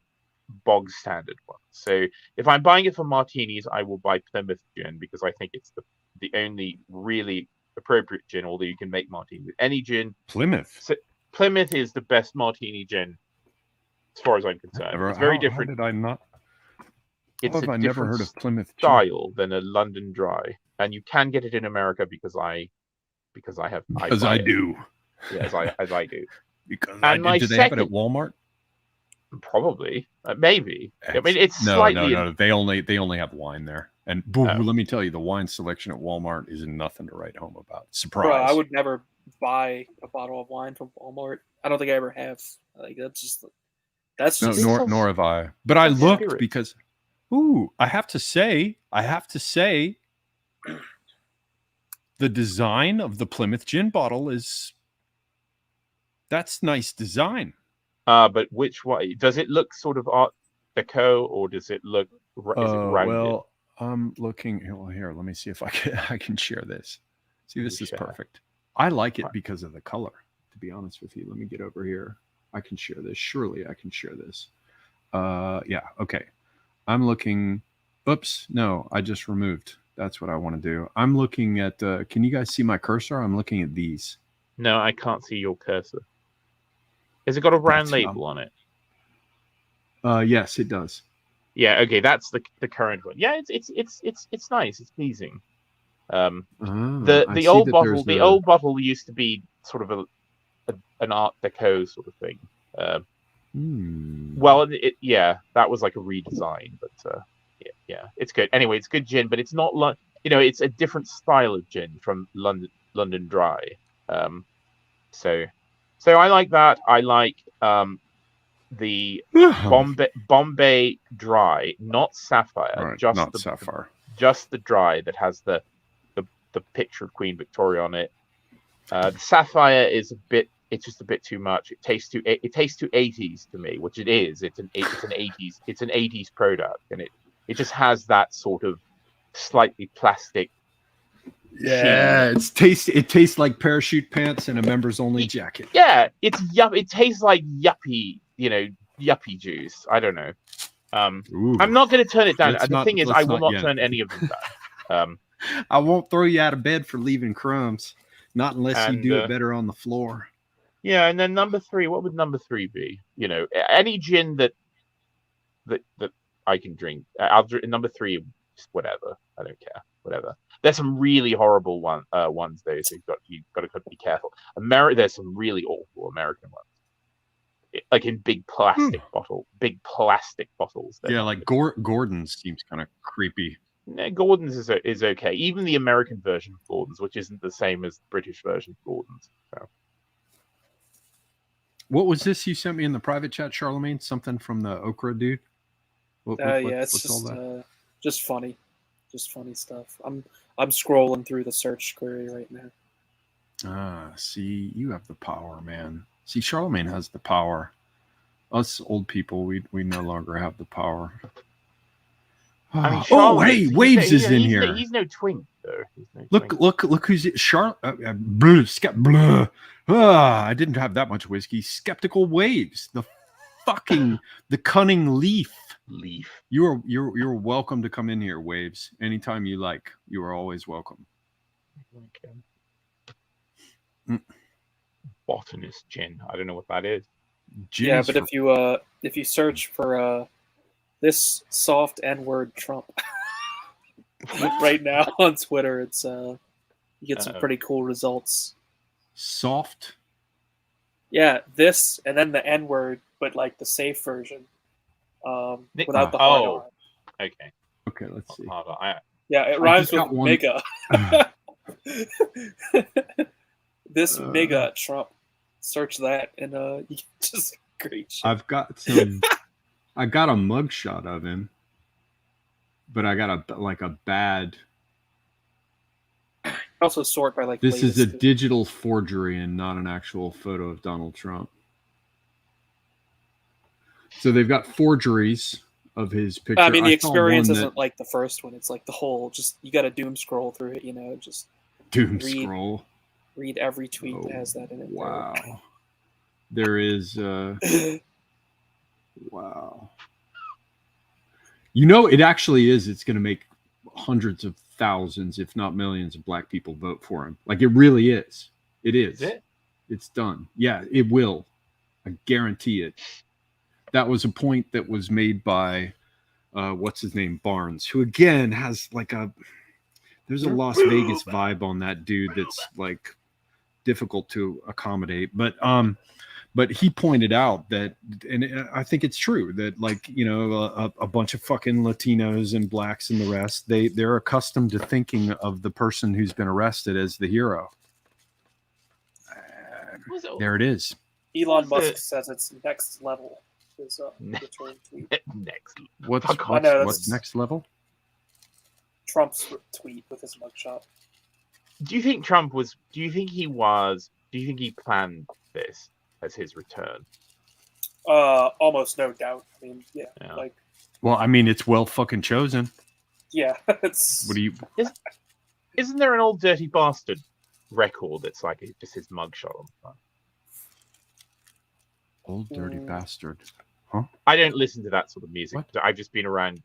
bog standard ones. So if I'm buying it for martinis, I will buy Plymouth gin because I think it's the only really appropriate gin, although you can make martini with any gin. Plymouth. So Plymouth is the best martini gin, as far as I'm concerned. It's very different. How did I not? It's a never heard of Plymouth style than a London Dry, and you can get it in America because I do. Yeah, as I do. Because I do. Do they have it at Walmart? Probably, maybe. I mean, it's slightly. No. They only have wine there, and boom, let me tell you, the wine selection at Walmart is nothing to write home about. Surprise! Bro, I would never buy a bottle of wine from Walmart. I don't think I ever have. Like that's just nor have I. But I looked because, I have to say, the design of the Plymouth gin bottle that's nice design. But which way does it look? Sort of Art Deco, or does it look? Is it rounded? Well, I'm looking. Well, here, let me see if I can share this. See, this is perfect. I like it because of the color. To be honest with you, let me get over here. I can share this. Surely I can share this. Yeah. Okay. I'm looking. Oops. No, I just removed. That's what I want to do. I'm looking at. Can you guys see my cursor? I'm looking at these. No, I can't see your cursor. Has it got a round That's label on it? Yes, it does. Yeah. Okay, that's the current one. Yeah, it's nice. It's pleasing. The old bottle used to be sort of an Art Deco sort of thing. Well, that was like a redesign, but yeah, it's good. Anyway, it's good gin, but it's not like it's a different style of gin from London Dry. So I like that. I like the Bombay Dry, not Sapphire, right, not Sapphire, just the Dry that has the picture of Queen Victoria on it. The Sapphire is it's just a bit too much. It tastes too 80s to me, which it is. It's an 80s product, and it just has that sort of slightly plastic. Yeah, it tastes like parachute pants and a members only jacket. Yeah, it tastes like yuppie juice. I don't know. I'm not going to turn it down. The thing is, I will not turn any of them down. I won't throw you out of bed for leaving crumbs. Not unless you do it better on the floor. Yeah, and then number 3. What would number 3 be? Any gin that I can drink. I'll drink number 3. Just whatever. I don't care. Whatever. There's some really horrible ones though, so you've got to be careful. There's some really awful American ones, like in big plastic bottles. Yeah, like Gordon's seems kind of creepy. Gordon's is okay. Even the American version of Gordon's, which isn't the same as the British version of Gordon's. So. What was this you sent me in the private chat, Charlemagne? Something from the Okra dude? It's just funny. Just funny stuff. I'm scrolling through the search query right now. See, you have the power, man. See, Charlemagne has the power. Us old people, we no longer have the power. I mean, hey, Waves is in here. He's no twink, though. Look who's it. I didn't have that much whiskey. Skeptical Waves, the cunning leaf. You're welcome to come in here, Waves. Anytime you like. You are always welcome. Okay. Botanist gin. I don't know what that is. Yeah, but if you search for this soft N-word Trump right now on Twitter, it's you get some pretty cool results. Soft? Yeah, this and then the N-word, but like the safe version. Without the hard R. Okay, let's see. Yeah, it rhymes with mega. This mega Trump. Search that and you get just great shit. I've got some. I got a mugshot of him, but I got a bad. Also sort by like. This is a digital forgery and not an actual photo of Donald Trump. So they've got forgeries of his picture. I mean, the experience isn't like the first one. It's like the whole. Just you got to doom scroll through it. Just scroll. Read every tweet that has that in it. Wow. There is. Wow. It actually is. It's going to make hundreds of thousands, if not millions, of black people vote for him. Like, it really is. It is. Is it? It's done. Yeah, it will. I guarantee it. That was a point that was made by, what's his name, Barnes, who again has like there's a Las Vegas vibe on that dude that's like difficult to accommodate. But he pointed out that, and I think it's true, that like, a bunch of fucking Latinos and blacks and the rest, they're accustomed to thinking of the person who's been arrested as the hero. There it is. Elon Musk says it's next level. His return tweet. What's next level? Trump's tweet with his mugshot. Do you think he planned this as his return? Almost no doubt. I mean, yeah. Like. Well, I mean, it's well fucking chosen. Yeah, it's. What do you? Isn't there an old Dirty Bastard record that's like just his mugshot on the front? Old dirty bastard. I don't listen to that sort of music. What? I've just been around.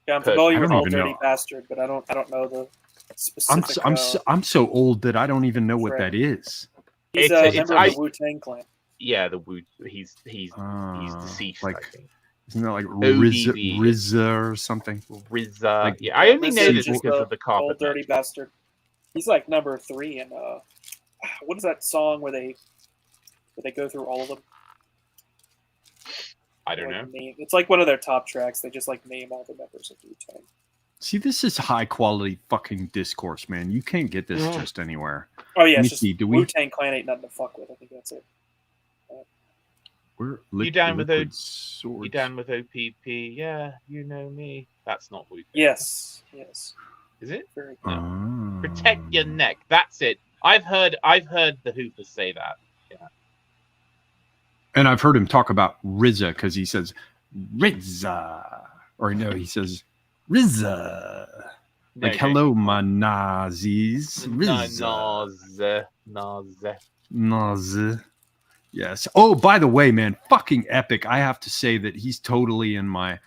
Yeah, I'm familiar I with don't Old even Dirty know. Bastard, but I don't know the specific. I'm so old that I don't even know what that is. He's a member of the Wu-Tang Clan. Yeah, he's deceased. Like, I think. Isn't that like ODB. RZA or something? RZA. Like, yeah, I only know this just because of the carpet. Old Dirty Bastard. He's like number 3 in what is that song where they go through all of them? I don't know. It's like one of their top tracks. They just like name all the members of Wu-Tang. See, this is high quality fucking discourse, man. You can't get this just anywhere. Oh yeah, Let me it's see, just do we- Wu-Tang Clan ain't nothing to fuck with. I think that's it. You down with liquid You swords. down with OPP? Yeah, you know me. That's not Wu-Tang. Yes. Is it? Very No. Ah. Protect your neck. That's it. I've heard the Hoopers say that. Yeah. And I've heard him talk about RZA because he says RZA, or no, he says RZA. Like, hello, my Nazis. RZA. Naz. Yes. Oh, by the way, man, fucking epic. I have to say that he's totally in my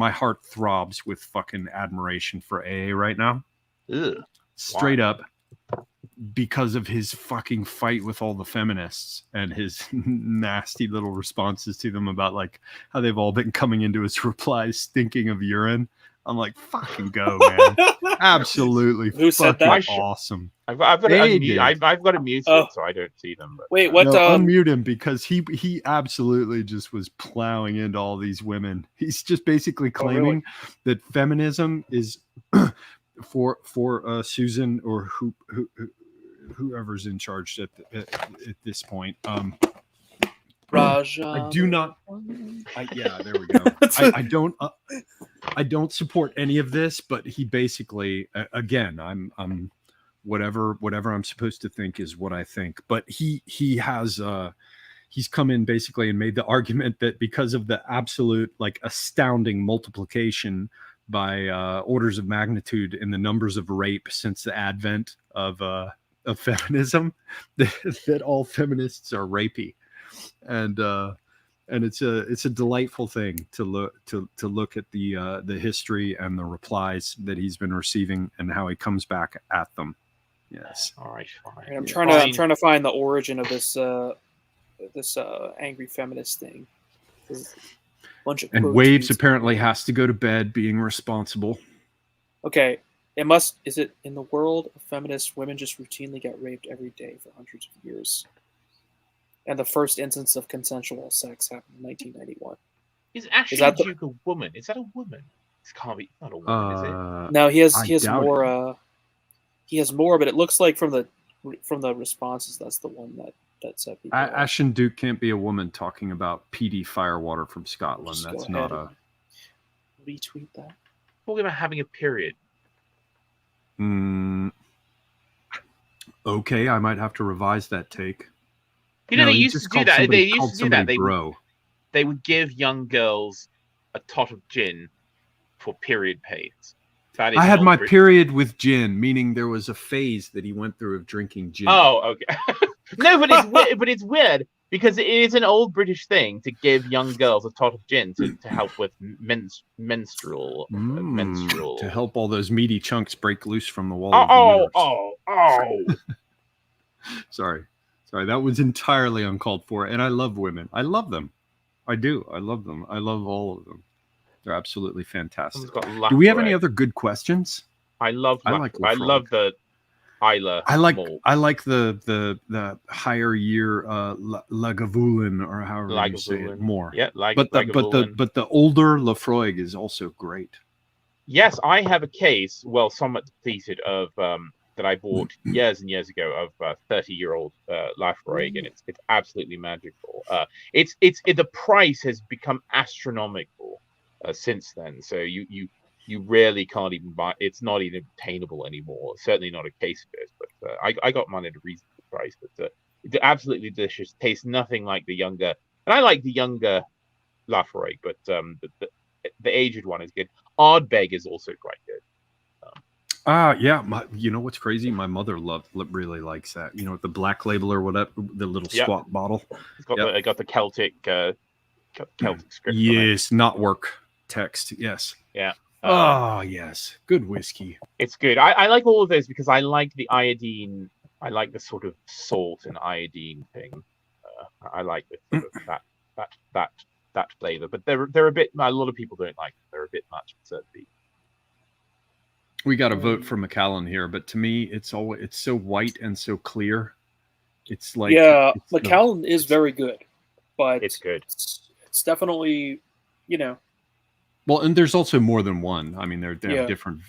heart throbs with fucking admiration for AA right now. Ugh. Straight up, because of his fucking fight with all the feminists and his nasty little responses to them about like how they've all been coming into his replies stinking of urine. I'm like, fucking go, man. Absolutely. Who said that? Awesome. I've got to mute it so I don't see them. But, wait, what? No, unmute him because he absolutely just was plowing into all these women. He's just basically claiming that feminism is for Susan or whoever's in charge at this point. Raja. I do not. Yeah, there we go. I don't support any of this, but he basically, again, I'm whatever I'm supposed to think is what I think. But he has he's come in basically and made the argument that because of the absolute like astounding multiplication by orders of magnitude in the numbers of rape since the advent of feminism, that all feminists are rapey. And it's a delightful thing to look at the history and the replies that he's been receiving and how he comes back at them. Yes. All right. Fine. I'm trying to find the origin of this angry feminist thing. Bunch of and Waves apparently has to go to bed being responsible. Okay. Is it in the world of feminists, women just routinely get raped every day for hundreds of years? And the first instance of consensual sex happened in 1991. Is Ashley Duke a woman? Is that a woman? It can't be. Not a woman, is it? No, he has more. He has more, but it looks like from the responses, that's the one that said people. Ashton Duke can't be a woman talking about PD Firewater from Scotland. That's not a. Retweet that. Talking about having a period. Okay, I might have to revise that take. You know, they used to do that. They used to do that. They would give young girls a tot of gin for period pains. I had my period with gin, meaning there was a phase that he went through of drinking gin. Oh, okay. No, but it's weird because it is an old British thing to give young girls a tot of gin to help with menstrual to help all those meaty chunks break loose from the wall. Oh. Sorry, that was entirely uncalled for. And I love women. I love them. I do. I love them. I love all of them. They're absolutely fantastic. Do we have any other good questions? I love the Isla. I like the higher year Lagavulin or however you say it more. Yeah, but the older Lafroig is also great. Yes, I have a case, somewhat depleted of that I bought years and years ago of 30-year-old Lafroig, and it's absolutely magical. The price has become astronomical since then. So you rarely can't even buy. It's not even obtainable anymore. Certainly not a case of it. But I got mine at a reasonable price. But it's absolutely delicious. Tastes nothing like the younger. And I like the younger Lafroig, but the aged one is good. Ardbeg is also quite good. Yeah. You know what's crazy? My mother really likes that. You know, the black label or whatever, the little Yep. squat bottle. It's got the Celtic Celtic script on it. Yes, not work text. Yes. Yeah. Oh yes, good whiskey. It's good. I like all of those because I like the iodine. I like the sort of salt and iodine thing. I like the sort of that flavor. But they're a bit. A lot of people don't like them. They're a bit much for certain people. We got a vote for Macallan here, but to me, it's so white and so clear. It's like Macallan is very good, but it's good. It's definitely, you know. Well, and there's also more than one. I mean, they have different,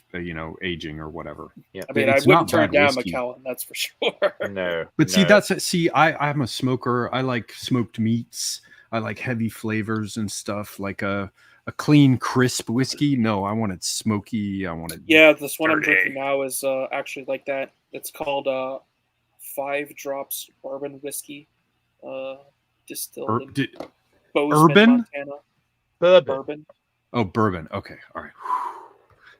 aging or whatever. Yeah, I mean, I wouldn't turn down Macallan, that's for sure. No, but see, I'm a smoker. I like smoked meats. I like heavy flavors and stuff, like a clean, crisp whiskey. No, I want it smoky. I want it. Yeah, this one I'm drinking now is actually like that. It's called 5 Drops Bourbon Whiskey, distilled in Bozeman, Urban? Montana. Bourbon. Oh, bourbon. Okay, all right.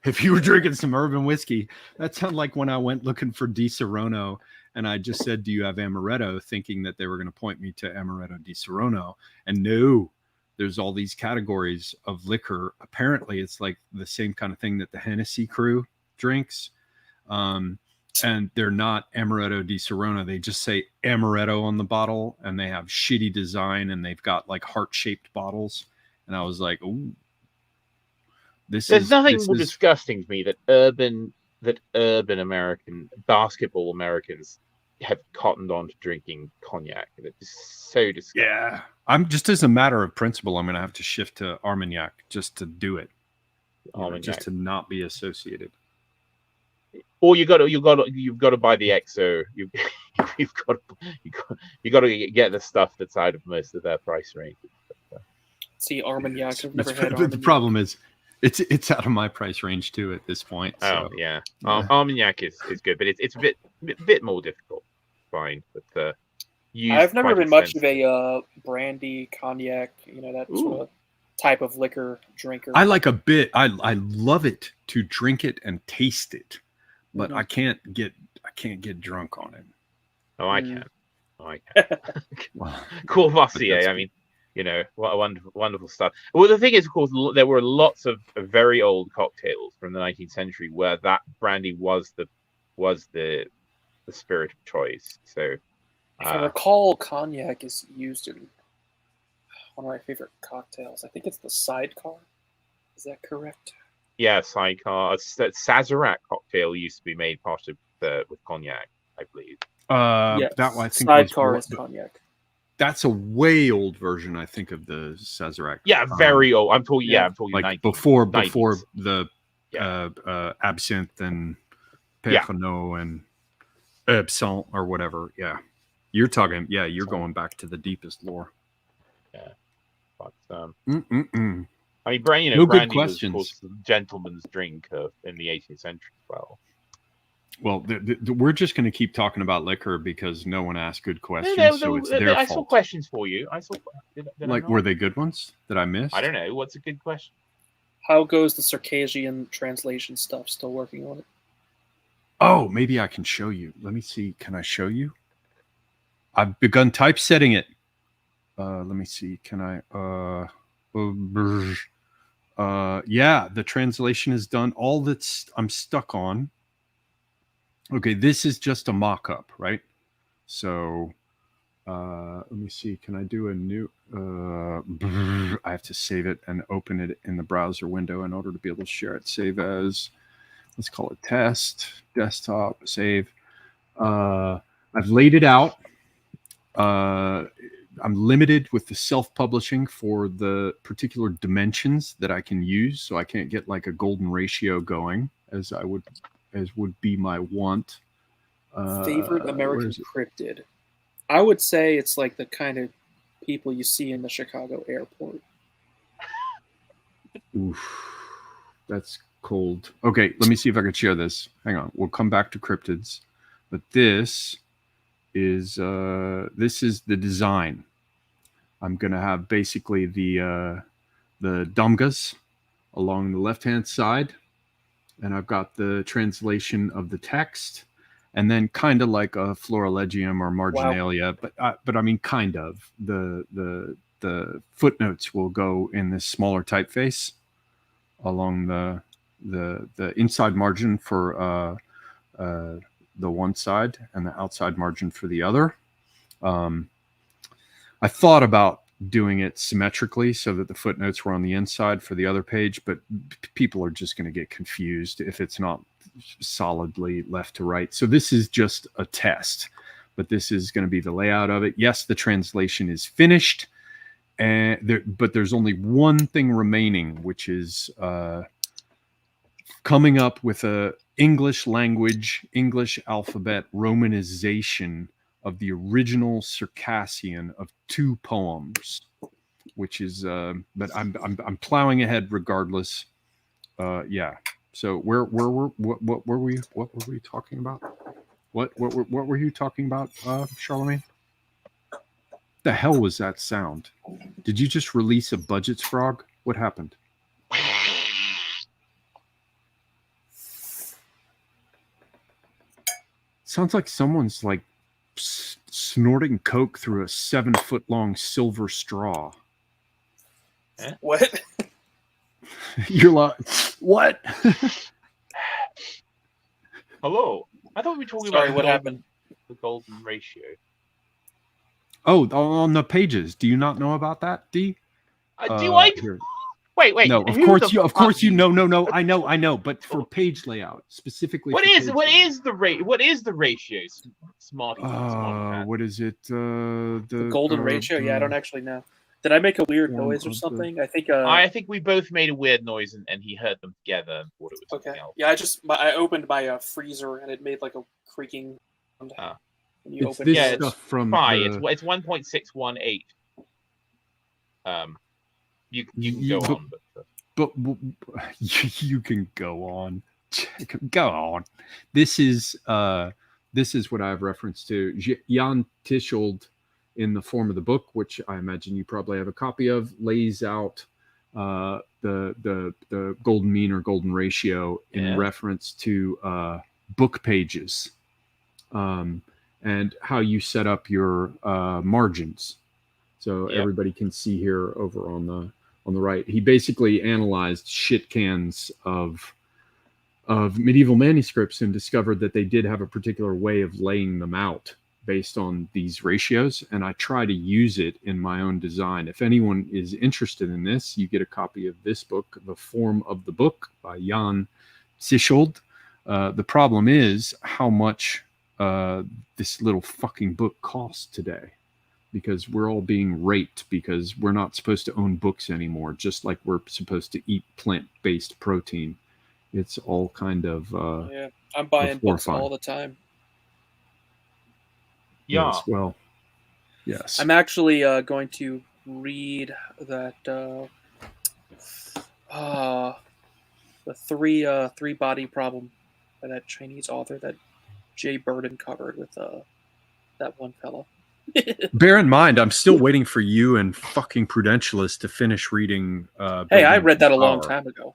If you were drinking some urban whiskey, that sounded like when I went looking for Di Serono and I just said, "Do you have amaretto?" thinking that they were going to point me to Amaretto Di Serono. And no, there's all these categories of liquor. Apparently, it's like the same kind of thing that the Hennessy crew drinks. And they're not Amaretto Di Serono. They just say Amaretto on the bottle, and they have shitty design, and they've got like heart-shaped bottles. And I was like, ooh. There's nothing more disgusting to me that urban American basketball Americans have cottoned on to drinking cognac. It's so disgusting. Yeah, I'm just as a matter of principle, I'm going to have to shift to Armagnac just to do it, just to not be associated. Or you've got to buy the XO. You've got to get the stuff that's out of most of their price range. See, Armagnac. I've never had Armagnac. The problem is, it's out of my price range too at this point. So. Oh yeah, Armagnac is good, but it's a bit more difficult to find. But I've never been much of a brandy cognac, that sort of type of liquor drinker. I like a bit. I love it to drink it and taste it, but I can't get drunk on it. Oh, I can. Courvoisier. I mean. What a wonderful stuff. Well, the thing is, of course, there were lots of very old cocktails from the 19th century where that brandy was the spirit of choice. So, if I recall, cognac is used in one of my favorite cocktails. I think it's the Sidecar. Is that correct? Yeah, Sidecar. Sazerac cocktail used to be made part of with cognac, I believe. Yes. That one I think Sidecar is cognac. That's a way old version, I think, of the Sazerac. Yeah, very old. I'm talking like 90s, before 90s. The absinthe and Pernod and Absinthe or whatever. Yeah, you're talking. Yeah, you're going back to the deepest lore. Yeah, but I No mean, good brandy questions. was, of course, the gentleman's drink in the 18th century as well. Well, we're just going to keep talking about liquor because no one asked good questions, so it's their fault. I saw questions for you. Were they good ones that I missed? I don't know. What's a good question? How goes the Circassian translation stuff? Still working on it? Oh, maybe I can show you. Let me see. Can I show you? I've begun typesetting it. Let me see. Can I? Yeah, the translation is done. All that's I'm stuck on. Okay, this is just a mock-up, right? So let me see. Can I do a new? I have to save it and open it in the browser window in order to be able to share it. Save as. Let's call it test. Desktop. Save. I've laid it out. I'm limited with the self-publishing for the particular dimensions that I can use, so I can't get like a golden ratio going as would be my want. Favorite American cryptid? I would say it's like the kind of people you see in the Chicago airport. Oof, that's cold. Okay, let me see if I can share this. Hang on, we'll come back to cryptids, but this is the design. I'm gonna have basically the dumgas along the left-hand side. and I've got the translation of the text, and then kind of like a florilegium or marginalia, but I mean kind of the footnotes will go in this smaller typeface along the inside margin for the one side and the outside margin for the other. I thought about doing it symmetrically so that the footnotes were on the inside for the other page, but people are just going to get confused if it's not solidly left to right. So this is just a test, but this is going to be the layout of it. Yes, the translation is finished, but there's only one thing remaining, which is coming up with a English language, English alphabet romanization of the original Circassian of 2 poems, which is but I'm plowing ahead regardless. Yeah. So what were we talking about? What were you talking about, Charlemagne? The hell was that sound? Did you just release a budgets frog? What happened? Sounds like someone's like snorting coke through a 7-foot-long silver straw. What? You're like, what? Hello. I thought we were talking Sorry, about what happened? The golden ratio. Oh, on the pages. Do you not know about that, D? Do I? Here. Wait. No, of course you know. No. I know. But for page layout specifically. What is the ratio? Smarty. What is it? The golden ratio? Yeah, I don't actually know. Did I make a weird noise or something? I think we both made a weird noise and he heard them together and thought it was something else. Yeah, I opened my freezer and it made like a creaking sound. When you open it. It's from fine. It's 1.618. You can go on, but you can go on. Go on. This is what I have reference to. Jan Tischold, in the form of the book, which I imagine you probably have a copy of, lays out the golden mean or golden ratio in reference to book pages, and how you set up your margins. So everybody can see here over on the right. He basically analyzed shit cans of medieval manuscripts and discovered that they did have a particular way of laying them out based on these ratios, and I try to use it in my own design. If anyone is interested in this, you get a copy of this book, The Form of the Book by Jan Tischold. The problem is how much this little fucking book costs today, because we're all being raped because we're not supposed to own books anymore, just like we're supposed to eat plant-based protein. It's all kind of I'm buying books all the time. Yeah. Yes, well, yes. I'm actually going to read that the three body problem by that Chinese author that Jay Burden covered with that one fella. Bear in mind, I'm still waiting for you and fucking Prudentialist to finish reading. Hey, I read that a long time ago.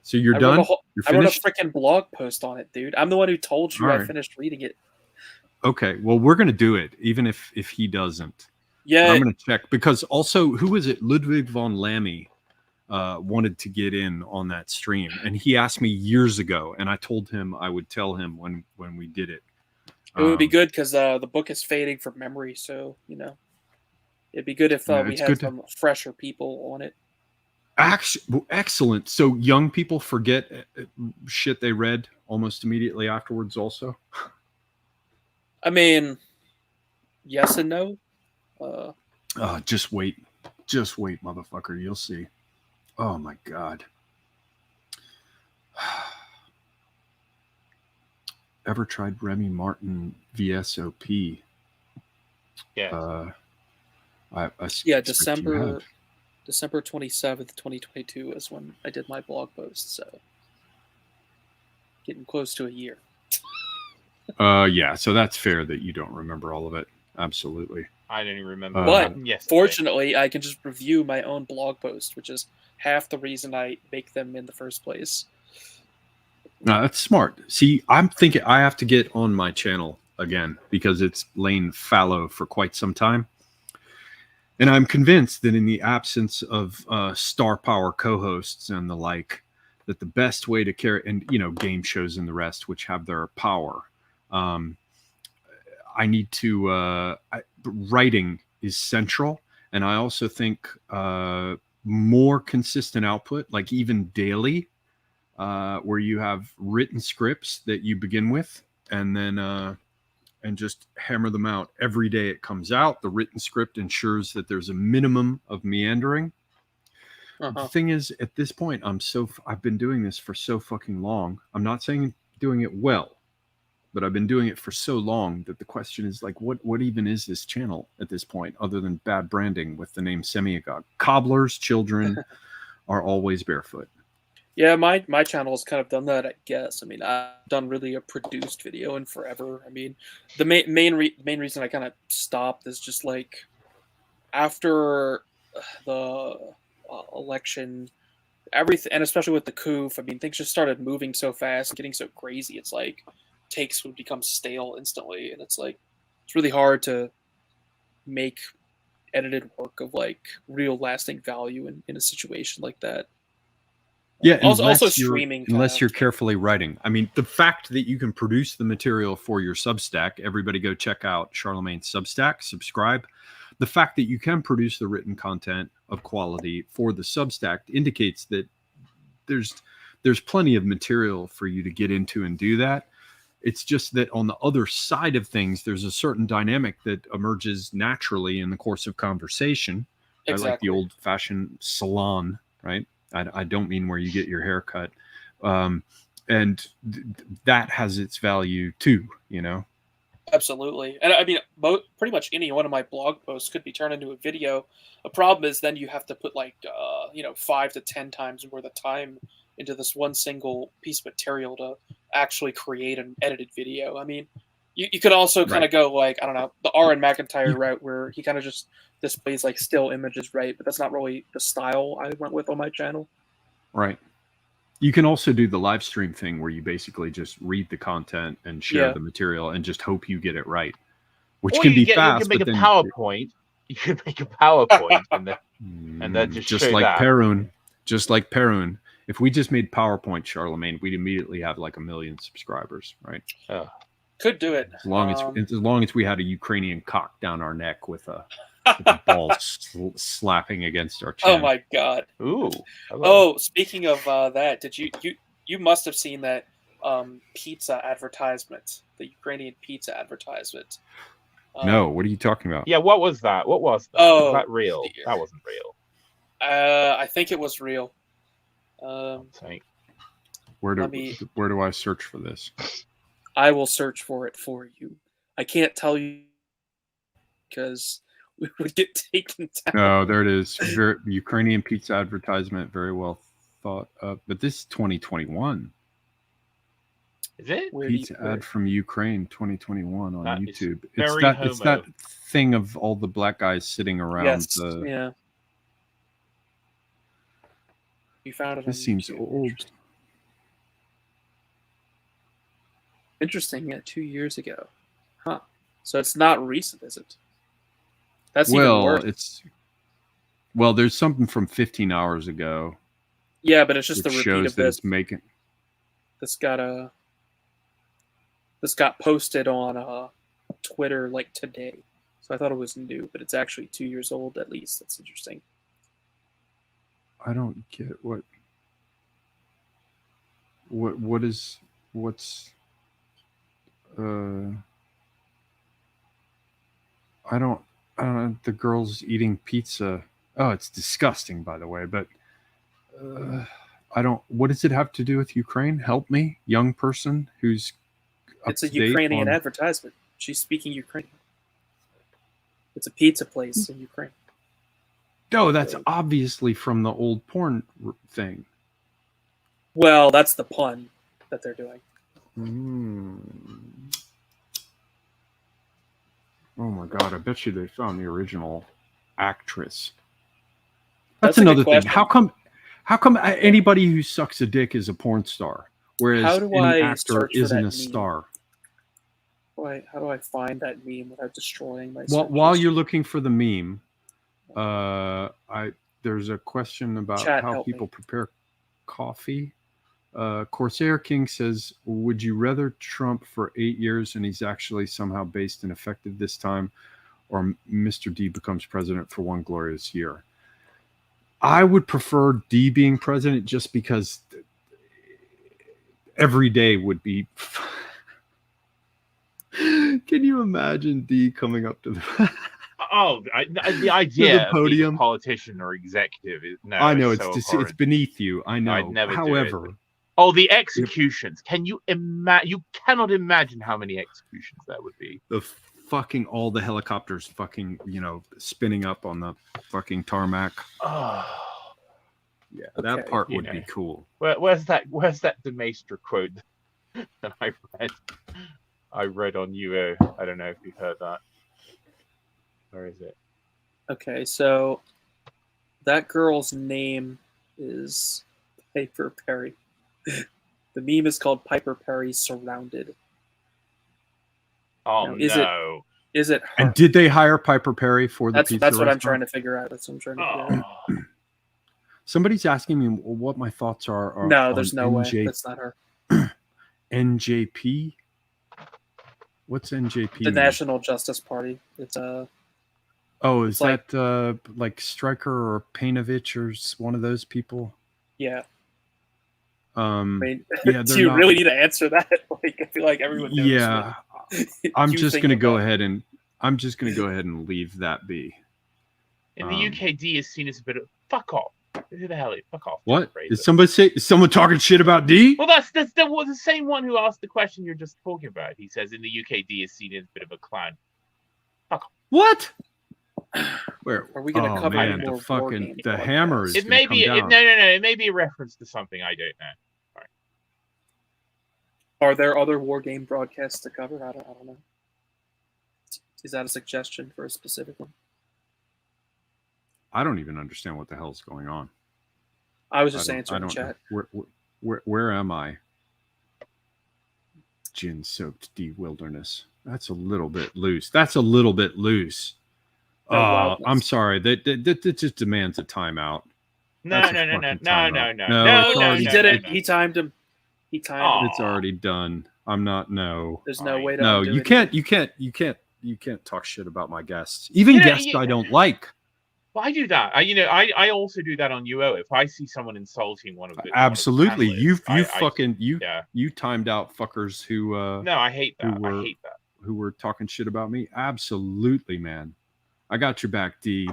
So you're done? You're finished? I wrote a freaking blog post on it, dude. I'm the one who told you I finished reading it. Okay, well, we're going to do it, even if he doesn't. Yeah. I'm going to check, because also, who was it? Ludwig von Lammy wanted to get in on that stream, and he asked me years ago, and I told him I would tell him when we did it. It would be good because the book is fading from memory, so, it'd be good if we had some fresher people on it. Excellent. So young people forget shit they read almost immediately afterwards also? I mean, yes and no. Just wait, motherfucker. You'll see. Oh my God. Ever tried Remy Martin VSOP? Yeah. December 27th, 2022 is when I did my blog post. So getting close to a year. Yeah, so that's fair that you don't remember all of it. Absolutely. I don't even remember. But fortunately, I can just review my own blog post, which is half the reason I make them in the first place. No, that's smart. See, I'm thinking I have to get on my channel again because it's lain fallow for quite some time. And I'm convinced that in the absence of star power co-hosts and the like, that the best way to carry, and game shows and the rest, which have their power, I need to. Writing is central, and I also think more consistent output, like even daily, where you have written scripts that you begin with, and then and just hammer them out every day it comes out. The written script ensures that there's a minimum of meandering. The thing is, at this point, I've been doing this for so fucking long. I'm not saying doing it well, but I've been doing it for so long that the question is like, what even is this channel at this point, other than bad branding with the name Semiagog? Cobblers' children are always barefoot. Yeah, my channel has kind of done that, I guess. I mean, I've done really a produced video in forever. I mean, the main reason I kind of stopped is just like after the election, everything, and especially with the coup, I mean, things just started moving so fast, getting so crazy. It's like takes would become stale instantly, and it's like it's really hard to make edited work of like real lasting value in a situation like that. Yeah, also streaming, unless you're carefully writing. I mean, the fact that you can produce the material for your Substack, everybody go check out Charlemagne's Substack, subscribe. The fact that you can produce the written content of quality for the Substack indicates that there's plenty of material for you to get into and do that. It's just that on the other side of things, there's a certain dynamic that emerges naturally in the course of conversation. Exactly. I like the old-fashioned salon, right? I don't mean where you get your hair cut. And that has its value too, Absolutely. And I mean, pretty much any one of my blog posts could be turned into a video. The problem is then you have to put like, 5 to 10 times more the time into this one single piece of material to actually create an edited video. I mean, you could also kind of go like, I don't know, the Aaron McIntyre route where he kind of just displays like still images, right? But that's not really the style I went with on my channel. Right. You can also do the live stream thing where you basically just read the content and share the material and just hope you get it right, which can be fast. You can make a PowerPoint. You can make a PowerPoint and then just like that. Perun, just like Perun. If we just made PowerPoint, Charlemagne, we'd immediately have like 1 million subscribers, right? Could do it. As long as we had a Ukrainian cock down our neck with a ball slapping against our chin. Oh my god! Ooh. Oh, speaking of that, did you must have seen that pizza advertisement, the Ukrainian pizza advertisement? No, what are you talking about? Yeah, what was that? What was that? Oh, was that real? Dear. That wasn't real. I think it was real. Where do I search for this? I will search for it for you. I can't tell you because we would get taken down. Oh, there it is. Ukrainian pizza advertisement, very well thought up. But this is 2021. Is it? Pizza ad from Ukraine 2021 on YouTube. It's that thing of all the black guys sitting around. Yes, yeah. You found it. This seems old. Interesting. Yeah, 2 years ago. Huh. So it's not recent, is it? That's even worse. There's something from 15 hours ago. Yeah, but it's just the repeat shows of that this. It's making. This got posted on Twitter like today, so I thought it was new, but it's actually 2 years old at least. That's interesting. I don't get what's. I don't know. The girl's eating pizza. Oh, it's disgusting, by the way. But I don't. What does it have to do with Ukraine? Help me, young person who's. It's a Ukrainian advertisement. She's speaking Ukrainian. It's a pizza place in Ukraine. No, that's obviously from the old porn thing. Well, that's the pun that they're doing. Oh my god! I bet you they found the original actress. That's another thing. How come anybody who sucks a dick is a porn star? whereas How do any I actor search for isn't that a star. How do I find that meme without destroying my Well, search while history? you're looking for the meme, there's a question about Chat, how help people me. prepare coffee. Corsair King says, would you rather Trump for 8 years and he's actually somehow based and effective this time, or Mr. D becomes president for one glorious year? I would prefer D being president just because every day would be... Can you imagine D coming up to the... The idea podium. of being a politician or executive is no. I know it's so it's beneath you. I know. I'd never However, do it. The executions. Can you imagine? You cannot imagine how many executions there would be. The fucking all the helicopters fucking spinning up on the fucking tarmac. Oh, yeah, that part would be cool. Where's that De Maistre quote that I read on UO? I don't know if you've heard that. Where is it? Okay, so that girl's name is Piper Perry. The meme is called Piper Perry Surrounded. Oh, now, is it her? And did they hire Piper Perry for the pizza That's what I'm restaurant? trying to figure out. That's what I'm trying to figure out. Somebody's asking me what my thoughts are. No, there's no way. That's not her. NJP? What's NJP? The National Justice Party. It's a... Oh, is that like Stryker or Painovich or one of those people? Yeah. Yeah. Do you really need to answer that? Like, I feel like everyone knows. Yeah. I'm just gonna go ahead and leave that be. In the UK, D is seen as a bit of fuck off. Who the hell is fuck off? What? Did somebody say? Is someone talking shit about D? Well, that's the same one who asked the question you're just talking about. He says in the UK, D is seen as a bit of a clown. Fuck off. What? Where are we going to cover man, more the fucking the hammer is it may be no it may be a reference to something I don't know. Right. Are there other war game broadcasts to cover? I don't know. Is that a suggestion for a specific one? I don't even understand what the hell's going on. I was just answering the chat. Where am I? Gin-soaked D wilderness. That's a little bit loose. I'm sorry. That just demands a timeout. No. He did it. He timed him. He timed. It's already done. I'm not. No. There's no way to. No, you can't. You can't talk shit about my guests. Even guests I don't like. Well, I do that. I also do that on UO. If I see someone insulting one of the absolutely, you you timed out fuckers who. No, I hate that. I hate that. Who were talking shit about me? Absolutely, man. I got your back, D.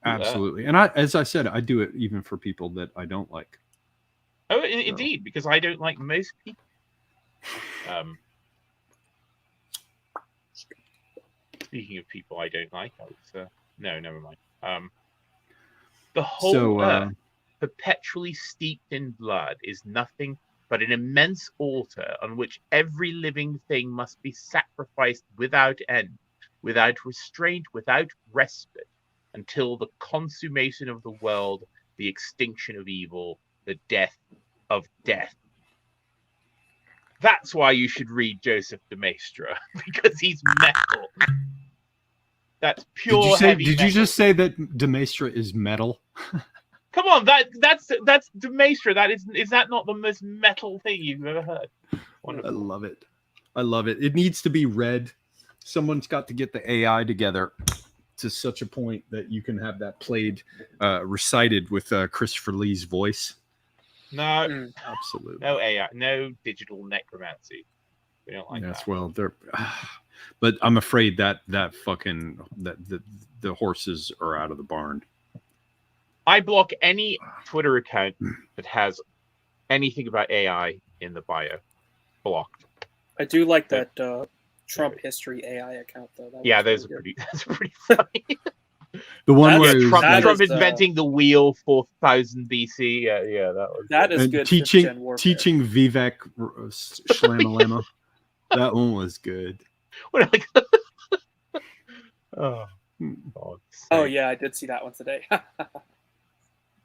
Absolutely. And as I said, I do it even for people that I don't like. Oh, indeed, because I don't like most people. Speaking of people I don't like, no, never mind. The whole earth, perpetually steeped in blood, is nothing but an immense altar on which every living thing must be sacrificed without end, without restraint, without respite, until the consummation of the world, the extinction of evil, the death of death. That's why you should read Joseph de Maistre, because he's metal. That's pure heavy metal. Did you just say that de Maistre is metal? Come on, that's de Maistre. Is that not the most metal thing you've ever heard? Wonderful. I love it. I love it. It needs to be read. Someone's got to get the AI together to such a point that you can have that played, recited with Christopher Lee's voice. No, absolutely. No AI, no digital necromancy. We don't like that. Well, but I'm afraid that fucking the horses are out of the barn. I block any Twitter account that has anything about AI in the bio. Blocked. I do like that Trump history AI account though. That's pretty funny. The one where Trump inventing the wheel 4000 BC. Yeah, that is good. Teaching Vivek Shlamalama. That one was good. Oh yeah, I did see that one today.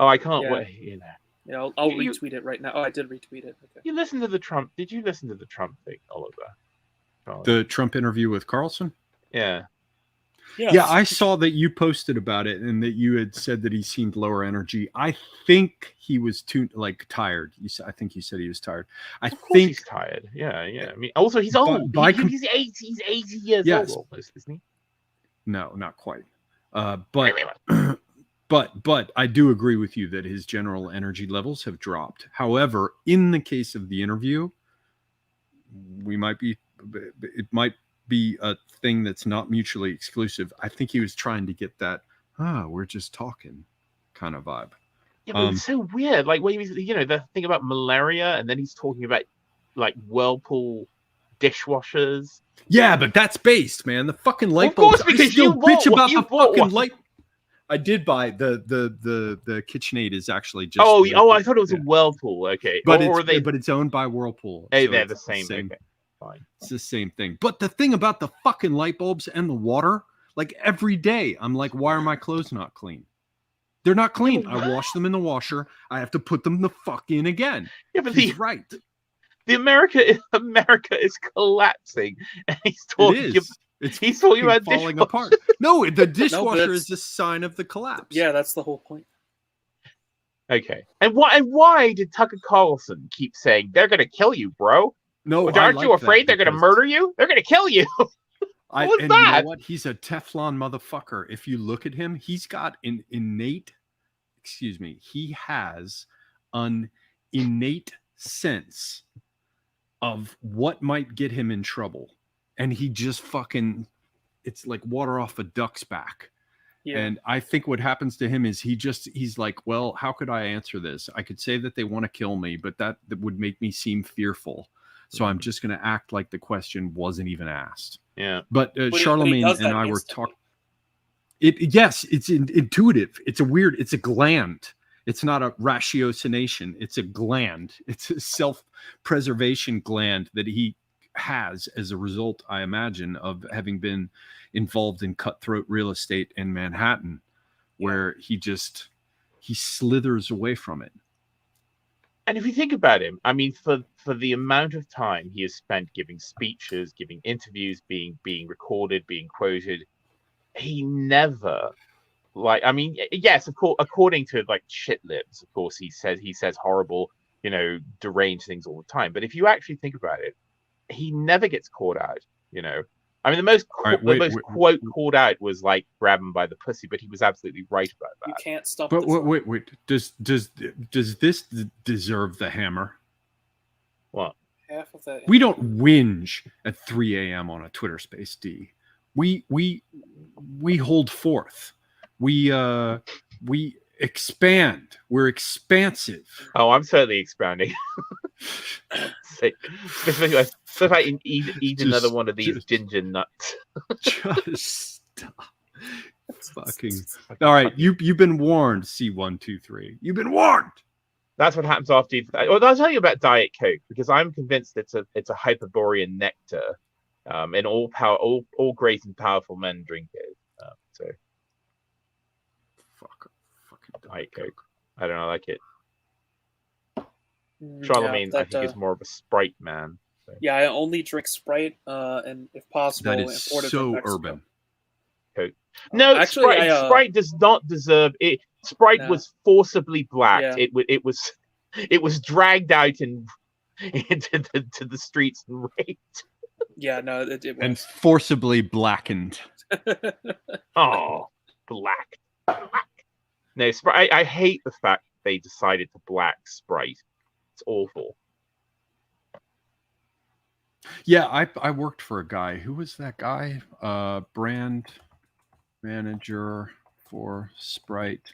Oh, I can't wait. Yeah, I'll retweet it right now. Oh, I did retweet it. Okay. You listen to the Trump? Did you listen to the Trump thing, Oliver? The Trump interview with Carlson? Yeah. Yes. Yeah, I saw that you posted about it and that you had said that he seemed lower energy. I think he was tired. I think you said he was tired. Of course he's tired. Yeah. I mean, also he's old. He's 80 years old almost, isn't he? No, not quite. But I do agree with you that his general energy levels have dropped. However, in the case of the interview, it might be a thing that's not mutually exclusive. I think he was trying to get that, we're just talking kind of vibe. Yeah, but it's so weird. Like, when the thing about malaria, and then he's talking about like Whirlpool dishwashers. Yeah, but that's based, man. The fucking light bulbs. Of course, because you bitch about the fucking one. light. I did buy the KitchenAid is actually just. Oh, I thought it was a Whirlpool. Okay, but it's owned by Whirlpool. Hey, they're the same. Okay, fine. It's the same thing. But the thing about the fucking light bulbs and the water, like every day, I'm like, why are my clothes not clean? They're not clean. I wash them in the washer. I have to put them the fuck in again. Yeah, but he's right. The America is collapsing, and he's talking. He's talking about falling apart. No, the dishwasher is the sign of the collapse. Yeah, that's the whole point. Okay, and why did Tucker Carlson keep saying they're going to kill you, bro? No, aren't you afraid they're going to murder you? They're going to kill you. What was that? You know what? He's a Teflon motherfucker. If you look at him, he's got an innate. Excuse me. He has an innate sense of what might get him in trouble. And he just fucking, it's like water off a duck's back. Yeah. And I think what happens to him is he's like, well, how could I answer this? I could say that they want to kill me, but that would make me seem fearful. So I'm just going to act like the question wasn't even asked. Yeah. But Charlemagne and I were talking. Yes, it's intuitive. It's a gland. It's not a ratiocination. It's a gland. It's a self-preservation gland that he has as a result, I imagine, of having been involved in cutthroat real estate in Manhattan, where he slithers away from it. And if you think about him, I mean, for the amount of time he has spent giving speeches, giving interviews, being recorded, being quoted, he never, yes, of course, according to like shit libs, of course, he says horrible, deranged things all the time. But if you actually think about it, he never gets caught out, I mean, the most quote called out was like grab him by the pussy, but he was absolutely right about that. You can't stop. But wait. Does this deserve the hammer? What? Half of that. We don't whinge at 3 a.m. on a Twitter space, D. We hold forth. We expand. We're expansive. Oh, I'm certainly expanding. Especially if I eat another one of these ginger nuts. Just stop. Fucking. All right, you've been warned, C123. You've been warned. That's what happens after you. Well, I'll tell you about Diet Coke because I'm convinced it's a Hyperborean nectar, and all great and powerful men drink it. So, fucking Diet Coke. I don't know, I like it. Charlemagne, I think, is more of a Sprite man. So. Yeah, I only drink Sprite, and if possible, that is so urban. Coke. No, actually, Sprite does not deserve it. Sprite was forcibly blacked. Yeah. It was dragged out into the streets and raped. Yeah, no, it was. And forcibly blackened. Oh, black. No, Sprite. I hate the fact they decided to black Sprite. It's awful. Yeah, I worked for a guy. Who was that guy? Brand manager for Sprite.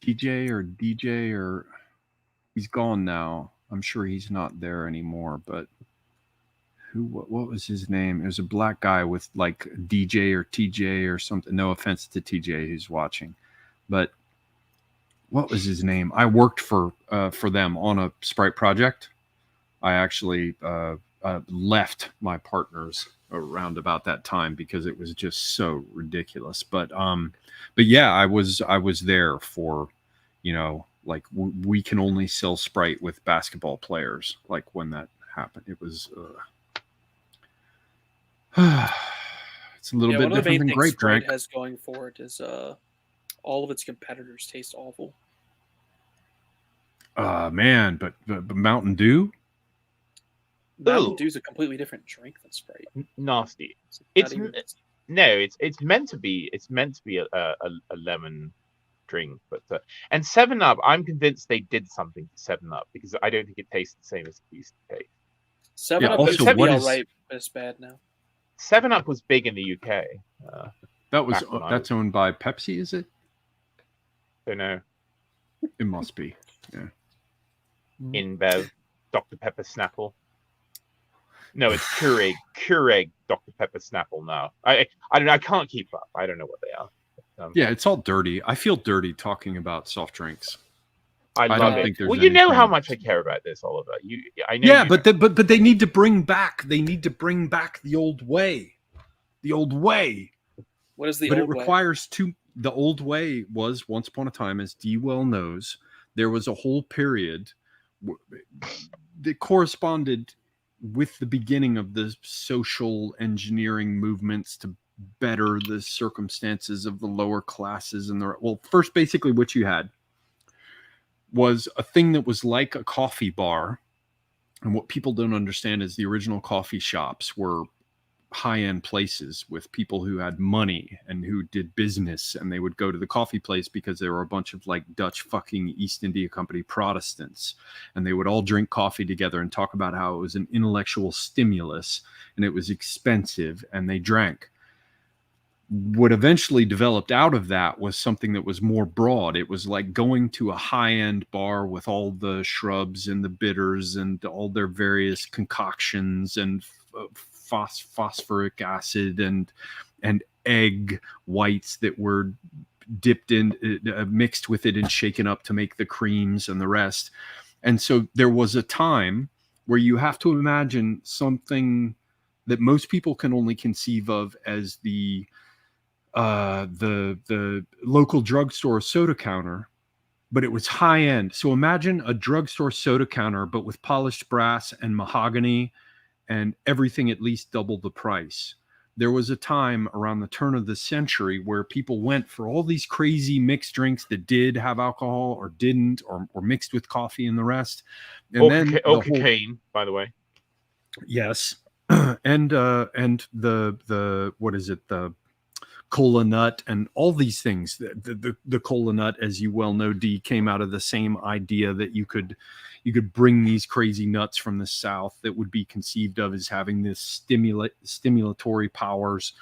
DJ or he's gone now. I'm sure he's not there anymore, but what was his name? It was a black guy with like DJ or TJ or something. No offense to TJ who's watching, but what was his name? I worked for them on a Sprite project. I actually left my partners around about that time because it was just so ridiculous. But yeah, I was there for you know, like we can only sell Sprite with basketball players. Like when that happened, it was it's a little bit one of the different main than things grape Sprite drink. has going for it is all of its competitors taste awful. Man, but Mountain Dew. Mountain Ooh. Dew's a completely different drink than Sprite. Nasty. Not even- It's meant to be a lemon drink, but and 7-Up, I'm convinced they did something to 7-Up because I don't think it tastes the same as it used to taste. 7-Up also, used to be what all is- right, but it's bad now. 7-Up was big in the UK. That's owned by Pepsi, is it? Don't know. It must be. Yeah. InBev, Dr. Pepper Snapple. No, it's Keurig Dr. Pepper Snapple now. I don't know. I can't keep up. I don't know what they are. Yeah, it's all dirty. I feel dirty talking about soft drinks. I don't love it. think there's Well, you know how anything- much I care about this, Oliver. I know. Yeah, you but know. but they need to bring back. They need to bring back the old way. The old way. What is the But old it way? requires two. The old way was once upon a time, as D well knows, there was a whole period that corresponded with the beginning of the social engineering movements to better the circumstances of the lower classes and first basically what you had was a thing that was like a coffee bar, and what people don't understand is the original coffee shops were high-end places with people who had money and who did business, and they would go to the coffee place because there were a bunch of like Dutch fucking East India Company Protestants, and they would all drink coffee together and talk about how it was an intellectual stimulus and it was expensive, and they drank. What eventually developed out of that was something that was more broad. It was like going to a high-end bar with all the shrubs and the bitters and all their various concoctions and phosphoric acid and egg whites that were dipped in, mixed with it and shaken up to make the creams and the rest. And so there was a time where you have to imagine something that most people can only conceive of as the local drugstore soda counter, but it was high end. So imagine a drugstore soda counter, but with polished brass and mahogany and everything at least double the price. There was a time around the turn of the century where people went for all these crazy mixed drinks that did have alcohol or didn't, or mixed with coffee and the rest. And cocaine, by the way. Yes. And the what is it? The cola nut and all these things. The cola nut, as you well know, D, came out of the same idea that you could bring these crazy nuts from the South that would be conceived of as having this stimulatory powers.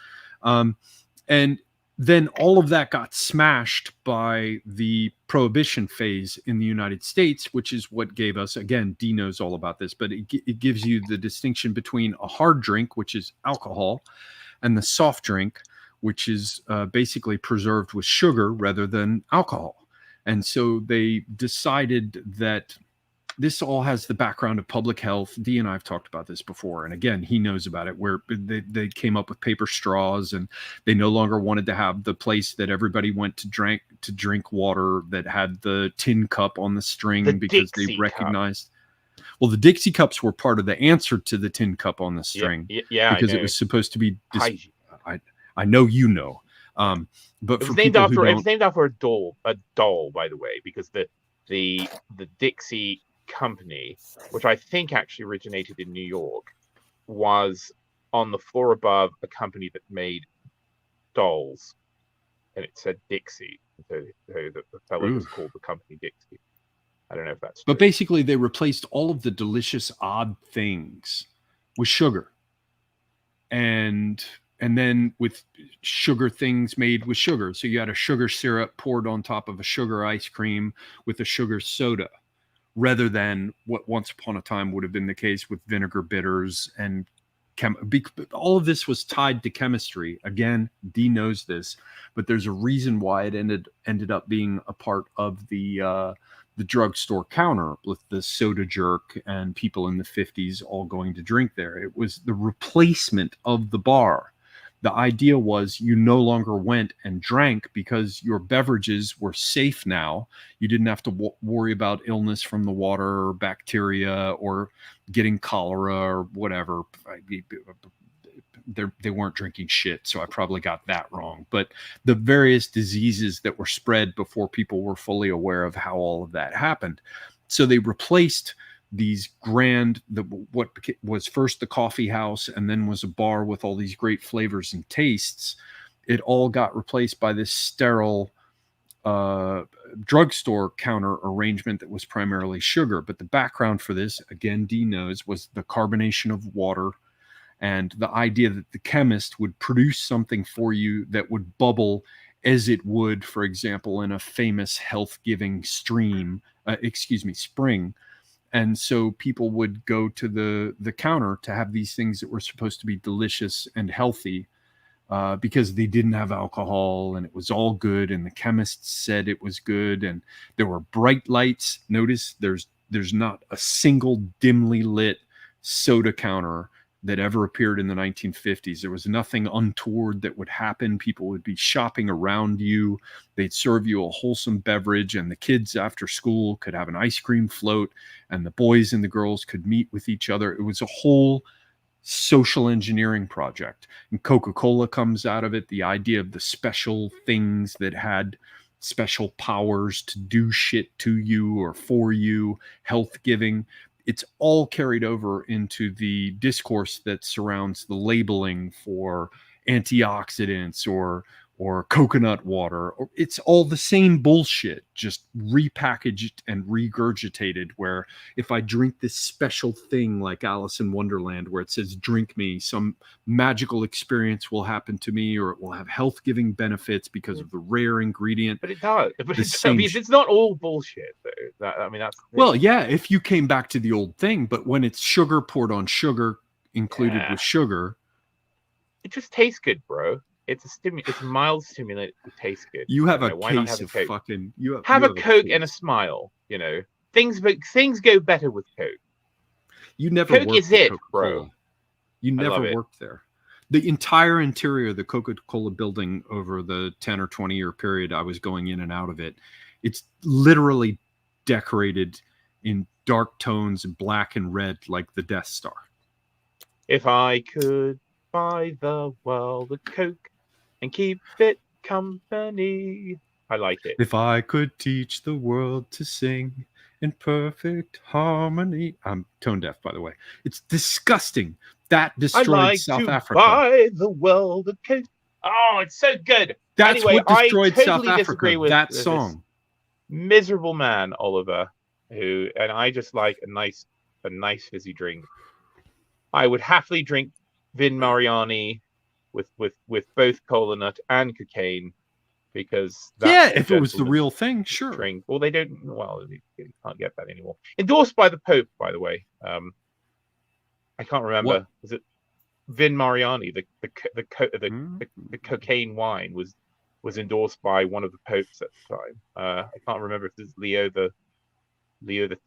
And then all of that got smashed by the prohibition phase in the United States, which is what gave us, again, D knows all about this, but it gives you the distinction between a hard drink, which is alcohol, and the soft drink, which is basically preserved with sugar rather than alcohol. And so they decided that this all has the background of public health. D and I have talked about this before. And again, he knows about it, where they came up with paper straws, and they no longer wanted to have the place that everybody went to drink water that had the tin cup on the string, because they recognized. Well, the Dixie cups were part of the answer to the tin cup on the string. Yeah, because it was supposed to be. I know you know. But it was named after a doll, by the way, because the Dixie company, which I think actually originated in New York, was on the floor above a company that made dolls, and it said Dixie. So the fellow was called the company Dixie. I don't know if that's true. But basically, they replaced all of the delicious odd things with sugar, and then with sugar things made with sugar. So you had a sugar syrup poured on top of a sugar ice cream with a sugar soda, rather than what once upon a time would have been the case with vinegar bitters and all of this was tied to chemistry. Again, D knows this, but there's a reason why it ended up being a part of the drugstore counter with the soda jerk and people in the 50s all going to drink there. It was the replacement of the bar. The idea was you no longer went and drank because your beverages were safe now. You didn't have to worry about illness from the water or bacteria or getting cholera or whatever. They weren't drinking shit, so I probably got that wrong. But the various diseases that were spread before people were fully aware of how all of that happened. So they replaced these what was first the coffee house and then was a bar with all these great flavors and tastes. It all got replaced by this sterile drugstore counter arrangement that was primarily sugar. But the background for this, again, Dee knows, was the carbonation of water and the idea that the chemist would produce something for you that would bubble as it would, for example, in a famous health-giving spring. And so people would go to the counter to have these things that were supposed to be delicious and healthy because they didn't have alcohol and it was all good. And the chemists said it was good. And there were bright lights. Notice there's not a single dimly lit soda counter that ever appeared in the 1950s. There was nothing untoward that would happen. People would be shopping around you. They'd serve you a wholesome beverage, and the kids after school could have an ice cream float, and the boys and the girls could meet with each other. It was a whole social engineering project. And Coca-Cola comes out of it, the idea of the special things that had special powers to do shit to you or for you, health giving. It's all carried over into the discourse that surrounds the labeling for antioxidants or coconut water. It's all the same bullshit, just repackaged and regurgitated, where if I drink this special thing like Alice in Wonderland, where it says, drink me, some magical experience will happen to me, or it will have health-giving benefits because of the rare ingredient. But it does. But it's not all bullshit, though. That's... Well, yeah, if you came back to the old thing, but when it's sugar poured on sugar, included with sugar... It just tastes good, bro. It's a mild stimulant. It tastes good. You have a case of fucking. Have a Coke and a smile. You know, things go better with Coke. You never. Coke is it, bro. You never worked there. The entire interior of the Coca-Cola building over the 10 or 20 year period I was going in and out of it, it's literally decorated in dark tones, black and red, like the Death Star. If I could buy the world a Coke and keep it company. I like it. If I could teach the world to sing in perfect harmony. I'm tone deaf, by the way. It's disgusting. That destroyed South Africa. Buy the world a Coke. Oh, it's so good. That's anyway, what destroyed I totally South Africa. With that song. Miserable man, Oliver, and I just like a nice fizzy drink. I would happily drink Vin Mariani with both cola nut and cocaine, because if it was the real thing, sure. Drink. Well, they don't. Well, you can't get that anymore. Endorsed by the Pope, by the way. I can't remember. What? Was it Vin Mariani? The cocaine wine was endorsed by one of the popes at the time. I can't remember if this is Leo the 10th,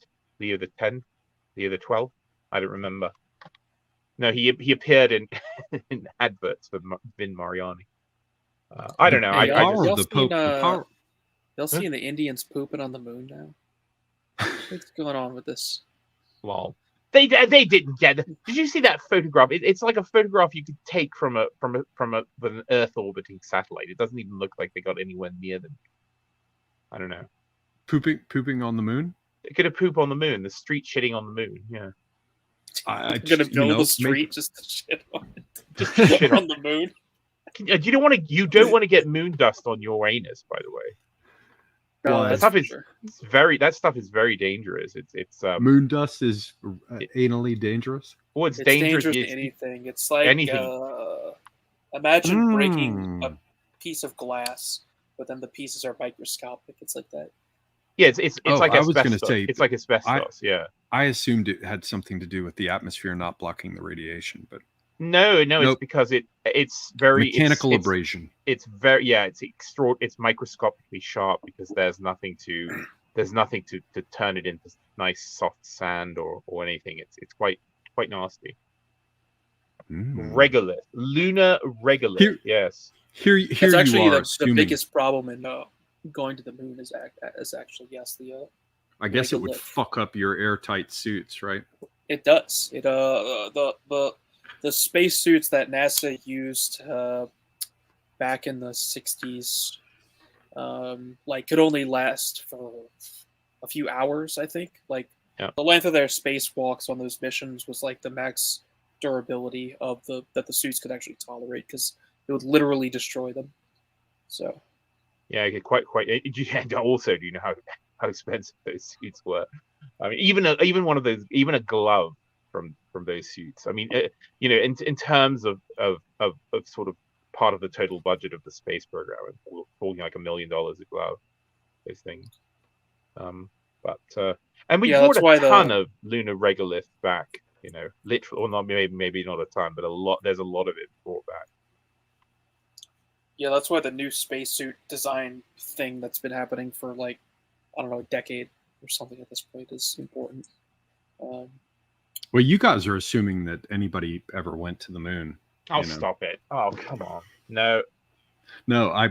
Leo the 12th. I don't remember. No, he appeared in adverts for Vin Mariani. I don't know. Y'all seeing the Indians pooping on the moon now? What's going on with this? Well, they didn't get it. Did you see that photograph? It's like a photograph you could take from an Earth orbiting satellite. It doesn't even look like they got anywhere near them. I don't know. Pooping on the moon? They could have poop on the moon. The street shitting on the moon. Yeah. I'm gonna build a street just to shit on it. Just to shit on the moon. You don't want to get moon dust on your anus, by the way. No, that stuff is very dangerous. It's moon dust is anally dangerous. Oh, it's dangerous to anything. It's like anything. Imagine breaking a piece of glass, but then the pieces are microscopic. It's like that. Yeah, it's like asbestos. I was going to say, it's like asbestos. I assumed it had something to do with the atmosphere not blocking the radiation, but no, nope. It's because it's very mechanical abrasion. It's microscopically sharp because there's nothing to turn it into nice soft sand or anything. It's quite nasty. Regolith. Lunar regolith. Yes. Here That's actually you are the assuming. biggest problem in going to the moon is actually I guess it would regolith. fuck up your airtight suits, right? It does. It the spacesuits that NASA used back in the 60s like could only last for a few hours, I think. Like the length of their spacewalks on those missions was like the max durability of that the suits could actually tolerate, because it would literally destroy them. So yeah, quite. And also, do you know how expensive those suits were? I mean, even one of those, even a glove from those suits. I mean, you know, in terms of sort of part of the total budget of the space program, we're talking like $1 million a glove. Those things. And we brought a ton of lunar regolith back. You know, literally, or not, maybe not a ton, but a lot. There's a lot of it brought back. Yeah, that's why the new spacesuit design thing that's been happening for like, I don't know, a decade or something at this point is important. Well, you guys are assuming that anybody ever went to the moon. Oh, stop it! Oh, come on, no. I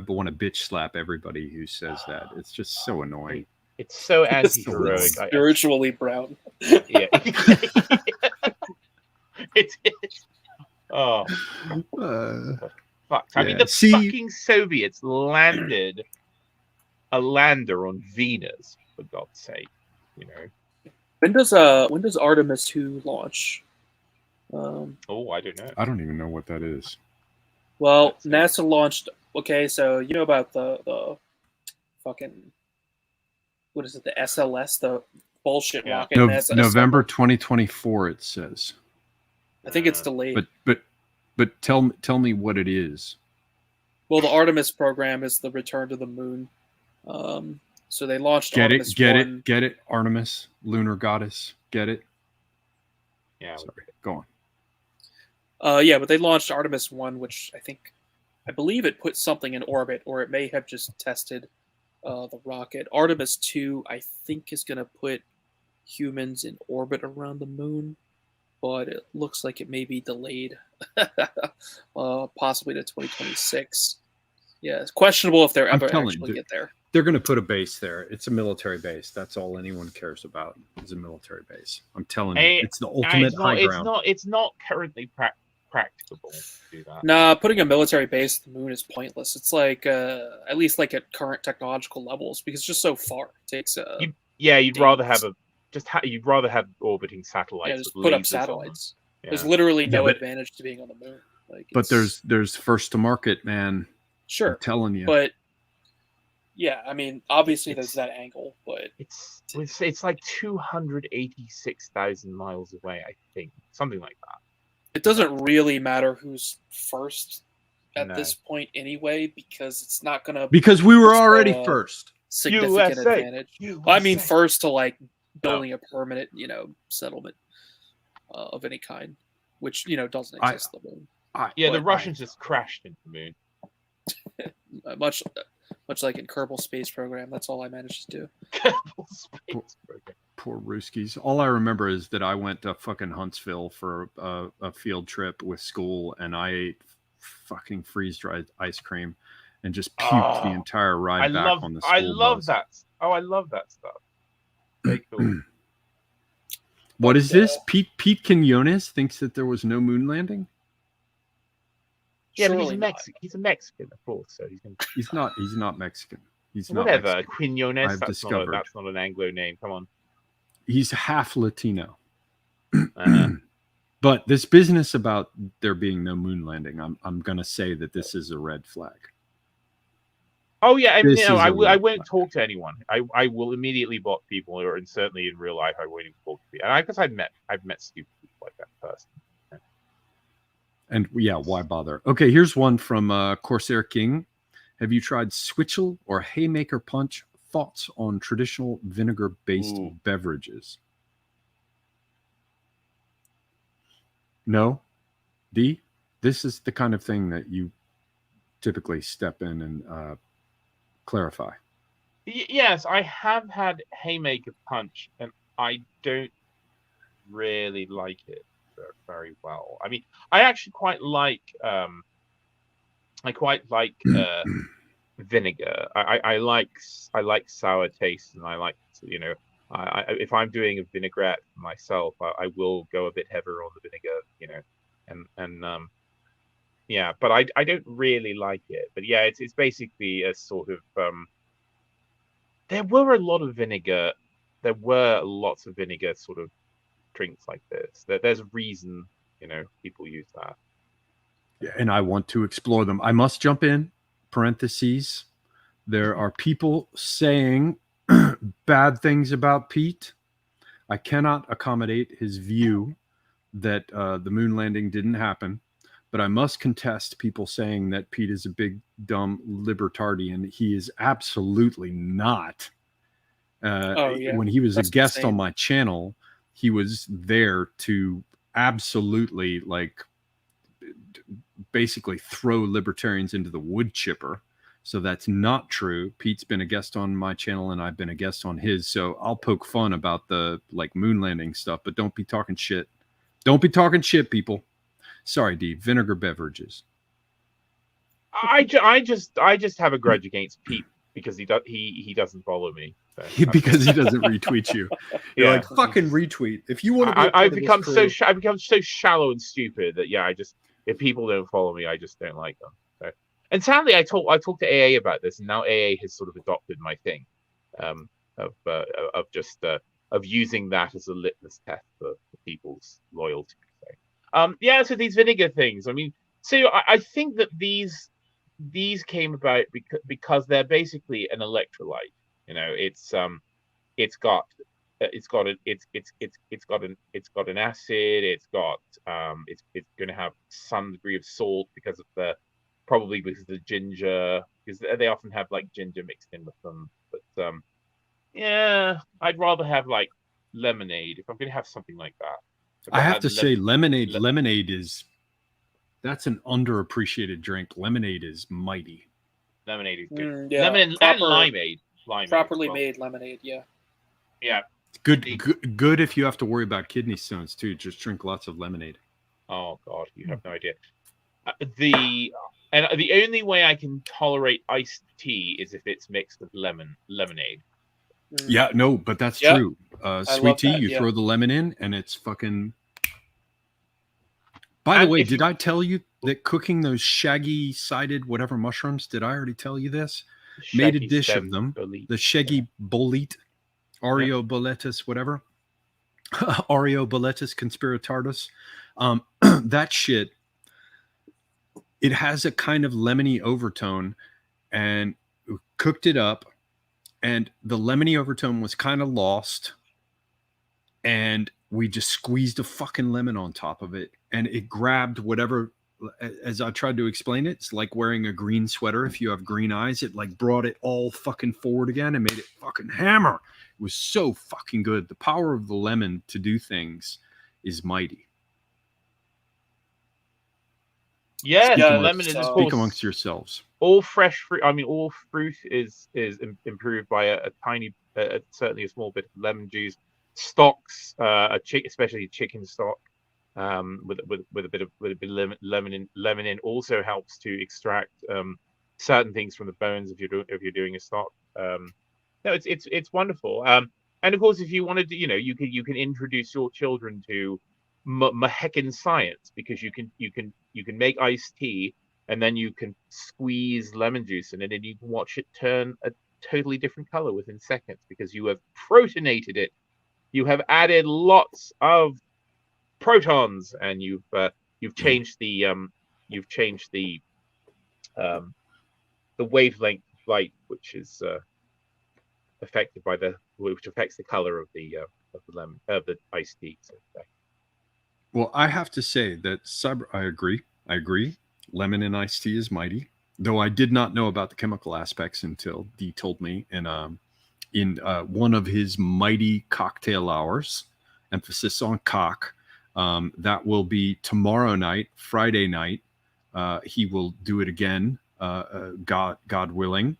want to bitch slap everybody who says that. It's just so annoying. It's so anti-heroic. Spiritually brown. Yeah. It's. Oh. Fuck. I mean, the fucking Soviets landed a lander on Venus, for God's sake. You know. When does Artemis 2 launch? I don't know. I don't even know what that is. Well, NASA launched. Okay, so you know about the fucking, what is it? The SLS, the bullshit rocket. November 2024. It says. I think it's delayed. But tell me what it is. Well, the Artemis program is the return to the moon. So they launched Artemis 1. Get it, Artemis, lunar goddess. Get it? Yeah. Sorry, go on. Yeah, but they launched Artemis 1, which I believe it put something in orbit, or it may have just tested the rocket. Artemis 2, I think, is going to put humans in orbit around the moon, but it looks like it may be delayed, possibly to 2026. Yeah, it's questionable if they're ever actually get there. They're going to put a base there. It's a military base. That's all anyone cares about is a military base. I'm telling you, it's the ultimate high ground. It's not currently practicable to do that. Nah, putting a military base at the moon is pointless. It's like at least like at current technological levels, because it's just so far. It takes you'd rather have you'd rather have orbiting satellites. Yeah, just put up satellites. There's literally no advantage to being on the moon. But there's first to market, man. Sure, I'm telling you. But yeah, I mean, obviously there's that angle, but it's like 286,000 miles away. I think something like that. It doesn't really matter who's first at this point anyway, because it's not gonna. Because we were already first. Significant advantage. Well, I mean, first to like building a permanent, settlement of any kind, which doesn't exist on the moon. The Russians just crashed into the moon. much like in Kerbal Space Program. That's all I managed to do. Kerbal Space Program. Poor Ruskies. All I remember is that I went to fucking Huntsville for a field trip with school, and I ate fucking freeze-dried ice cream and just puked the entire ride back on the school I love bus. that. Oh, I love that stuff. Very cool. What is this? Pete Quinones thinks that there was no moon landing? Yeah, but he's Mexican. He's a Mexican, of course. So he's not Mexican. He's not whatever. Mexican. Quinones. That's not an Anglo name. Come on. He's half Latino. But this business about there being no moon landing, I'm gonna say that this is a red flag. Oh yeah, I won't talk to anyone. I will immediately block people, and certainly in real life, I won't even talk to people. And because I've met stupid people like that person. And yeah, why bother? Okay, here's one from Corsair King. Have you tried Switchel or Haymaker Punch? Thoughts on traditional vinegar-based beverages? No? D? This is the kind of thing that you typically step in and clarify. Yes, I have had Haymaker Punch, and I don't really like it. very well. I mean, I actually quite like vinegar. I like sour taste, and I like, you know, if I'm doing a vinaigrette myself, I will go a bit heavier on the vinegar, you know, and yeah, but I don't really like it. But yeah, it's basically a sort of there were a lot of vinegar. There were lots of vinegar sort of drinks like this. There's a reason, you know, people use that. Yeah, and I want to explore them. I must jump in, parentheses. There are people saying bad things about Pete. I cannot accommodate his view that the moon landing didn't happen, but I must contest people saying that Pete is a big, dumb libertarian. He is absolutely not. When he was That's a guest insane. On my channel, he was there to absolutely, like, basically throw libertarians into the wood chipper. So that's not true. Pete's been a guest on my channel and I've been a guest on his. So I'll poke fun about the like moon landing stuff, but don't be talking shit. Don't be talking shit, people. Sorry, D. Vinegar beverages. I just have a grudge against Pete because he doesn't follow me. So because he doesn't retweet you. You're like, fucking retweet. If you want to, I've become so shallow and stupid that if people don't follow me, I just don't like them. So. And sadly, I talked to AA about this, and now AA has sort of adopted my thing of using that as a litmus test for people's loyalty. So, so these vinegar things. I mean, so I think that these came about because they're basically an electrolyte. You know, it's got an acid. It's going to have some degree of salt because of the ginger, because they often have like ginger mixed in with them. But I'd rather have like lemonade if I'm going to have something like that. I have to say, lemonade that's an underappreciated drink. Lemonade is mighty. Lemonade is good. Lemonade and limeade. Properly made lemonade, yeah. Good if you have to worry about kidney stones too. Just drink lots of lemonade. Oh God, you have no idea. The only way I can tolerate iced tea is if it's mixed with lemonade. Yeah, no, but that's true. Sweet tea, you throw the lemon in, and it's fucking. By the way, did I tell you that cooking those shaggy-sided whatever mushrooms? Did I already tell you this? Made a dish of them. The shaggy bolete, Arioboletus, whatever. Arioboletus conspiratartus. That shit. It has a kind of lemony overtone, and cooked it up, and the lemony overtone was kind of lost, and we just squeezed a fucking lemon on top of it, and it grabbed whatever. As I tried to explain it, it's like wearing a green sweater. If you have green eyes, it like brought it all fucking forward again and made it fucking hammer. It was so fucking good. The power of the lemon to do things is mighty. Yeah, lemon is speak amongst yourselves. All fresh fruit. I mean, all fruit is improved by a tiny, certainly a small bit of lemon juice. Stocks, especially chicken stock, with a bit of lemon in also helps to extract certain things from the bones if you're doing a stock. No, it's wonderful. And of course, if you wanted to, you can introduce your children to Maheckin science, because you can make iced tea and then you can squeeze lemon juice in it and you can watch it turn a totally different color within seconds because you have protonated it. You have added lots of protons and you've changed the wavelength of light, which is affected by which affects the color of the lemon of the iced tea. So. Well, I have to say that I agree. Lemon and iced tea is mighty, though I did not know about the chemical aspects until Dee told me in one of his mighty cocktail hours, emphasis on cock. That will be tomorrow night, Friday night. He will do it again, God willing.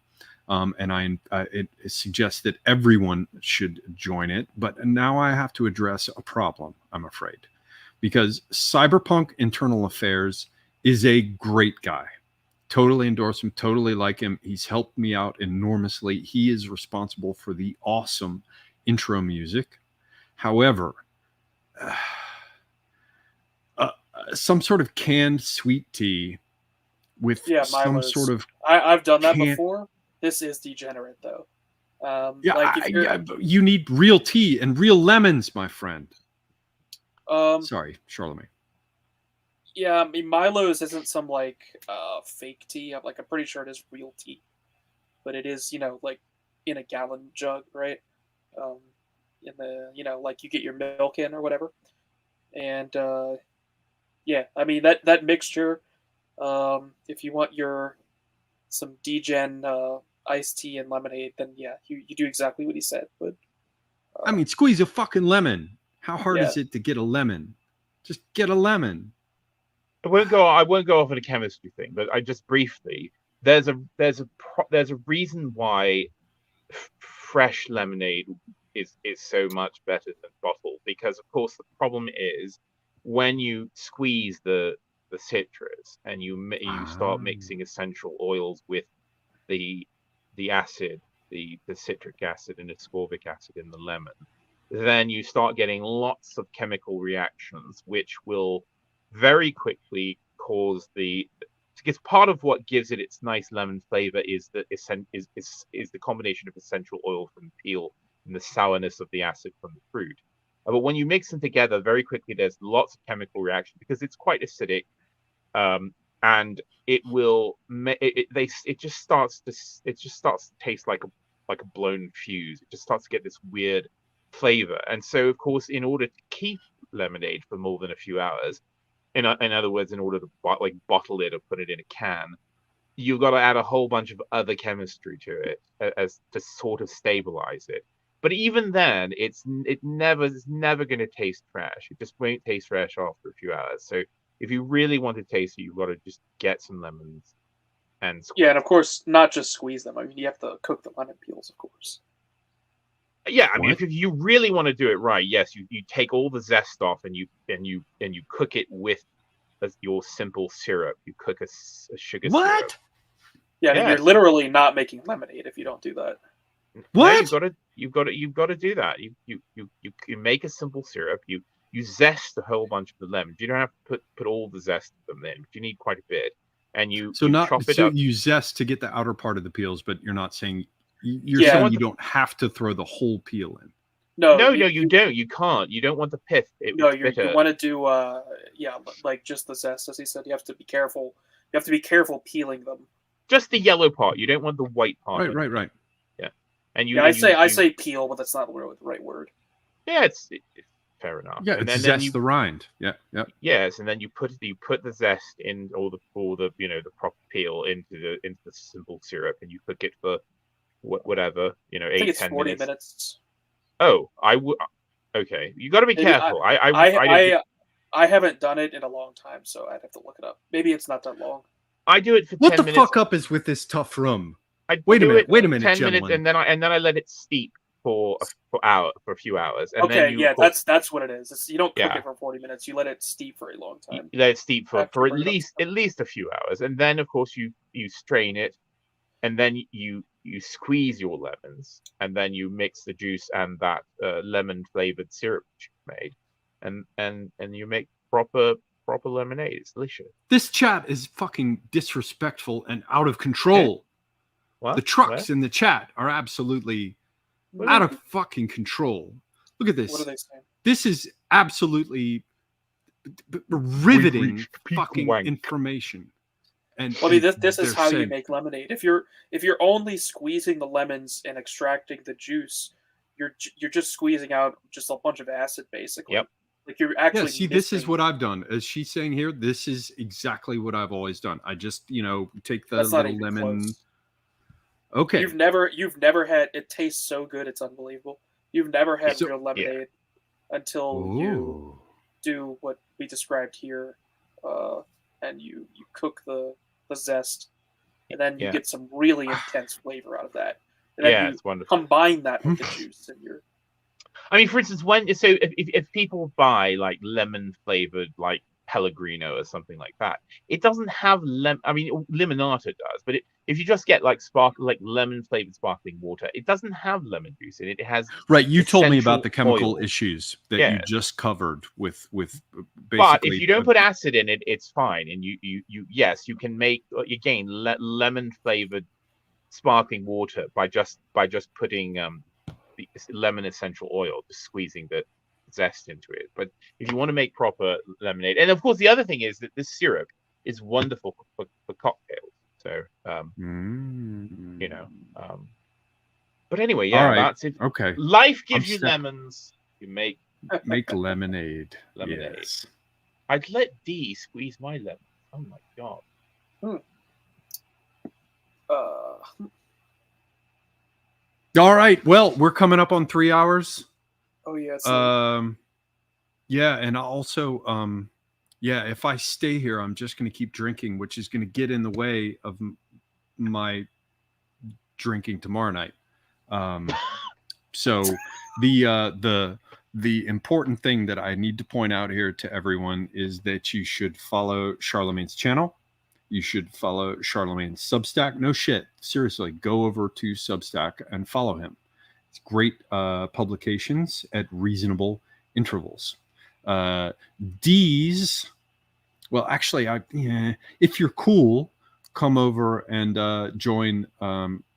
And it suggests that everyone should join it. But now I have to address a problem, I'm afraid. because Cyberpunk Internal Affairs is a great guy. Totally endorse him, totally like him. He's helped me out enormously. He is responsible for the awesome intro music. However, some sort of canned sweet tea with some Milo's. sort of... I've done that before. This is degenerate, though. You need real tea and real lemons, my friend. Sorry, Charlemagne. Yeah, I mean, Milo's isn't some like fake tea. I'm pretty sure it is real tea, but it is like in a gallon jug, right? In the like you get your milk in or whatever, and yeah, I mean that mixture. If you want some degen iced tea and lemonade, then yeah, you do exactly what he said. But I mean, squeeze a fucking lemon. How hard is it to get a lemon? Just get a lemon. I won't go off on a chemistry thing, but I just briefly. There's a reason why fresh lemonade is so much better than bottled, because of course the problem is when you squeeze the citrus and you start mixing essential oils with the acid, the citric acid and ascorbic acid in the lemon, then you start getting lots of chemical reactions, which will very quickly cause because part of what gives it its nice lemon flavor is the combination of essential oil from the peel and the sourness of the acid from the fruit. But when you mix them together, very quickly there's lots of chemical reaction because it's quite acidic, and it will it just starts to taste like a blown fuse. It just starts to get this weird flavor, and so of course, in order to keep lemonade for more than a few hours, in other words, in order to bottle it or put it in a can, you've got to add a whole bunch of other chemistry to it as to sort of stabilize it. But even then, it's never going to taste fresh. It just won't taste fresh after a few hours. So if you really want to taste it, you've got to just get some lemons and squeeze. Yeah, and of course, not just squeeze them. I mean, you have to cook the lemon peels, of course. Yeah, I mean, if you really want to do it right, yes, you take all the zest off and you cook it with your simple syrup. You cook a sugar syrup. Yeah, I mean, you're literally not making lemonade if you don't do that. What? No, you've got to do that. You make a simple syrup. You zest a whole bunch of the lemons. You don't have to put all the zest of them in, but you need quite a bit. And you chop it up. You zest to get the outer part of the peels, but you're not saying saying you don't have to throw the whole peel in. No, you don't. You can't. You don't want the pith. You want to do like just the zest, as he said. You have to be careful. You have to be careful peeling them. Just the yellow part. You don't want the white part. Right. Yeah, and I say peel, but that's not the right word. Yeah, it's fair enough. Yeah, and zest the rind. Yeah. Yes, and then you put the zest in all the the proper peel into the simple syrup, and you cook it for whatever 8-10 minutes. Oh, okay. You got to be careful. I haven't done it in a long time, so I'd have to look it up. Maybe it's not that long. I do it for 10 minutes. What the fuck up is with this tough rum? Wait a minute, 10 minutes, and then I let it steep for a few hours. And okay, then that's what it is. You don't cook it for 40 minutes. You let it steep for a long time. You let it steep for at least a few hours, and then of course you strain it, and then you squeeze your lemons, and then you mix the juice and that lemon flavored syrup that you've made, and you make proper lemonade. It's delicious. This chat is fucking disrespectful and out of control. What? The trucks in the chat are absolutely out of fucking control. Look at this. What are they saying? This is absolutely riveting fucking information. And I mean, this is how you make lemonade. If you're only squeezing the lemons and extracting the juice, you're just squeezing out just a bunch of acid, basically. Yep. Like you're actually. Yeah, this is what I've done. As she's saying here, this is exactly what I've always done. I just take the little lemon. Close. Okay. You've never had it tastes so good, it's unbelievable. You've never had real lemonade until you do what we described here, and you cook the zest, and then you get some really intense flavor out of that. And then it's wonderful. Combine that with the juice, and you're. I mean, for instance, if people buy like lemon flavored like Pellegrino or something like that, it doesn't have lemon. I mean, limonata does, but if you just get like lemon flavored sparkling water, it doesn't have lemon juice in it. It has Right. You told me about essential the chemical oil. issues that you Yeah. just covered with basically. But if you don't put acid in it, it's fine. And yes, you can make again lemon flavored sparkling water by just putting the lemon essential oil, just squeezing the zest into it. But if you want to make proper lemonade, and of course the other thing is that this syrup is wonderful for cocktails. So you know, but anyway, yeah, All right. that's it. Okay. Life gives you lemons. You make lemonade. Lemonade. Yes. I'd let D squeeze my lemon. Oh my god. All right. Well, we're coming up on 3 hours. Oh yeah. Yeah, and also, yeah, if I stay here, I'm just going to keep drinking, which is going to get in the way of my drinking tomorrow night. So the important thing that I need to point out here to everyone is that you should follow Charlemagne's channel. You should follow Charlemagne's Substack. No shit. Seriously, go over to Substack and follow him. It's great publications at reasonable intervals. D's, well, actually, if you're cool, come over and join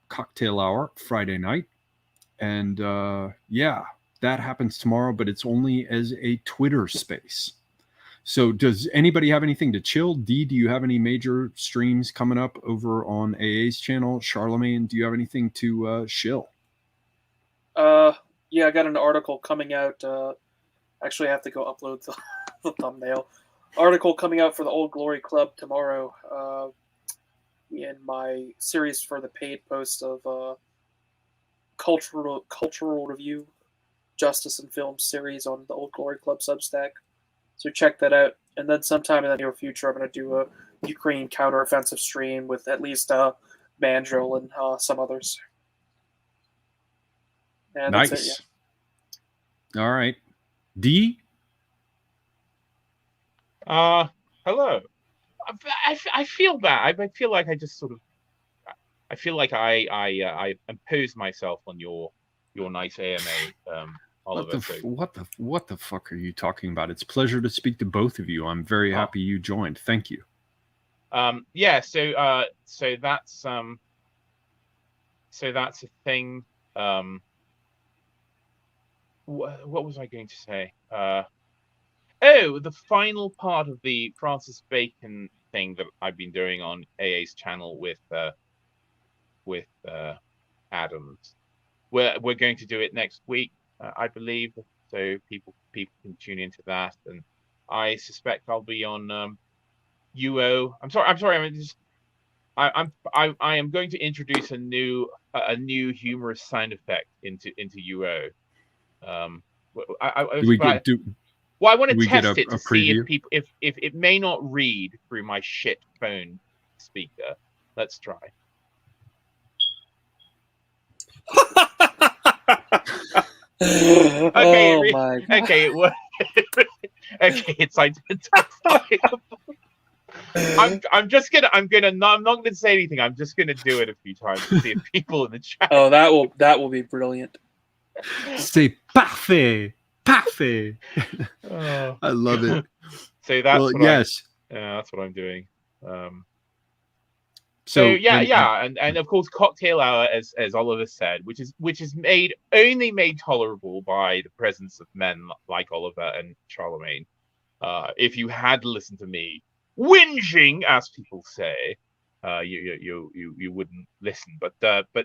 Cocktail Hour Friday night. And yeah, that happens tomorrow, but it's only as a Twitter space. So does anybody have anything to chill? D, do you have any major streams coming up over on AA's channel? Charlemagne, do you have anything to shill? Yeah, I got an article coming out. Actually, I have to go upload the thumbnail. Article coming out for the Old Glory Club tomorrow. In my series for the paid post of cultural review, justice and film series on the Old Glory Club Substack. So check that out. And then sometime in the near future, I'm going to do a Ukraine counteroffensive stream with at least Mandrill and some others. And nice. that's it, yeah. All right. D? Hello. I feel bad. I feel like I just sort of. I feel like I imposed myself on your nice AMA. Oliver, what the fuck are you talking about? It's a pleasure to speak to both of you. I'm very happy you joined. Thank you. Yeah. So that's a thing. What was I going to say? The final part of the Francis Bacon thing that I've been doing on AA's channel with Adams. We're going to do it next week, I believe. So people can tune into that, and I suspect I'll be on UO. I'm sorry. I am going to introduce a new humorous sound effect into UO. I want to test it to see if people if it may not read through my shit phone speaker. Let's try. Okay, oh my God. Okay, okay, it's identifiable. I'm not gonna say anything. I'm just gonna do it a few times to see if people in the chat. Oh, that will be brilliant. C'est parfait. Parfait. Oh. I love it. So that's that's what I'm doing. So and of course Cocktail Hour, as Oliver said, which is only made tolerable by the presence of men like Oliver and Charlemagne. If you had listened to me whinging, as people say, you wouldn't listen. But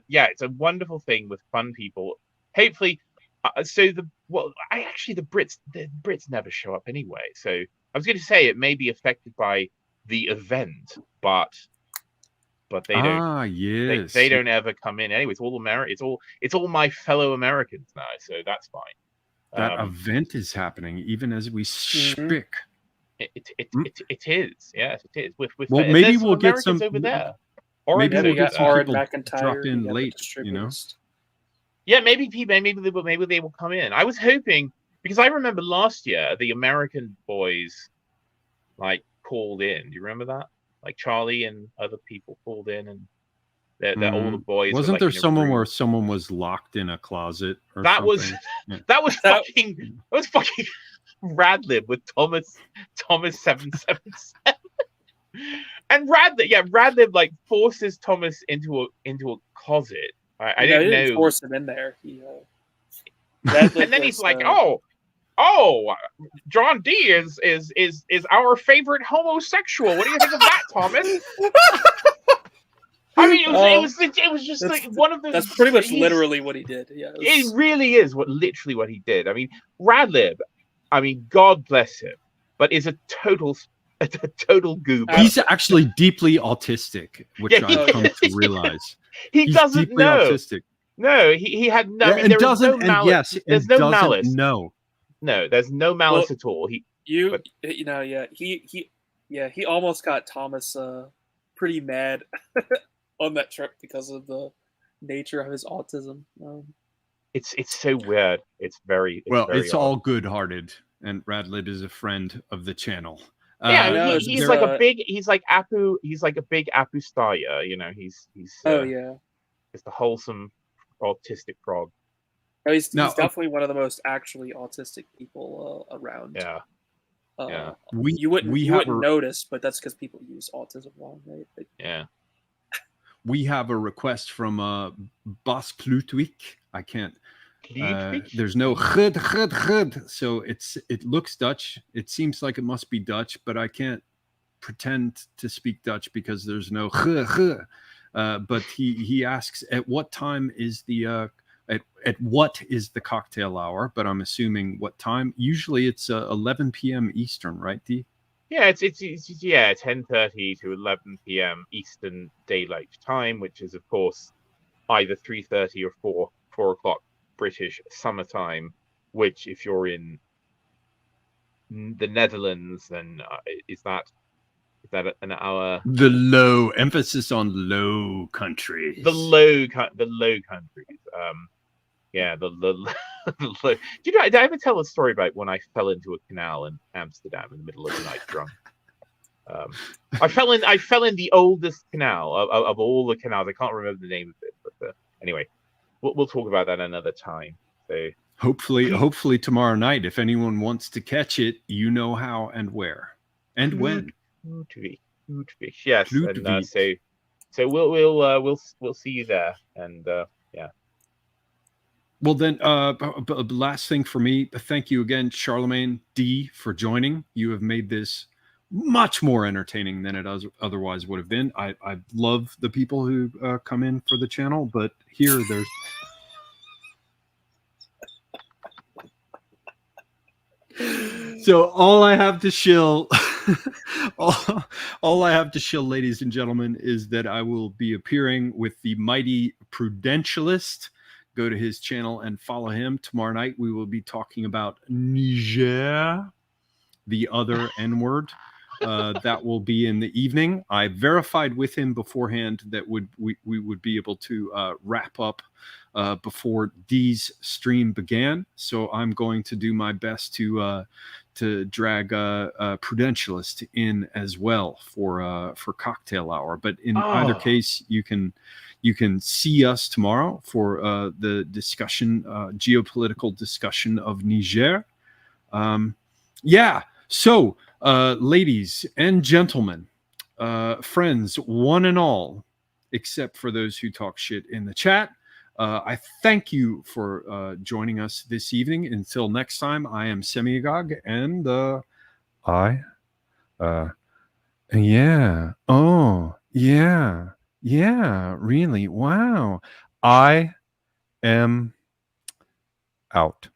yeah, it's a wonderful thing with fun people. Hopefully, the Brits never show up anyway. So I was going to say it may be affected by the event, but they don't. Yes. They don't ever come in anyway. It's all it's all my fellow Americans now, so that's fine. That event is happening even as we speak. It is. Yes, it is. With maybe we'll get Americans some over there. Maybe we'll get some Aaron people McIntyre, drop in late. You know. Yeah, maybe they will come in. I was hoping, because I remember last year the American boys like called in. Do you remember that? Like Charlie and other people called in, and that all the boys were, Wasn't like, there in a someone room. where someone was locked in a closet or That something? was that was fucking Radlib with Thomas 777. And Radlib like forces Thomas into a closet. I didn't know. He didn't force him in there. And then he's like, "Oh, John D is our favorite homosexual. What do you think of that, Thomas?" I mean, it was just like one of the. That's pretty much literally what he did. Yeah, it really is literally what he did. I mean, Radlib, I mean, God bless him, but is a total goober. He's actually deeply autistic, which I've come to realize. He's doesn't know. Autistic. No, he had no. I mean, there is no malice. Yes, there's no malice. No, there's no malice at all. He almost got Thomas pretty mad on that trip because of the nature of his autism. It's so weird. It's very it's all good-hearted, and Radlib is a friend of the channel. Yeah, he's like a big big Apu Staya, you know. He's he's the wholesome autistic frog. No, he's definitely one of the most actually autistic people around. Yeah. You wouldn't notice, but that's because people use autism wrong, right? Yeah. We have a request from Bas Klutwijk. I can't. There's no chud, so it looks Dutch. It seems like it must be Dutch, but I can't pretend to speak Dutch because there's no chud. But he asks, at what time is the at what is the cocktail hour? But I'm assuming what time. Usually it's 11 p.m. Eastern, right, D? Yeah, it's 10:30 to 11 p.m. Eastern Daylight Time, which is of course either 3:30 or 4 o'clock British summertime. Which, if you're in the Netherlands, then is that an hour? The low emphasis on low countries. The low countries. Yeah, the low. Did I ever tell a story about when I fell into a canal in Amsterdam in the middle of the night drunk? I fell in the oldest canal of all the canals. I can't remember the name of it, but anyway, we'll talk about that another time. So hopefully tomorrow night, if anyone wants to catch it, you know how and where and when. Yes, and so we'll see you there, and yeah. Well then, last thing for me, thank you again, Charlemagne D, for joining. You have made this much more entertaining than it otherwise would have been. I love the people who come in for the channel, but here there's. So all I have to shill, all I have to shill, ladies and gentlemen, is that I will be appearing with the mighty Prudentialist. Go to his channel and follow him. Tomorrow night we will be talking about Niger, the other N-word. That will be in the evening. I verified with him beforehand that we would be able to wrap up before D's stream began. So I'm going to do my best to drag Prudentialist in as well for cocktail hour. But in either case, you can see us tomorrow for the discussion, geopolitical discussion of Niger. So, ladies and gentlemen, friends, one and all, except for those who talk shit in the chat, I thank you for joining us this evening. Until next time, I am Semiagog, and really, wow, I am out.